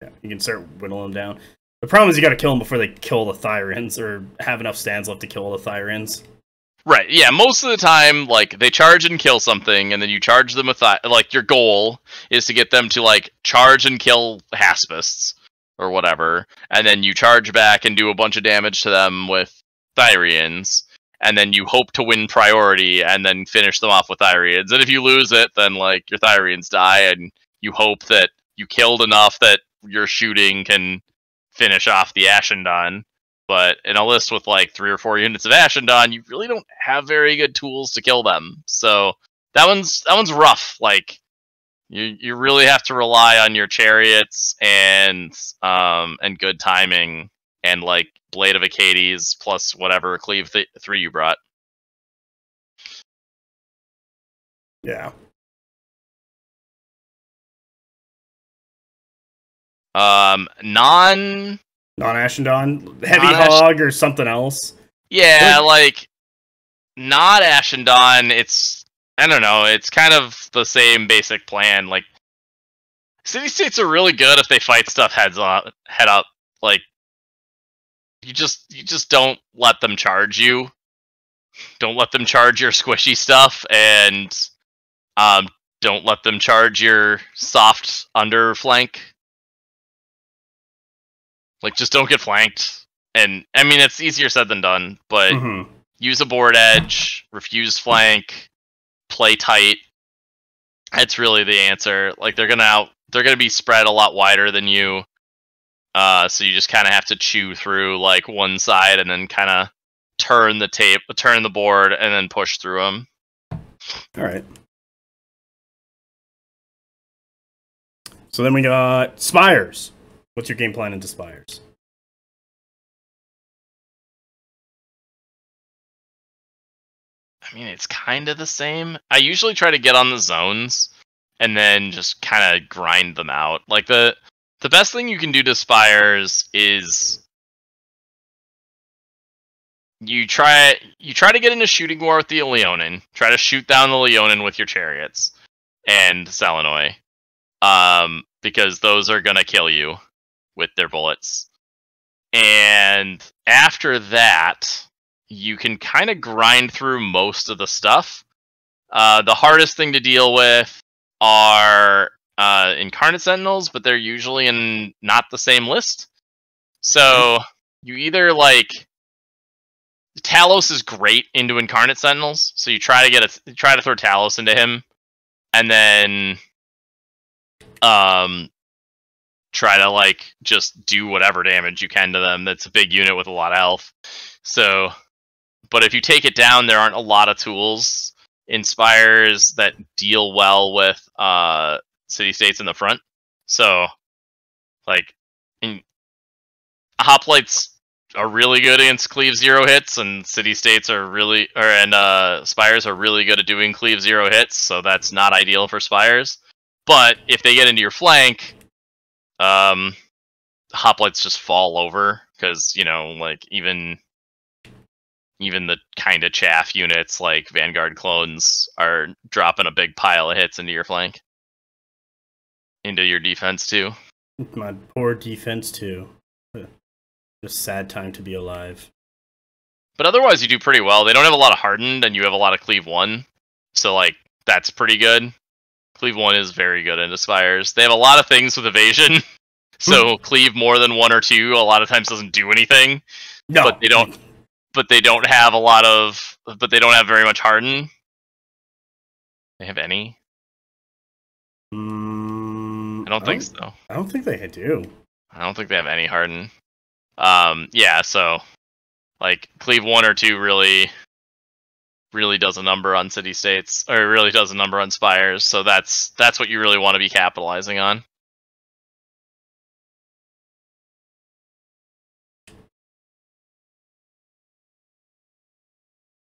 Yeah, you can start whittling them down. The problem is you got to kill them before they kill the Thyrians, or have enough stands left to kill the Thyrians. Right. Yeah. Most of the time, like they charge and kill something, and then you charge them with like your goal is to get them to like charge and kill Haspists or whatever, and then you charge back and do a bunch of damage to them with Thyrians. And then you hope to win priority and then finish them off with Thyrians. And if you lose it, then like your Thyrians die, and you hope that you killed enough that your shooting can finish off the Ashen Dawn. But in a list with like 3 or 4 units of Ashen Dawn, you really don't have very good tools to kill them. So that one's rough. Like you really have to rely on your chariots and good timing and like Blade of Eakides plus whatever Cleave 3 you brought. Yeah. Non-Ashen Dawn? Heavy Hog or something else? Yeah, like not Ashen Dawn, I don't know, it's kind of the same basic plan. Like City-states are really good if they fight stuff head up. Like, you just don't let them charge you. Don't let them charge your squishy stuff, and don't let them charge your soft underflank. Like, just don't get flanked. And, I mean, it's easier said than done, but use a board edge, refuse flank, play tight. That's really the answer. Like, they're gonna be spread a lot wider than you. So you just kind of have to chew through, like, one side and then kind of turn the board, and then push through them. Alright. So then we got Spires. What's your game plan into Spires? I mean, it's kind of the same. I usually try to get on the zones and then just kind of grind them out. Like, the best thing you can do to Spires is you try to get into shooting war with the Leonin. Try to shoot down the Leonin with your Chariots and Selinoi. Because those are gonna kill you with their bullets. And after that, you can kind of grind through most of the stuff. The hardest thing to deal with are Incarnate Sentinels, but they're usually in not the same list. So you either, like, Talos is great into Incarnate Sentinels, so you try to throw Talos into him, and then try to, like, just do whatever damage you can to them. That's a big unit with a lot of health. So, but if you take it down, there aren't a lot of tools in Spires that deal well with city-states in the front. So, like, Hoplites are really good against cleave 0 hits, and city-states are Spires are really good at doing cleave 0 hits, so that's not ideal for Spires. But if they get into your flank, Hoplites just fall over, because, you know, like, even the kind of chaff units like Vanguard clones are dropping a big pile of hits into your flank. Into your defense, too. My poor defense, too. A sad time to be alive. But otherwise, you do pretty well. They don't have a lot of Hardened, and you have a lot of Cleave 1. So, like, that's pretty good. Cleave 1 is very good into Spires. They have a lot of things with evasion. So, Cleave more than 1 or 2 a lot of times doesn't do anything. No. But they don't have very much Harden. They have any? I don't think so. I don't think they do. I don't think they have any Harden. Yeah, so, like, Cleave 1 or 2 really does a number on city-states, or really does a number on Spires, so that's what you really want to be capitalizing on.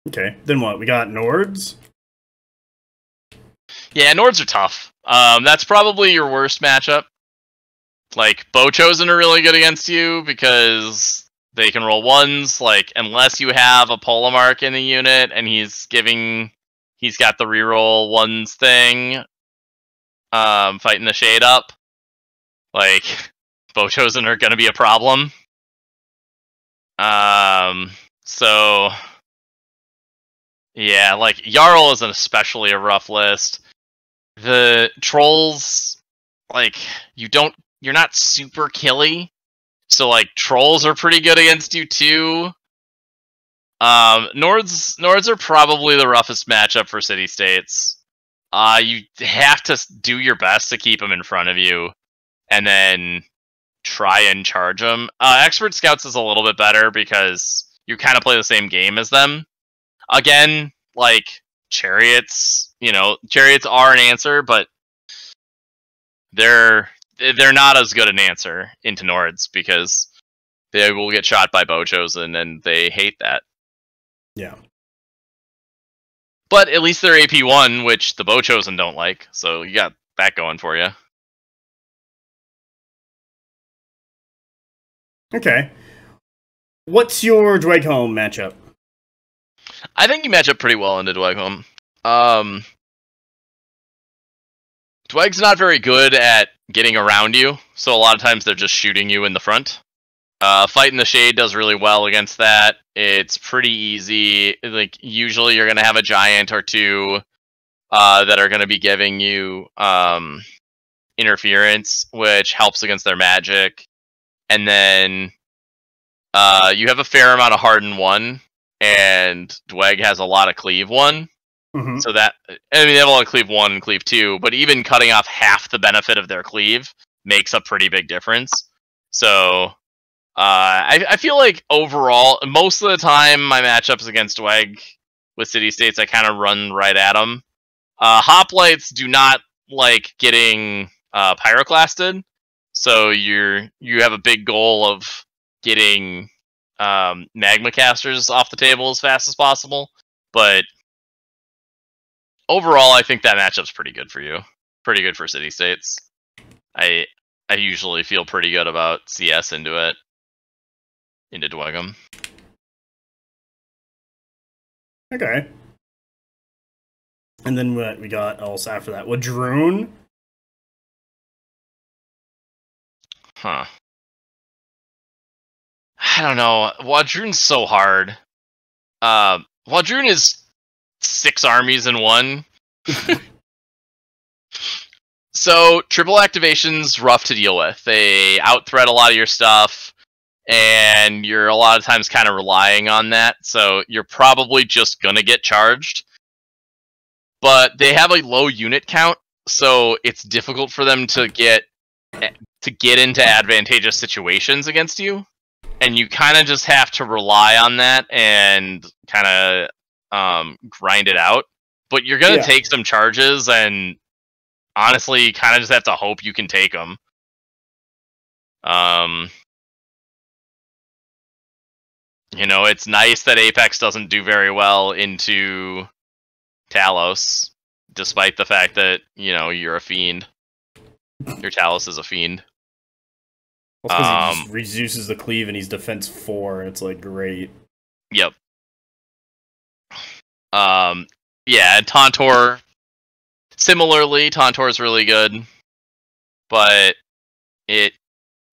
Okay, then what? We got Nords? Yeah, Nords are tough. That's probably your worst matchup. Like, Bowchosen are really good against you, because they can roll 1s, like, unless you have a Polemarch in the unit, and he's got the reroll 1s thing, fighting the Shade up. Like, Bowchosen are gonna be a problem. So, yeah, like, Jarl is especially a rough list. The Trolls, like, you're not super killy. So, like, Trolls are pretty good against you, too. Nords are probably the roughest matchup for city-states. You have to do your best to keep them in front of you, and then try and charge them. Expert Scouts is a little bit better, because you kind of play the same game as them. Again, like, Chariots, Chariots are an answer, but they're not as good an answer into Nords, because they will get shot by Bowchosen, and they hate that. Yeah. But at least they're AP1, which the Bowchosen don't like, so you got that going for you. Okay. What's your Dweghome matchup? I think you match up pretty well into Dweghome. Dweg's not very good at getting around you, so a lot of times they're just shooting you in the front. Fight in the Shade does really well against that. It's pretty easy. Like, usually you're going to have a giant or two that are going to be giving you interference, which helps against their magic. And then you have a fair amount of Harden 1, and Dweg has a lot of Cleave 1. Mm-hmm. So that, I mean, they have a lot of Cleave 1 and Cleave 2, but even cutting off half the benefit of their Cleave makes a pretty big difference. So I feel like overall, most of the time, my matchups against Dweg with City-States, I kind of run right at them. Hoplites do not like getting pyroclasted, so you have a big goal of getting magma casters off the table as fast as possible. But overall, I think that matchup's pretty good for you. Pretty good for City-States. I usually feel pretty good about CS into Dwegum. Okay. And then what we got else after that? Wadroon? Huh. I don't know. Wadroon's so hard. Wadroon is 6 armies in 1. So, triple activation's rough to deal with. They out-threat a lot of your stuff, and you're a lot of times kind of relying on that, so you're probably just gonna get charged. But they have a low unit count, so it's difficult for them to get into advantageous situations against you, and you kind of just have to rely on that and kind of grind it out. But you're gonna take some charges, and honestly, you kind of just have to hope you can take them. You know, it's nice that Apex doesn't do very well into Talos, despite the fact that, you know, you're a fiend. Your Talos is a fiend. Well, because he just reduces the cleave and he's defense 4, and it's like great. Yep. Yeah, and Tantor, similarly, Tantor is really good, but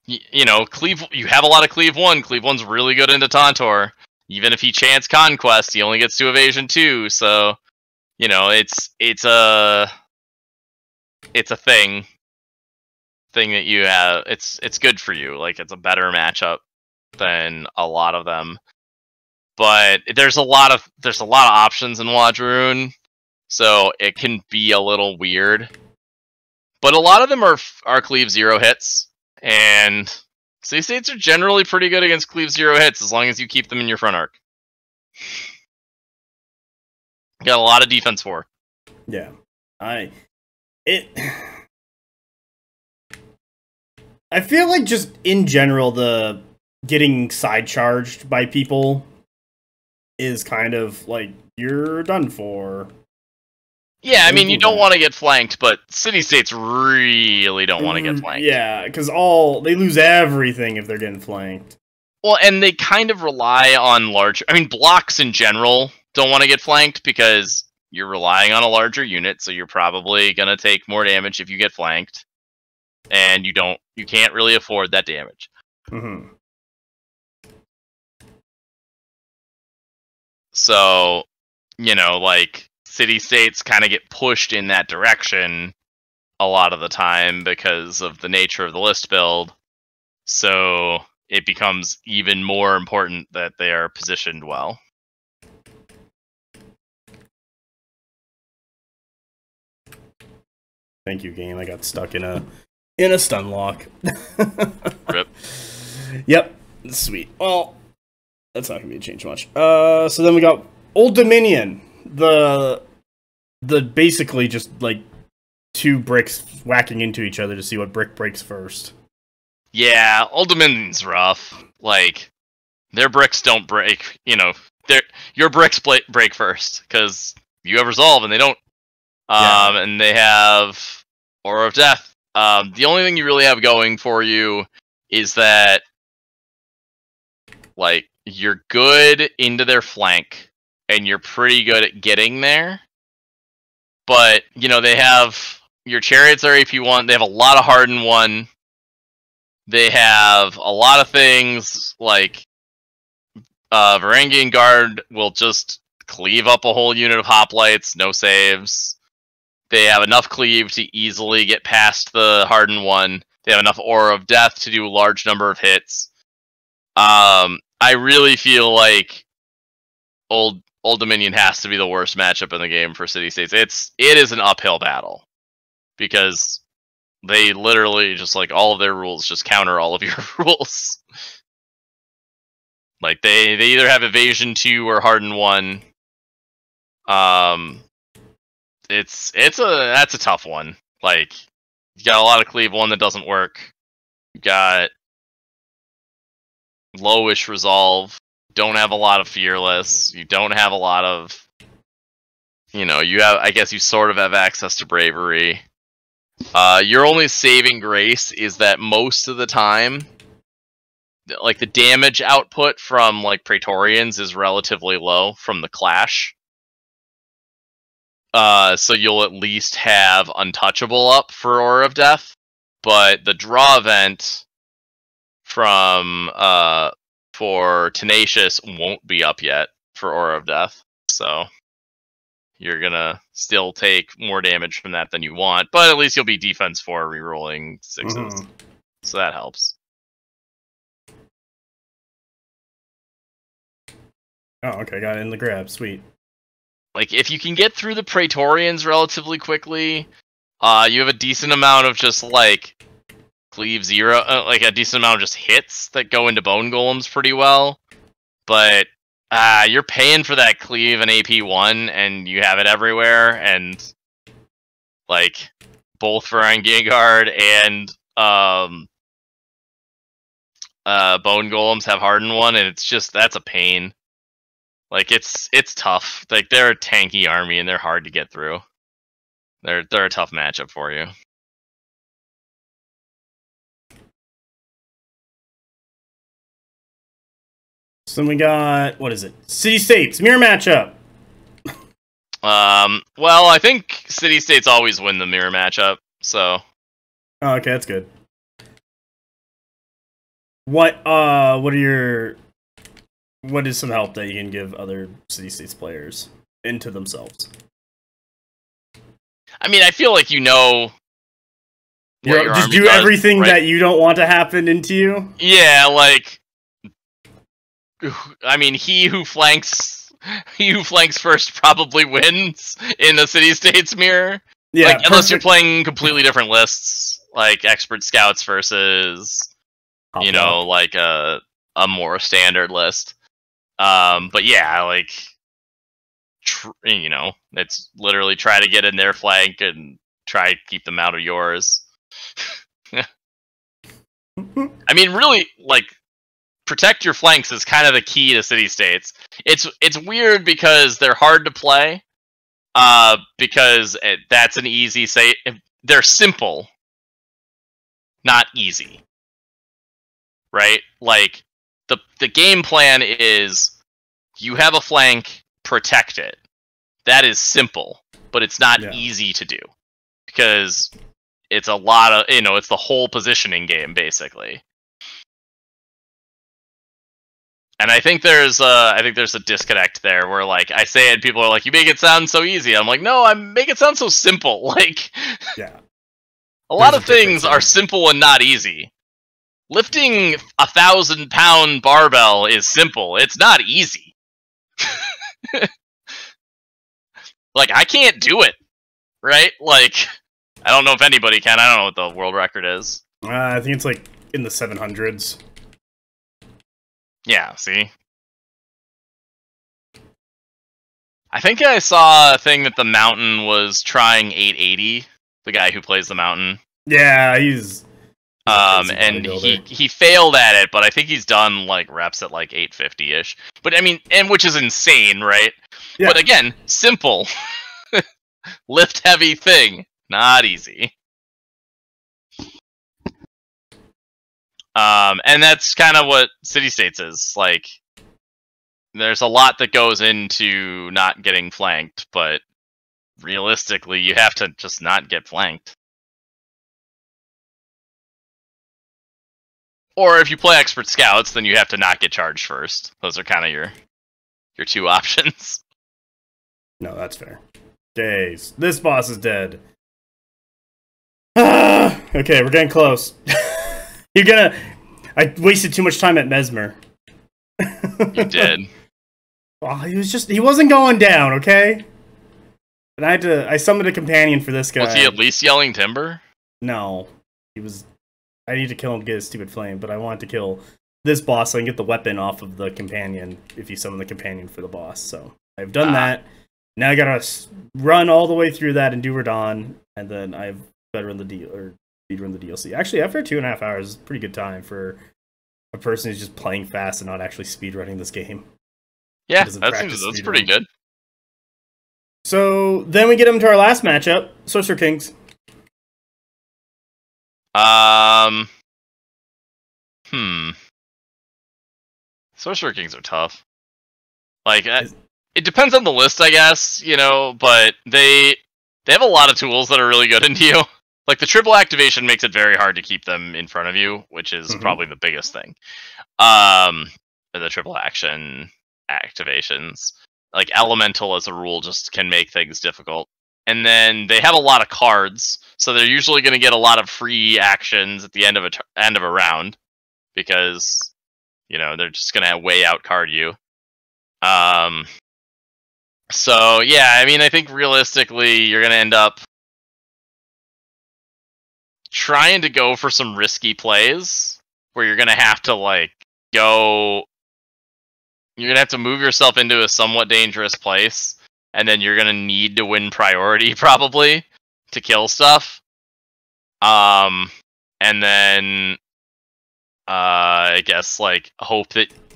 you know, Cleave, you have a lot of Cleave 1. Cleave 1's really good into Tantor. Even if he chants Conquest, he only gets to Evasion 2, so, you know, it's a thing that you have. It's good for you. Like, it's a better matchup than a lot of them. But there's a lot of options in Wadroon, so it can be a little weird. But a lot of them are Cleave 0 hits, and City-States are generally pretty good against Cleave 0 hits as long as you keep them in your front arc. You got a lot of defense 4. Yeah. I feel like just in general, the getting side charged by people is kind of like, you're done for. Yeah, I mean, you don't want to get flanked, but City-States really don't want to get flanked. Yeah, because they lose everything if they're getting flanked. Well, and they kind of rely on blocks in general don't want to get flanked because you're relying on a larger unit, so you're probably going to take more damage if you get flanked. And you can't really afford that damage. Mm-hmm. So, you know, like, City-States kind of get pushed in that direction a lot of the time because of the nature of the list build. So it becomes even more important that they are positioned well. Thank you, game. I got stuck in a stun lock. Rip. Yep. Sweet. Well, that's not gonna be a change much. So then we got Old Dominion. The basically just like 2 bricks whacking into each other to see what brick breaks first. Yeah, Old Dominion's rough. Like, their bricks don't break. You know, your bricks break first because you have Resolve and they don't. And they have Aura of Death. The only thing you really have going for you is that, like, you're good into their flank and you're pretty good at getting there. But, you know, they have your Chariots are AP1. They have a lot of Hardened 1. They have a lot of things like Varangian Guard will just cleave up a whole unit of Hoplites, no saves. They have enough cleave to easily get past the Hardened 1. They have enough Aura of Death to do a large number of hits. I really feel like Old Dominion has to be the worst matchup in the game for City-States. It is an uphill battle because they literally just like all of their rules just counter all of your rules. Like they either have Evasion 2 or Harden 1. That's a tough one. Like you got a lot of cleave, one that doesn't work. You got lowish resolve. Don't have a lot of fearless. You don't have a lot of, you have. I guess you sort of have access to bravery. Your only saving grace is that most of the time, like the damage output from like Praetorians is relatively low from the clash. So you'll at least have Untouchable up for Aura of Death, but the draw event from for Tenacious won't be up yet for Aura of Death, so you're gonna still take more damage from that than you want, but at least you'll be defense 4 rerolling 6s, so that helps. Oh, okay, got it in the grab, sweet. Like, if you can get through the Praetorians relatively quickly, you have a decent amount of just, like, Cleave 0, like a decent amount of just hits that go into Bone Golems pretty well. But, you're paying for that Cleave and AP1, and you have it everywhere, and, like, both Varangian Guard and, Bone Golems have Hardened 1, and it's just, that's a pain. Like, it's tough. Like, they're a tanky army, and they're hard to get through. They're a tough matchup for you. So we got, what is it? City-States, mirror matchup! Well, I think City-States always win the mirror matchup, so... Oh, okay, that's good. What is some help that you can give other City-States players into themselves? I mean, I feel like you know... Just do everything that you don't want to happen into you? Yeah, like... I mean, he who flanks first probably wins in the City-States mirror. Yeah, like, unless you're playing completely different lists, like Expert Scouts versus, like a more standard list. But yeah, like, it's literally try to get in their flank and try to keep them out of yours. I mean, really, like, protect your flanks is kind of the key to City-States. It's weird because they're hard to play. Because that's an easy say. They're simple, not easy. Right? Like, the game plan is you have a flank, protect it. That is simple, but it's not easy to do. Because it's a lot of, it's the whole positioning game, basically. And I think there's a disconnect there where, like, I say it and people are like, you make it sound so easy. I'm like, no, I make it sound so simple. Like, yeah, a lot of things are simple and not easy. Lifting 1,000-pound barbell is simple. It's not easy. Like, I can't do it, right? Like, I don't know if anybody can. I don't know what the world record is. I think it's like in the 700s. Yeah, see? I think I saw a thing that the Mountain was trying 880, the guy who plays the Mountain. Yeah, he's and he failed at it, but I think he's done, like, reps at, like, 850-ish. But, I mean, and which is insane, right? Yeah. But again, simple. Lift heavy thing. Not easy. And that's kind of what City-States is. Like, there's a lot that goes into not getting flanked, but realistically, you have to just not get flanked. Or if you play expert scouts, then you have to not get charged first. Those are kind of your two options. No, that's fair. Days. This boss is dead. Ah! Okay, we're getting close. I wasted too much time at Mesmer. You did. Oh, he wasn't going down, okay? And I summoned a companion for this guy. Was he at least yelling timber? No. I need to kill him to get his stupid flame, but I wanted to kill this boss so I can get the weapon off of the companion if you summon the companion for the boss. So I've done that. Now I gotta run all the way through that and do Radon, and then I've better run the DLC. Actually, after 2.5 hours, is a pretty good time for a person who's just playing fast and not actually speedrunning this game. Yeah, that's pretty good. So then we get him to our last matchup, Sorcerer Kings. Sorcerer Kings are tough. Like, it depends on the list, I guess, but they have a lot of tools that are really good into you. Like, the triple activation makes it very hard to keep them in front of you, which is probably the biggest thing. The triple action activations. Like, Elemental, as a rule, just can make things difficult. And then they have a lot of cards, so they're usually going to get a lot of free actions at the end of a round, because, they're just going to way outcard you. So, yeah, I mean, I think realistically, you're going to end up trying to go for some risky plays, where you're going to have to, you're going to have to move yourself into a somewhat dangerous place, and then you're going to need to win priority, probably, to kill stuff. And then, I guess, hope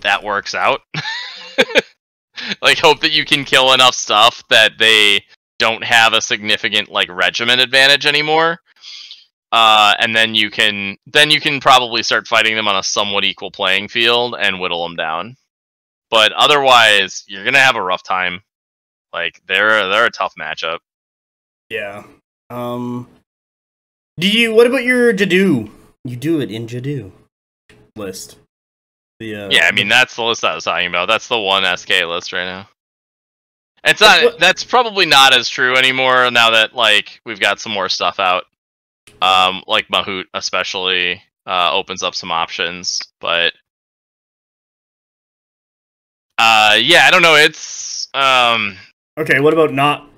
that works out. Hope that you can kill enough stuff that they don't have a significant, regiment advantage anymore. And then you can probably start fighting them on a somewhat equal playing field and whittle them down. But otherwise, you're going to have a rough time. They're a tough matchup. Yeah. What about your Jadoo? You do it in Jadoo list. Yeah, I mean, that's the list I was talking about. That's the one SK list right now. It's not. That's probably not as true anymore now that we've got some more stuff out. Mahout especially opens up some options, but yeah, I don't know. It's okay. What about not?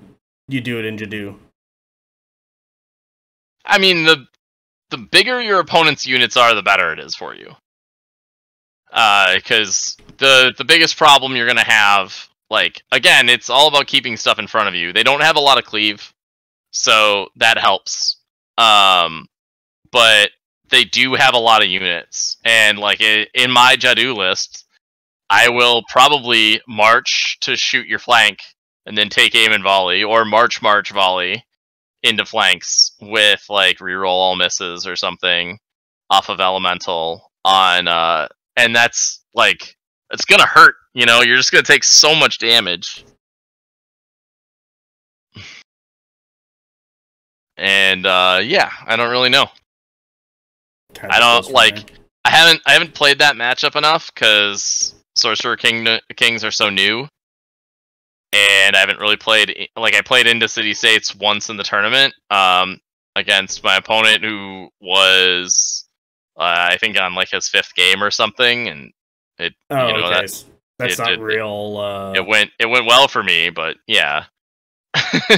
You do it in Jadoo. I mean, the bigger your opponent's units are, the better it is for you. Because the biggest problem you're gonna have, again, it's all about keeping stuff in front of you. They don't have a lot of cleave, so that helps. But they do have a lot of units, and in my Jadoo list, I will probably march to shoot your flank, and then take aim and volley, or march volley into flanks with reroll all misses or something off of elemental on and that's it's gonna hurt, you're just gonna take so much damage. And yeah, I don't really know. I don't I haven't played that matchup enough because Sorcerer Kings are so new. And I haven't really played, I played into City States once in the tournament, against my opponent who was, I think on his 5th game or something, and it, okay. That's not real. It went well for me, but yeah. I'm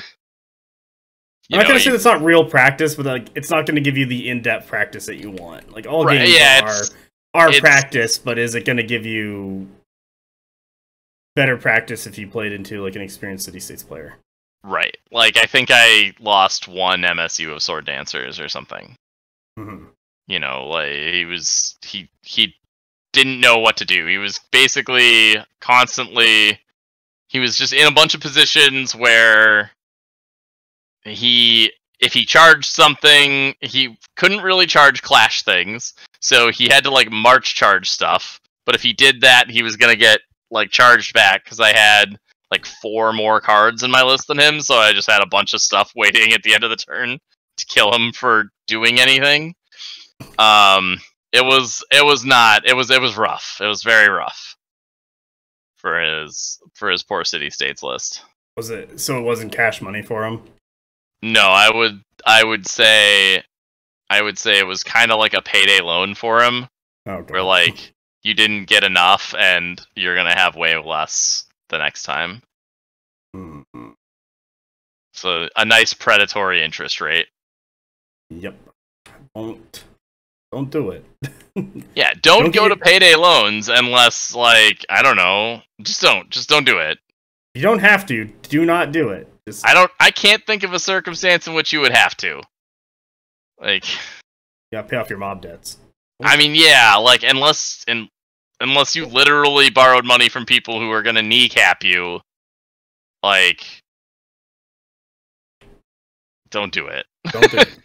not gonna say that's not real practice, but it's not gonna give you the in-depth practice that you want. All games are practice, but is it gonna give you better practice if you played into an experienced City States player? Right. I think I lost one MSU of Sword Dancers or something. Mm-hmm. He didn't know what to do. He was basically constantly, he was just in a bunch of positions where if he charged something, he couldn't really charge clash things, so he had to march charge stuff. But if he did that, he was gonna get charged back, because I had like 4 more cards in my list than him, so I just had a bunch of stuff waiting at the end of the turn to kill him for doing anything. It was rough. It was very rough for his poor city states list. Was it so? It wasn't cash money for him. No, I would say it was kind of like a payday loan for him, where like you didn't get enough and you're gonna have way less the next time. Mm-hmm. So a nice predatory interest rate. Yep. Don't do it. Yeah, don't go to payday loans unless, like, I don't know. Just don't do it. You don't have to. Do not do it. I can't think of a circumstance in which you would have to. Like, you gotta pay off your mob debts. I mean, yeah, like, unless you literally borrowed money from people who are gonna kneecap you, like, don't do it. Don't do it.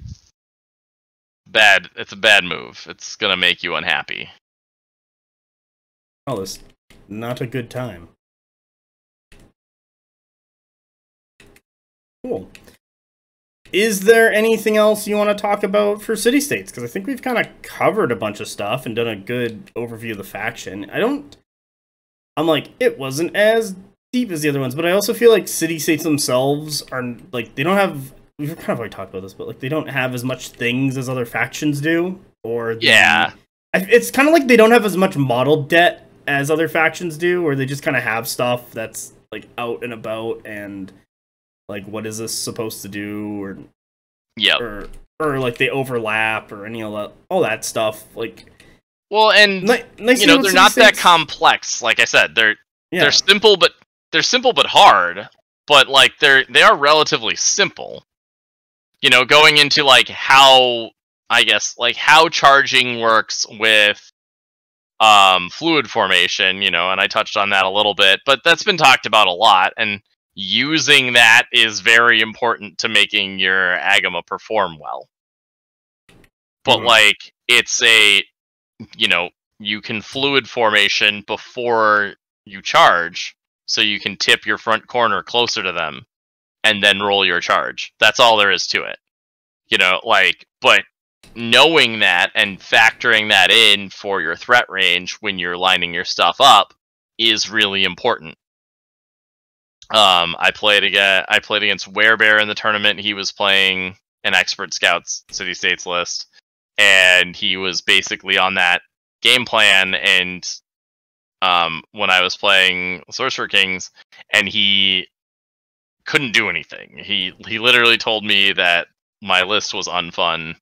It's a bad move. It's gonna make you unhappy. Oh, it's not a good time. Cool. Is there anything else you want to talk about for city-states? Because I think we've kind of covered a bunch of stuff and done a good overview of the faction. I'm like, it wasn't as deep as the other ones, but I also feel like city-states themselves are, like, they don't have... We've kind of already talked about this, but like they don't have as much things as other factions do, it's kind of like they don't have as much model debt as other factions do, or they just kind of have stuff that's like out and about, and like what is this supposed to do, or like they overlap, or any of all that stuff. Like, well, and nice, you know, they're not that complex. Like I said, they're simple, but hard. But like they are relatively simple. You know, going into like how charging works with fluid formation, you know, and I touched on that a little bit, but that's been talked about a lot, and using that is very important to making your Agema perform well. But like, it's you can fluid formation before you charge, so you can tip your front corner closer to them and then roll your charge. That's all there is to it. You know, like, but knowing that and factoring that in for your threat range when you're lining your stuff up is really important. I played against Werebear in the tournament. He was playing an Expert Scouts City-States list, and he was basically on that game plan, and when I was playing Sorcerer Kings, and he couldn't do anything. He literally told me that my list was unfun.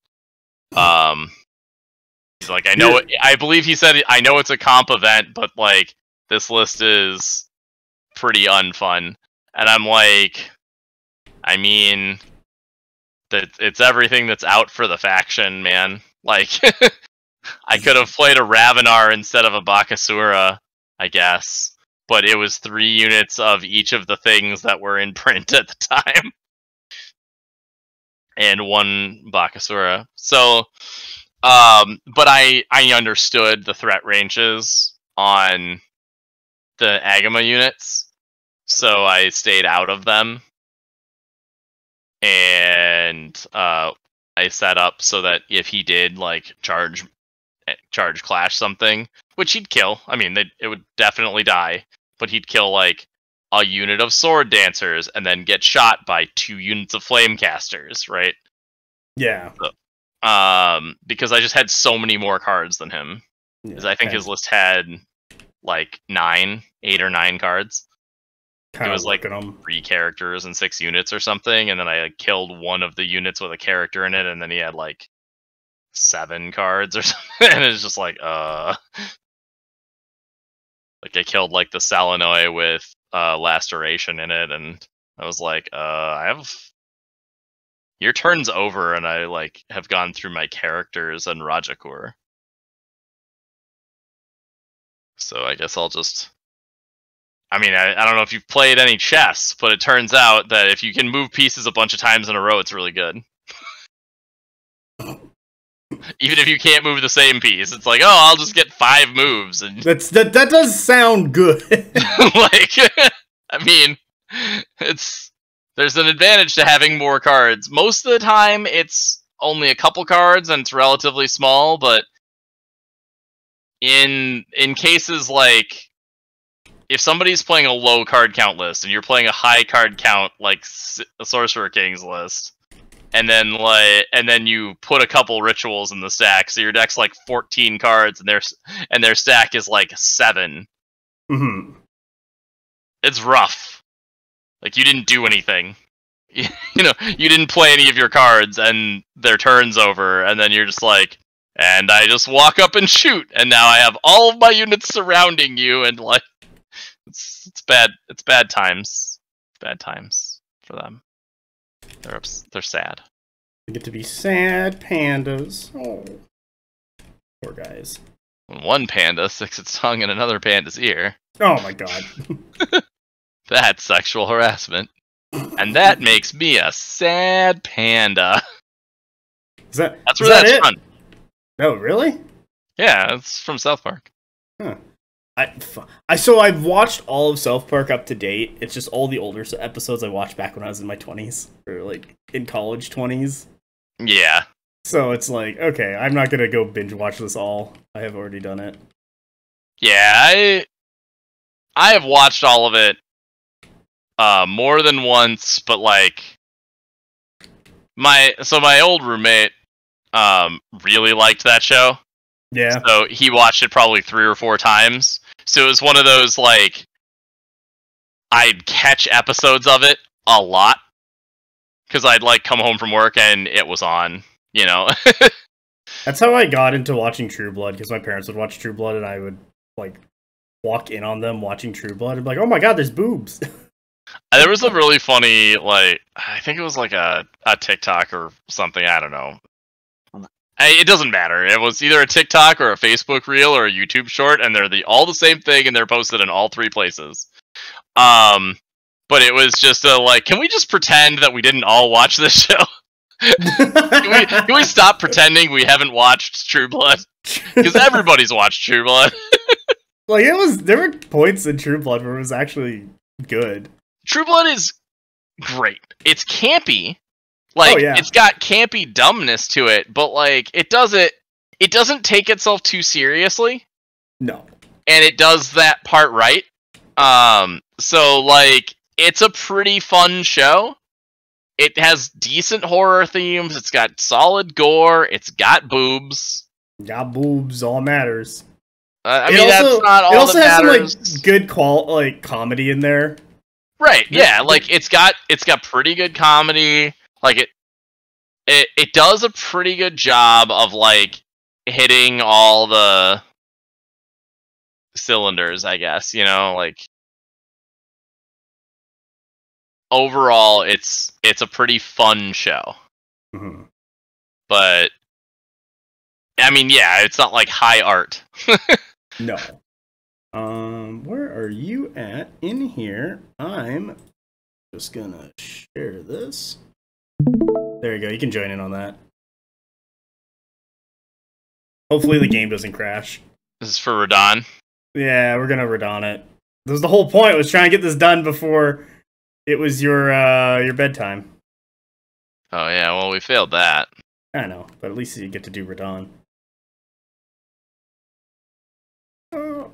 He's like, I believe he said, I know it's a comp event, but like, this list is pretty unfun. And I'm like, I mean, that it's everything that's out for the faction, man. Like, I could have played a Ravenar instead of a Bakasura, I guess. But it was 3 units of each of the things that were in print at the time. And 1 Bakasura. So, but I understood the threat ranges on the Agema units. So I stayed out of them. And I set up so that if he did, like, charge clash something, which he'd kill. I mean, it would definitely die. But he'd kill, like, a unit of sword dancers and then get shot by 2 units of flame casters, right? Yeah. So, because I just had so many more cards than him. Because I think his list had, like, 8 or 9 cards. It was like 3 characters and 6 units or something, and then I killed one of the units with a character in it, and then he had, like, 7 cards or something, and it's just like, Like, I killed, the Selinoi with Laceration in it, and I was like, your turn's over, and I, have gone through my characters and Rajakur. So I guess I'll just... I mean, I don't know if you've played any chess, but it turns out that if you can move pieces a bunch of times in a row, it's really good. Even if you can't move the same piece, it's like, I'll just get 5 moves. And that does sound good. I mean, there's an advantage to having more cards. Most of the time, it's only a couple cards and it's relatively small, but in cases like if somebody's playing a low card count list and you're playing a high card count like a Sorcerer King's list, and then you put a couple rituals in the stack, so your deck's like 14 cards and their stack is like 7. Mm-hmm. It's rough. Like, you didn't do anything. You didn't play any of your cards, and their turn's over, and then you're just like, and I just walk up and shoot, and now I have all of my units surrounding you, and like, it's bad. It's bad times. Bad times for them. They're sad. They get to be sad pandas. Oh, poor guys. When one panda sticks its tongue in another panda's ear. Oh my god. That's sexual harassment. And that makes me a sad panda. That's where that's from. No, really? Yeah, it's from South Park. Huh. So I've watched all of South Park up to date. It's just all the older episodes I watched back when I was in my 20s. Or, like, in college 20s. Yeah. So it's like, okay, I'm not gonna go binge watch this all. I have already done it. Yeah, I have watched all of it more than once, but, like, my old roommate really liked that show. Yeah. So he watched it probably 3 or 4 times. So it was one of those, like, I'd catch episodes of it a lot. Because I'd, like, come home from work and it was on, you know? That's how I got into watching True Blood, because my parents would watch True Blood and I would, like, walk in on them watching True Blood and be like, oh my god, there's boobs! There was a really funny, like, I think it was like a TikTok or something, I don't know. It doesn't matter. It was either a TikTok or a Facebook reel or a YouTube short, and they're all the same thing, and they're posted in all 3 places. But it was just like, can we just pretend that we didn't all watch this show? Can we stop pretending we haven't watched True Blood? Because everybody's watched True Blood. Like, there were points in True Blood where it was actually good. True Blood is great. It's campy. Like, oh, yeah. It's got campy dumbness to it, but, like, it doesn't take itself too seriously. No. And it does that part right. So, like, it's a pretty fun show. It has decent horror themes, it's got solid gore, it's got boobs. Got boobs, all matters. I mean, that's not all that matters. It also has some, like, good comedy in there. Right, yeah, like, it's got pretty good comedy. Like, it does a pretty good job of, like, hitting all the cylinders, I guess, you know, like, overall, it's a pretty fun show. Mm-hmm. But, I mean, yeah, it's not, like, high art. No. Where are you at in here? I'm just gonna share this. There you go, you can join in on that. Hopefully the game doesn't crash. This is for Radon? Yeah, we're gonna Radon it. This was the whole point, was trying to get this done before it was your bedtime. Oh yeah, well we failed that. I know, but at least you get to do Radon. Oh.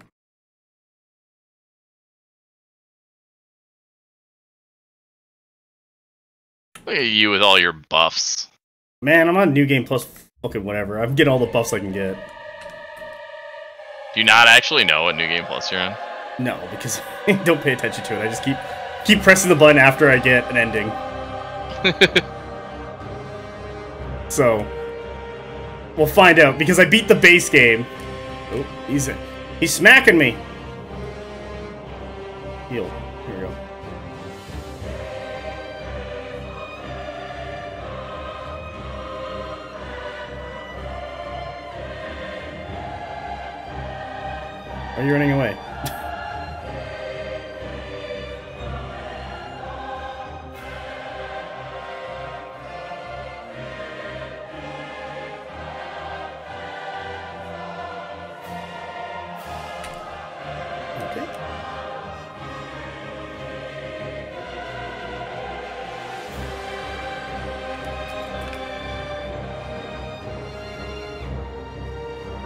Look at you with all your buffs. Man, I'm on New Game Plus. Okay, whatever. I'm getting all the buffs I can get. Do you not actually know what New Game Plus you're on? No, because I don't pay attention to it. I just keep pressing the button after I get an ending. So, we'll find out, because I beat the base game. Oh, he's smacking me. Heal. Here we go. Why are you running away?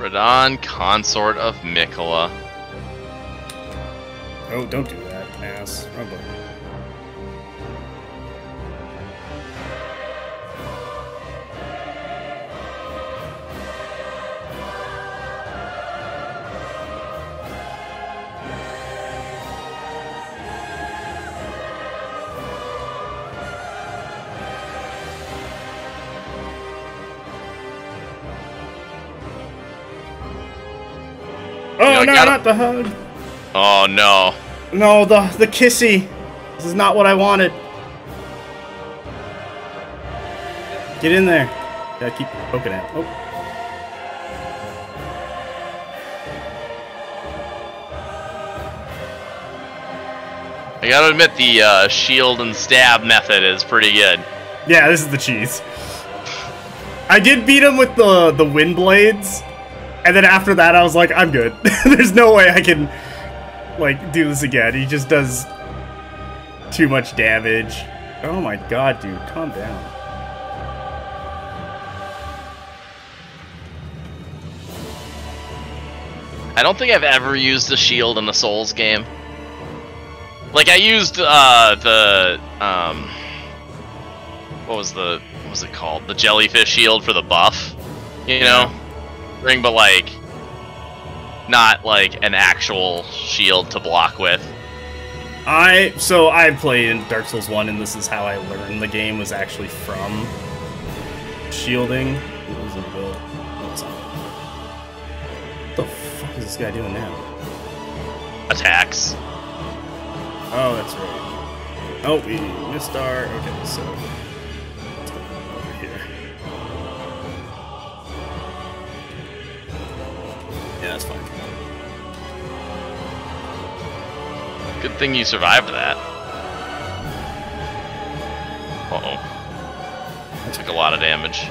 Radon, consort of Mikola. Oh, don't do that, ass. Oh, boy. Oh, no, not the hug. Oh, no. No, the kissy. This is not what I wanted. Get in there. Gotta keep poking at. Oh. I gotta admit, the shield and stab method is pretty good. Yeah, this is the cheese. I did beat him with the wind blades. And then after that, I was like, I'm good. There's no way I can, like, do this again. He just does too much damage. Oh my god, dude. Calm down. I don't think I've ever used a shield in a Souls game. Like, I used, what was it called? The jellyfish shield for the buff, you know? Ring, but like not like an actual shield to block with. So I played in Dark Souls 1 and this is how I learned the game, was actually from shielding. What was it built? What the fuck is this guy doing now? Attacks. Oh, that's right. Oh, we missed our... Okay, so... let's go over here. Yeah, that's fine. Good thing you survived that. Uh-oh. That took a lot of damage.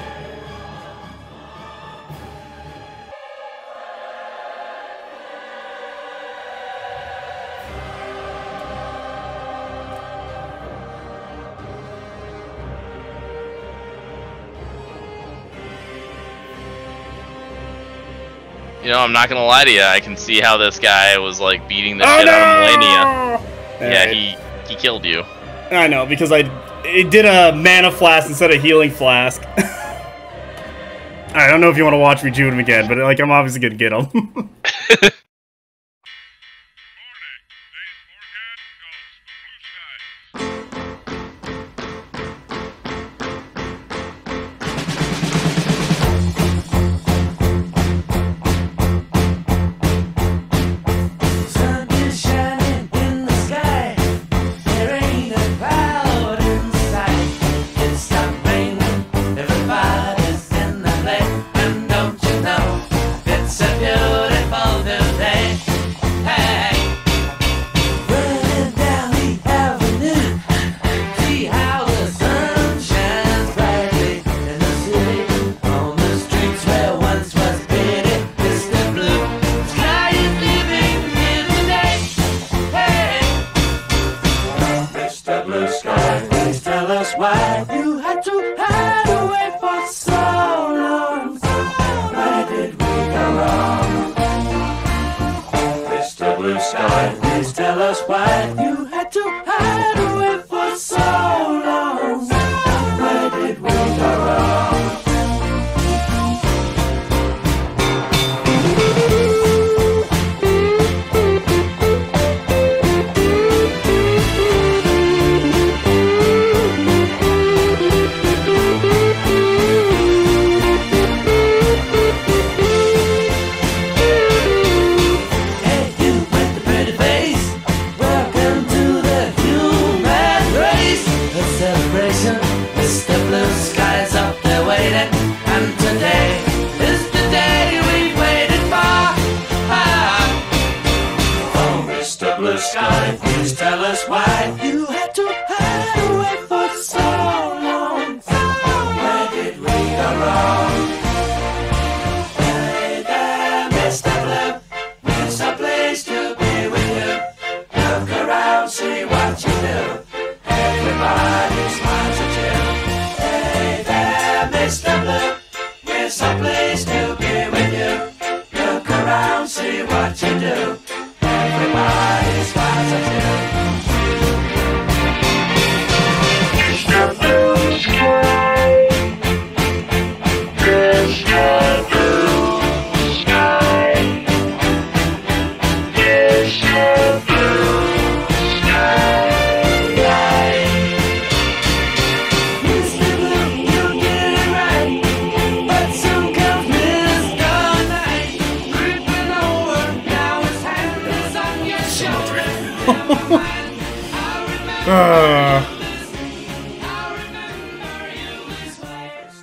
You know, I'm not gonna lie to you, I can see how this guy was like beating the shit out of Melania. Yeah, he killed you. I know, because it did a mana flask instead of healing flask. I don't know if you want to watch me do him again, but like I'm obviously gonna get him. Hey, you with the pretty face, welcome to the human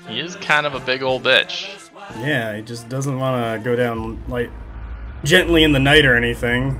He is kind of a big old bitch. Yeah, he just doesn't want to go down like gently in the night or anything.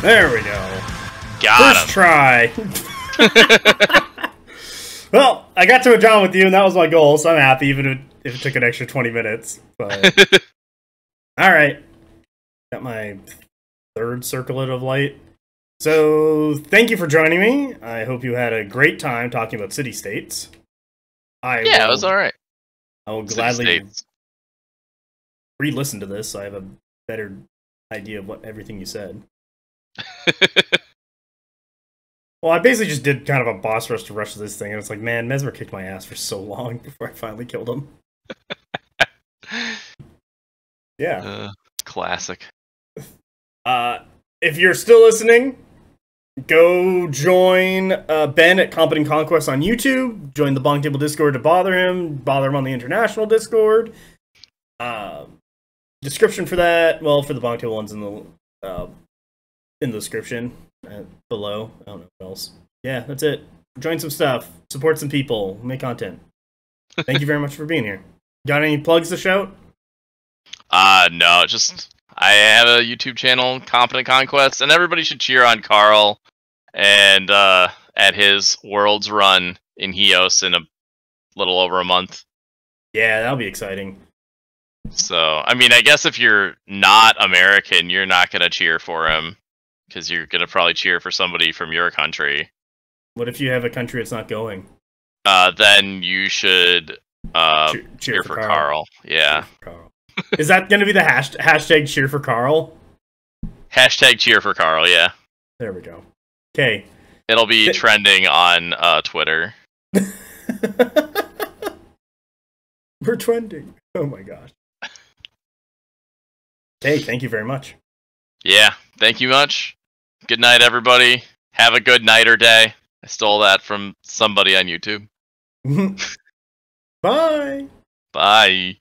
There we go. Got First try. Well, I got to a John with you, and that was my goal, so I'm happy, even if it took an extra 20 minutes. But all right, got my third circlet of light. So thank you for joining me. I hope you had a great time talking about city-states. It was all right. I will gladly re-listen to this so I have a better idea of what everything you said. Well, I basically just did kind of a boss rush to rush this thing, and it's like, man, Mesmer kicked my ass for so long before I finally killed him. Yeah. Classic. If you're still listening, go join Ben at Competent Conquest on YouTube. Join the BonkTable Discord to bother him on the international Discord. Description for that, well, for the BonkTable ones in the description below. I don't know what else. Yeah, that's it. Join some stuff. Support some people. Make content. Thank you very much for being here. Got any plugs to shout? No, just I have a YouTube channel, Competent Conquest, and everybody should cheer on Carl and at his Worlds run in Heos in a little over a month. Yeah, that'll be exciting. So, I mean, I guess if you're not American, you're not going to cheer for him, because you're going to probably cheer for somebody from your country. What if you have a country that's not going? Then you should cheer for Carl. Yeah. For Carl. Is that going to be the hashtag cheer for Carl? Hashtag cheer for Carl, yeah. There we go. Okay. It'll be trending on Twitter. We're trending. Oh my gosh. Hey, thank you very much. Yeah, thank you much. Good night, everybody. Have a good night or day. I stole that from somebody on YouTube. Bye. Bye.